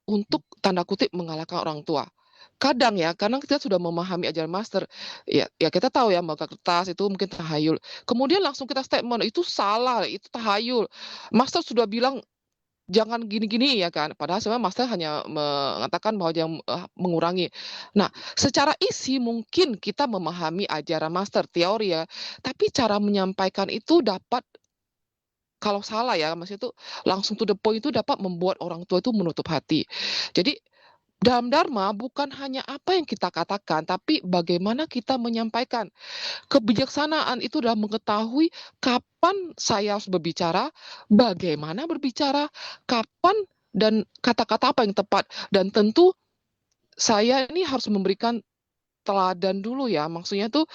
untuk tanda kutip mengalahkan orang tua. Kadang ya, karena kita sudah memahami ajaran master, ya kita tahu ya maka kertas itu mungkin tahayul. Kemudian langsung kita statement itu salah, itu tahayul. Master sudah bilang jangan gini-gini ya kan, padahal sebenarnya master hanya mengatakan bahwa jangan mengurangi. Nah, secara isi mungkin kita memahami ajaran master teori ya, tapi cara menyampaikan itu dapat kalau salah ya, maksudnya itu langsung to the point itu dapat membuat orang tua itu menutup hati. Jadi dalam dharma bukan hanya apa yang kita katakan, tapi bagaimana kita menyampaikan. Kebijaksanaan itu adalah mengetahui kapan saya harus berbicara, bagaimana berbicara, kapan dan kata-kata apa yang tepat. Dan tentu saya ini harus memberikan teladan dulu ya. Maksudnya tuh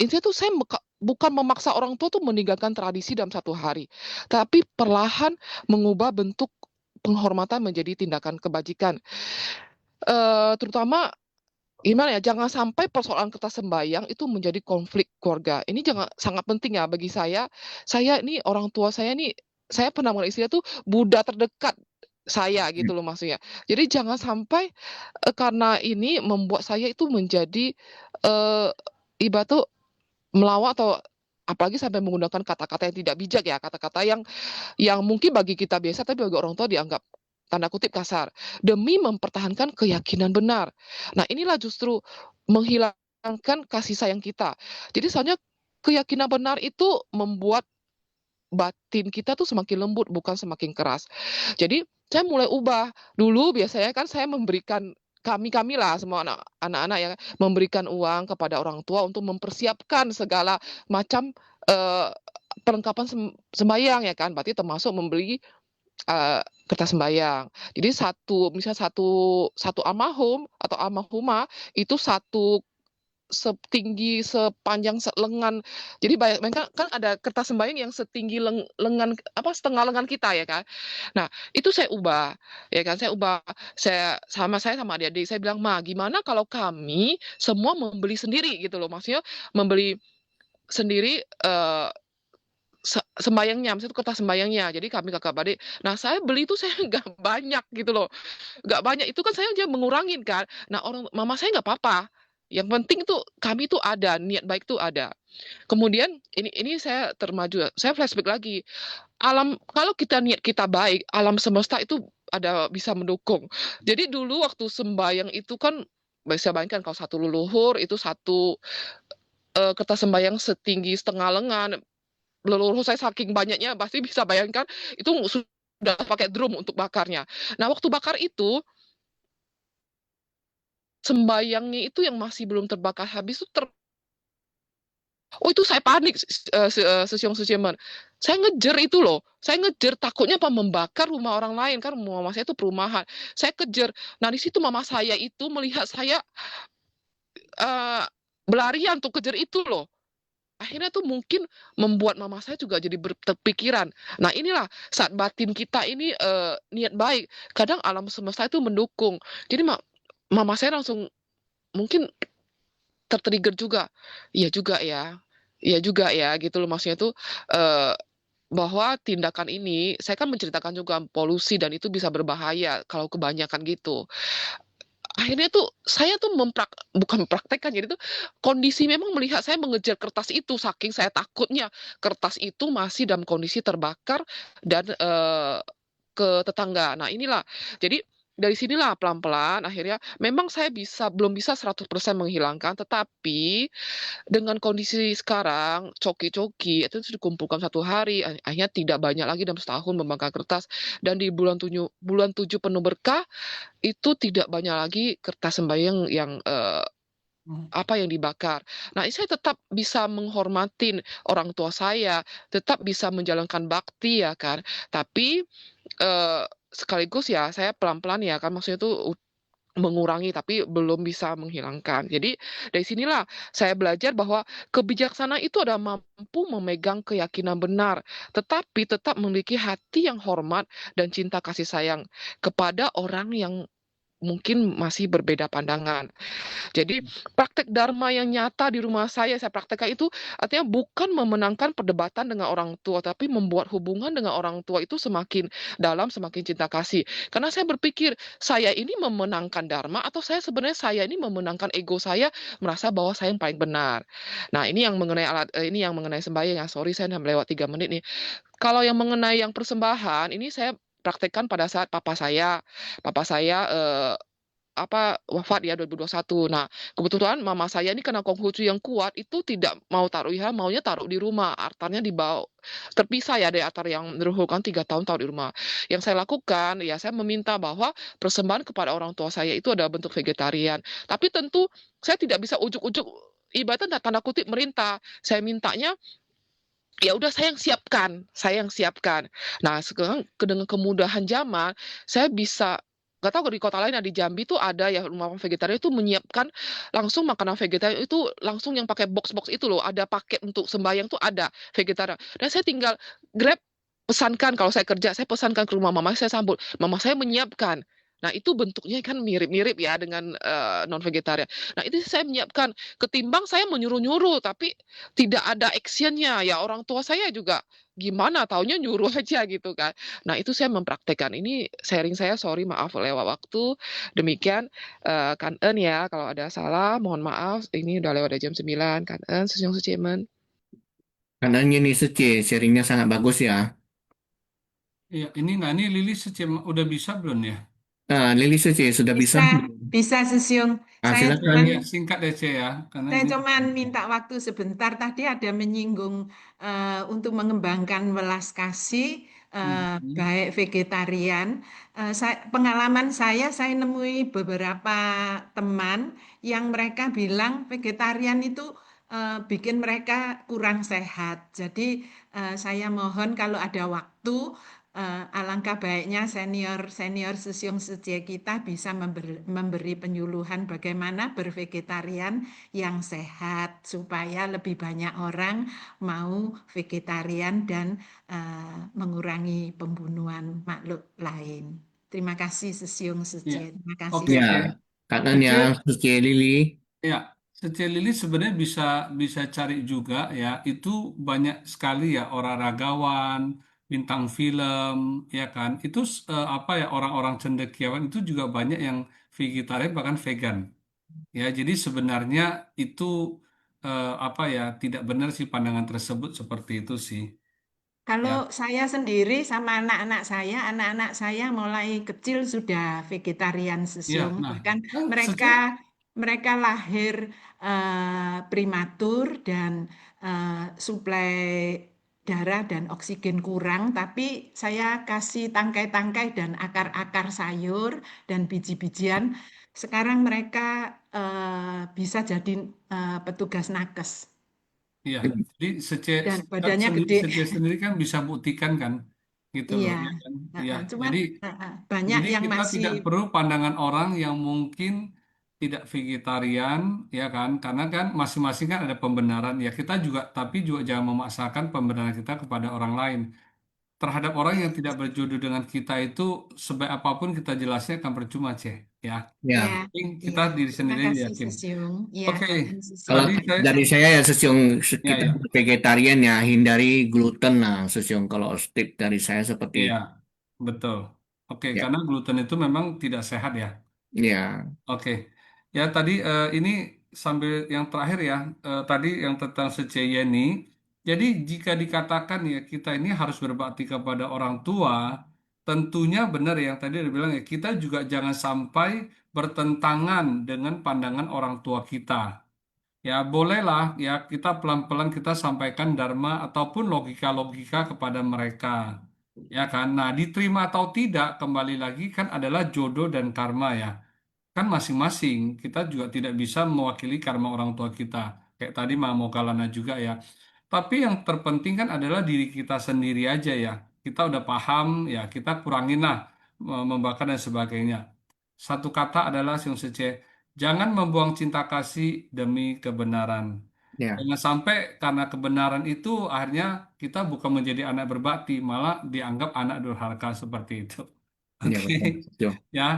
intinya tuh saya bukan memaksa orang tua tuh meninggalkan tradisi dalam 1 hari, tapi perlahan mengubah bentuk penghormatan menjadi tindakan kebajikan. Terutama gimana ya, jangan sampai persoalan kertas sembahyang itu menjadi konflik keluarga. Ini sangat penting ya bagi saya. Saya ini orang tua saya nih, saya pernah mengenal istilah tuh Buddha terdekat saya gitu loh maksudnya. Jadi jangan sampai karena ini membuat saya itu menjadi ibarat tuh melawan atau apalagi sampai menggunakan kata-kata yang tidak bijak ya, kata-kata yang mungkin bagi kita biasa tapi bagi orang tua dianggap tanda kutip kasar, demi mempertahankan keyakinan benar. Nah, inilah justru menghilangkan kasih sayang kita. Jadi soalnya keyakinan benar itu membuat batin kita tuh semakin lembut, bukan semakin keras. Jadi saya mulai ubah. Dulu biasanya kan saya memberikan kami lah semua anak-anak ya memberikan uang kepada orang tua untuk mempersiapkan segala macam perlengkapan sembahyang ya kan, berarti termasuk membeli kertas sembahyang. Jadi misalnya satu almarhum atau almarhumah itu setinggi sepanjang lengan. Jadi bayangkan kan ada kertas sembahyang yang setinggi lengan setengah lengan kita ya kan. Nah, itu saya ubah ya kan, saya sama adik-adik saya bilang, "Ma, gimana kalau kami semua membeli sendiri?" gitu loh. Maksudnya membeli sendiri sembayangnya, maksudnya itu kertas sembayangnya. Jadi kami kakak adik. Nah, saya beli itu saya nggak banyak gitu loh. Nggak banyak itu kan saya aja mengurangin kan. Nah, mama saya nggak apa-apa. Yang penting tuh kami tuh ada, niat baik tuh ada. Kemudian ini saya termaju, saya flashback lagi. Kalau kita niat kita baik, alam semesta itu bisa mendukung. Jadi dulu waktu sembayang itu kan bisa bayangkan kalau satu leluhur itu satu kertas sembayang setinggi setengah lengan. Leluhur saya saking banyaknya pasti bisa bayangkan itu sudah pakai drum untuk bakarnya. Nah, waktu bakar itu sembayangnya itu yang masih belum terbakar habis itu oh itu saya panik sesiang-sesiaman. Saya ngejar itu loh. Saya ngejar takutnya membakar rumah orang lain kan mama saya itu perumahan. Saya kejar. Nah, di situ mama saya itu melihat saya berlarian untuk kejar itu loh. Akhirnya tuh mungkin membuat mama saya juga jadi berpikiran. Nah, inilah saat batin kita ini niat baik. Kadang alam semesta itu mendukung. Jadi mama saya langsung mungkin tertrigger juga. Iya juga ya. Iya juga ya gitu loh. Maksudnya tuh bahwa tindakan ini, saya kan menceritakan juga polusi dan itu bisa berbahaya kalau kebanyakan gitu. Akhirnya tuh saya tuh bukan mempraktekkan, jadi tuh kondisi memang melihat saya mengejar kertas itu saking saya takutnya kertas itu masih dalam kondisi terbakar dan ke tetangga. Nah, inilah. Jadi dari sinilah pelan-pelan akhirnya memang saya belum bisa 100% menghilangkan, tetapi dengan kondisi sekarang coki-coki itu dikumpulkan 1 hari, akhirnya tidak banyak lagi dalam setahun membakar kertas dan di bulan 7 penuh berkah itu tidak banyak lagi kertas sembahyang yang yang dibakar. Nah, saya tetap bisa menghormatin orang tua saya, tetap bisa menjalankan bakti ya kan. Tapi sekaligus ya saya pelan-pelan ya kan maksudnya itu mengurangi tapi belum bisa menghilangkan. Jadi dari sinilah saya belajar bahwa kebijaksanaan itu adalah mampu memegang keyakinan benar, tetapi tetap memiliki hati yang hormat dan cinta kasih sayang kepada orang yang mungkin masih berbeda pandangan. Jadi praktek dharma yang nyata di rumah saya praktekkan itu artinya bukan memenangkan perdebatan dengan orang tua, tapi membuat hubungan dengan orang tua itu semakin dalam, semakin cinta kasih. Karena saya berpikir, saya ini memenangkan dharma atau saya ini memenangkan ego saya, merasa bahwa saya yang paling benar. Nah, ini yang mengenai sembahyang ya. Sorry saya melewat 3 menit nih. Kalau yang mengenai yang persembahan, ini saya praktekkan pada saat papa saya wafat ya 2021. Nah, kebetulan mama saya ini karena Konghucu yang kuat itu tidak mau taruh ya, maunya taruh di rumah. Altarnya dibawa terpisah ya dari altar yang meruhulkan 3 tahun taruh di rumah. Yang saya lakukan ya saya meminta bahwa persembahan kepada orang tua saya itu adalah bentuk vegetarian. Tapi tentu saya tidak bisa ujuk-ujuk ibaratnya tanda kutip merintah. Saya mintanya ya udah saya yang siapkan. Nah, sekarang dengan kemudahan zaman, saya bisa nggak tahu di kota lain di Jambi tuh ada ya rumah vegetarian itu menyiapkan langsung makanan vegetarian itu langsung yang pakai box-box itu loh, ada paket untuk sembahyang tuh ada vegetarian. Dan saya tinggal Grab pesankan kalau saya kerja, saya pesankan ke rumah mama saya sambut. Mama saya menyiapkan. Nah, itu bentuknya kan mirip-mirip ya dengan non vegetarian. Nah, itu saya menyiapkan ketimbang saya menyuruh-nyuruh tapi tidak ada actionnya ya orang tua saya juga gimana taunya nyuruh aja gitu kan. Nah, itu saya mempraktekkan. Ini sharing saya, sorry maaf lewat waktu. Demikian Kan En ya kalau ada salah mohon maaf. Ini udah lewat jam 9 Kan En Sejong Sucimen. Karena ini sharingnya sangat bagus ya. Iya, ini Lili udah bisa belum ya? Nah, Lili Suci sudah bisa? Bisa Susyung. Nah, Saya silakan. cuman Ya, singkat ya, Ce ya, karena saya ini. cuman minta waktu sebentar. Tadi ada menyinggung untuk mengembangkan welas kasih Mhm. baik vegetarian. Pengalaman saya nemui beberapa teman yang mereka bilang vegetarian itu bikin mereka kurang sehat. Jadi saya mohon kalau ada waktu alangkah baiknya senior Susyung Suje kita bisa memberi penyuluhan bagaimana bervegetarian yang sehat supaya lebih banyak orang mau vegetarian dan mengurangi pembunuhan makhluk lain. Terima kasih Susyung Ya, Suje. Terima kasih. oke, Ya, Ce. katanya Sece, Suci Lili. ya, Sece Lili sebenarnya bisa bisa cari juga ya. Itu banyak sekali ya olahragawan, bintang film, ya kan. Itu apa ya orang-orang cendekiawan itu juga banyak yang vegetarian bahkan vegan. Ya, jadi sebenarnya itu apa ya tidak benar sih pandangan tersebut seperti itu sih. Kalau Ya, saya sendiri sama anak-anak saya mulai kecil sudah vegetarian ya. Susyung. Nah, Bahkan kan mereka Sece, mereka lahir primatur dan suplai darah dan oksigen kurang, tapi saya kasih tangkai-tangkai dan akar-akar sayur dan biji-bijian. Sekarang mereka bisa jadi petugas nakes iya. Jadi dan badannya sendiri, gede. sendiri kan bisa buktikan kan, gitu loh, Iya, ya kan? Iya. heeh. Cuman Jadi banyak Jadi yang kita masih tidak perlu pandangan orang yang mungkin tidak vegetarian, ya kan? Karena kan masing-masing kan ada pembenaran. Ya kita juga, tapi juga jangan memaksakan pembenaran kita kepada orang lain. Terhadap orang yang tidak berjodoh dengan kita itu, sebaik apapun kita jelasnya akan percuma, Ceh. Ya, ya, yang Ya, penting iya. kita diri Terima sendiri kasih yakin. Susyung. Iya, Oke, Kakak kalau Susyung. tadi saya, dari saya ya Susyung, ya, kita ya, vegetarian ya hindari gluten nah Susyung. Kalau tip dari saya seperti ya, itu. betul. Oke, Ya, karena gluten itu memang tidak sehat ya. ya, Oke, ya tadi ini sambil yang terakhir ya, tadi yang tentang seceyeni. Jadi jika dikatakan ya kita ini harus berbakti kepada orang tua, tentunya benar yang tadi udah bilang ya kita juga jangan sampai bertentangan dengan pandangan orang tua kita. Ya bolehlah ya kita pelan-pelan kita sampaikan dharma ataupun logika-logika kepada mereka. Ya kan? Nah, diterima atau tidak kembali lagi kan adalah jodoh dan karma ya kan masing-masing kita juga tidak bisa mewakili karma orang tua kita kayak tadi Mama Mokalana juga ya tapi yang terpenting kan adalah diri kita sendiri aja ya kita udah paham ya kita kurangin lah membakar dan sebagainya satu kata adalah Siung Sece jangan membuang cinta kasih demi kebenaran ya, jangan sampai karena kebenaran itu akhirnya kita bukan menjadi anak berbakti malah dianggap anak durhaka seperti itu. ya Oke, betul Susyung. ya.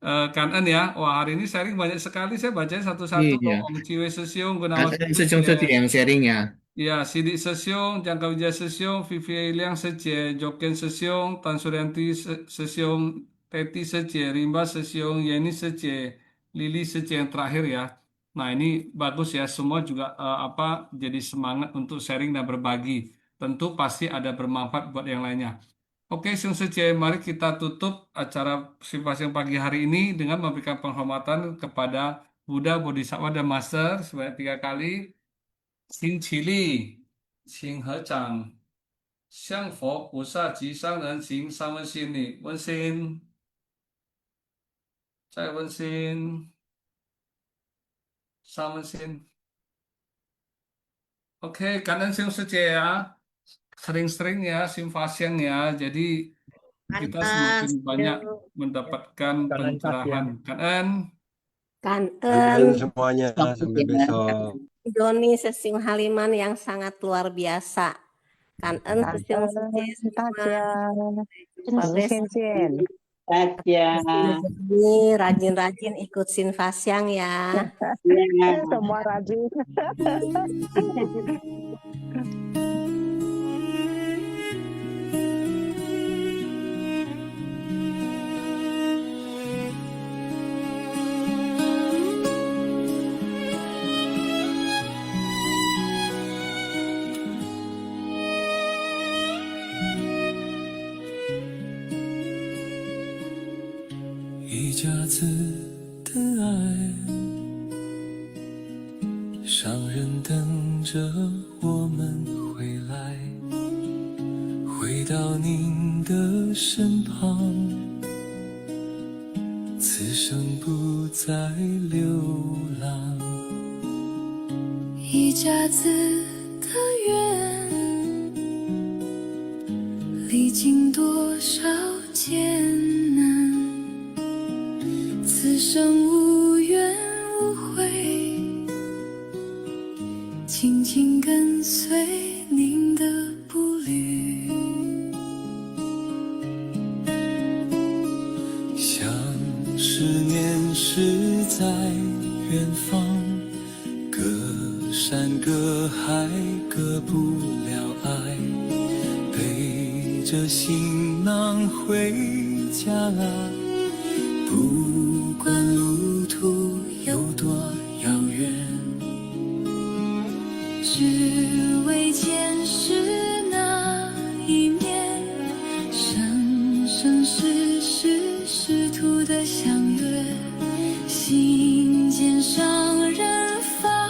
Kanan ya. Wah, hari ini sharing banyak sekali. Saya bacain satu-satu loh. Iya, Om Ciwe Sesiung, Gunawan katanya Susyung Sece. Suci yang sharing ya. Ya, Sidik Sesiung, Jangka Wijaya Sesiung, Vivi Iliang Sece, Joken Sesiung, Tan Suryanti Sesiung, Teti Sece, Rimba Sesiung, Yeni Sece, Lili Sece yang terakhir ya. Nah, ini bagus ya. Semua juga apa jadi semangat untuk sharing dan berbagi. Tentu pasti ada bermanfaat buat yang lainnya. Oke, Sung Sece, mari kita tutup acara Sipas yang pagi hari ini dengan memberikan penghormatan kepada Buddha, Bodhisattva, dan Master sebanyak 3 kali. Xin Qi Li, Xin He Zhang, Xiang Fo, 菩萨及商人行三问心理，温馨，再温馨，三温馨。Oke, kanan Sung Sece ya, sering-sering ya, simpasian ya. Jadi kita Kangen, semakin banyak mendapatkan Kanan pencerahan. pasien. Kanan. kangen semuanya sampai besok. Doni Sesiung Haliman yang sangat luar biasa. Kangen Sesiung Suje semua. Jumpa besok. Ini rajin-rajin ikut Sinfasyang ya. Semua rajin. 家子的爱，商人等着我们回来，回到您的身旁，此生不再流浪。一家子的缘，历经多少艰难，此生无怨无悔，紧紧跟随您的步履。像是念是在远方，隔山隔海隔不了爱，背着行囊回家啦，不管路途有多遥远，只为见识那一面，生生世世师徒的相约，心间上人法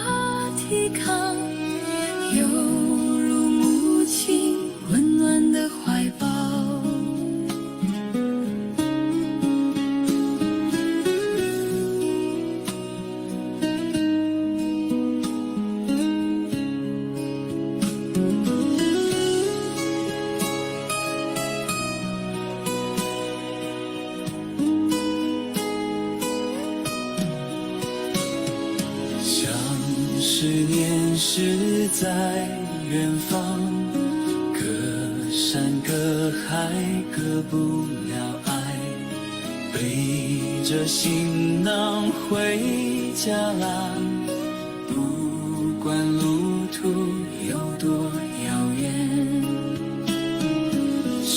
体康，犹如母亲温暖的怀抱。像是念是在远方，隔山隔海隔不了爱，背着行囊回家啦，不管路途有多遥远，只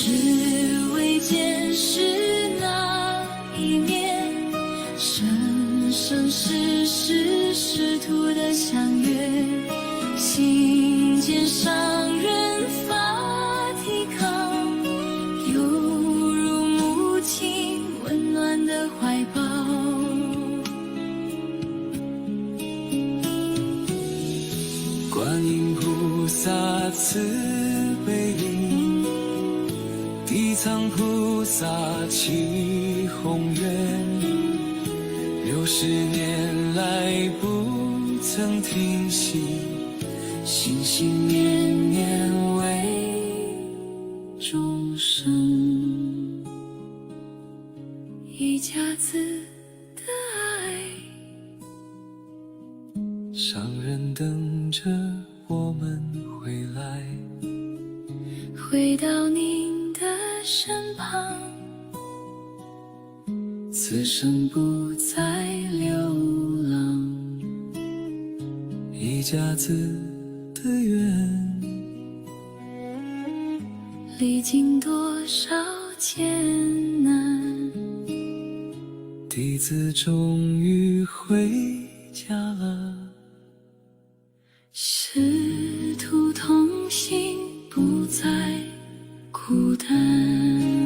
为见识那一面，生生世世师徒的相约，心间上人法体康，犹如母亲温暖的怀抱。观音菩萨慈悲灵，地藏菩萨起宏愿，60年来不曾停息，心心念念为众生。一家子的爱，商人等着我们回来，回到您的身旁，此生不再流浪。一家子的缘，历经多少艰难，弟子终于回家了。师徒同行不再孤单。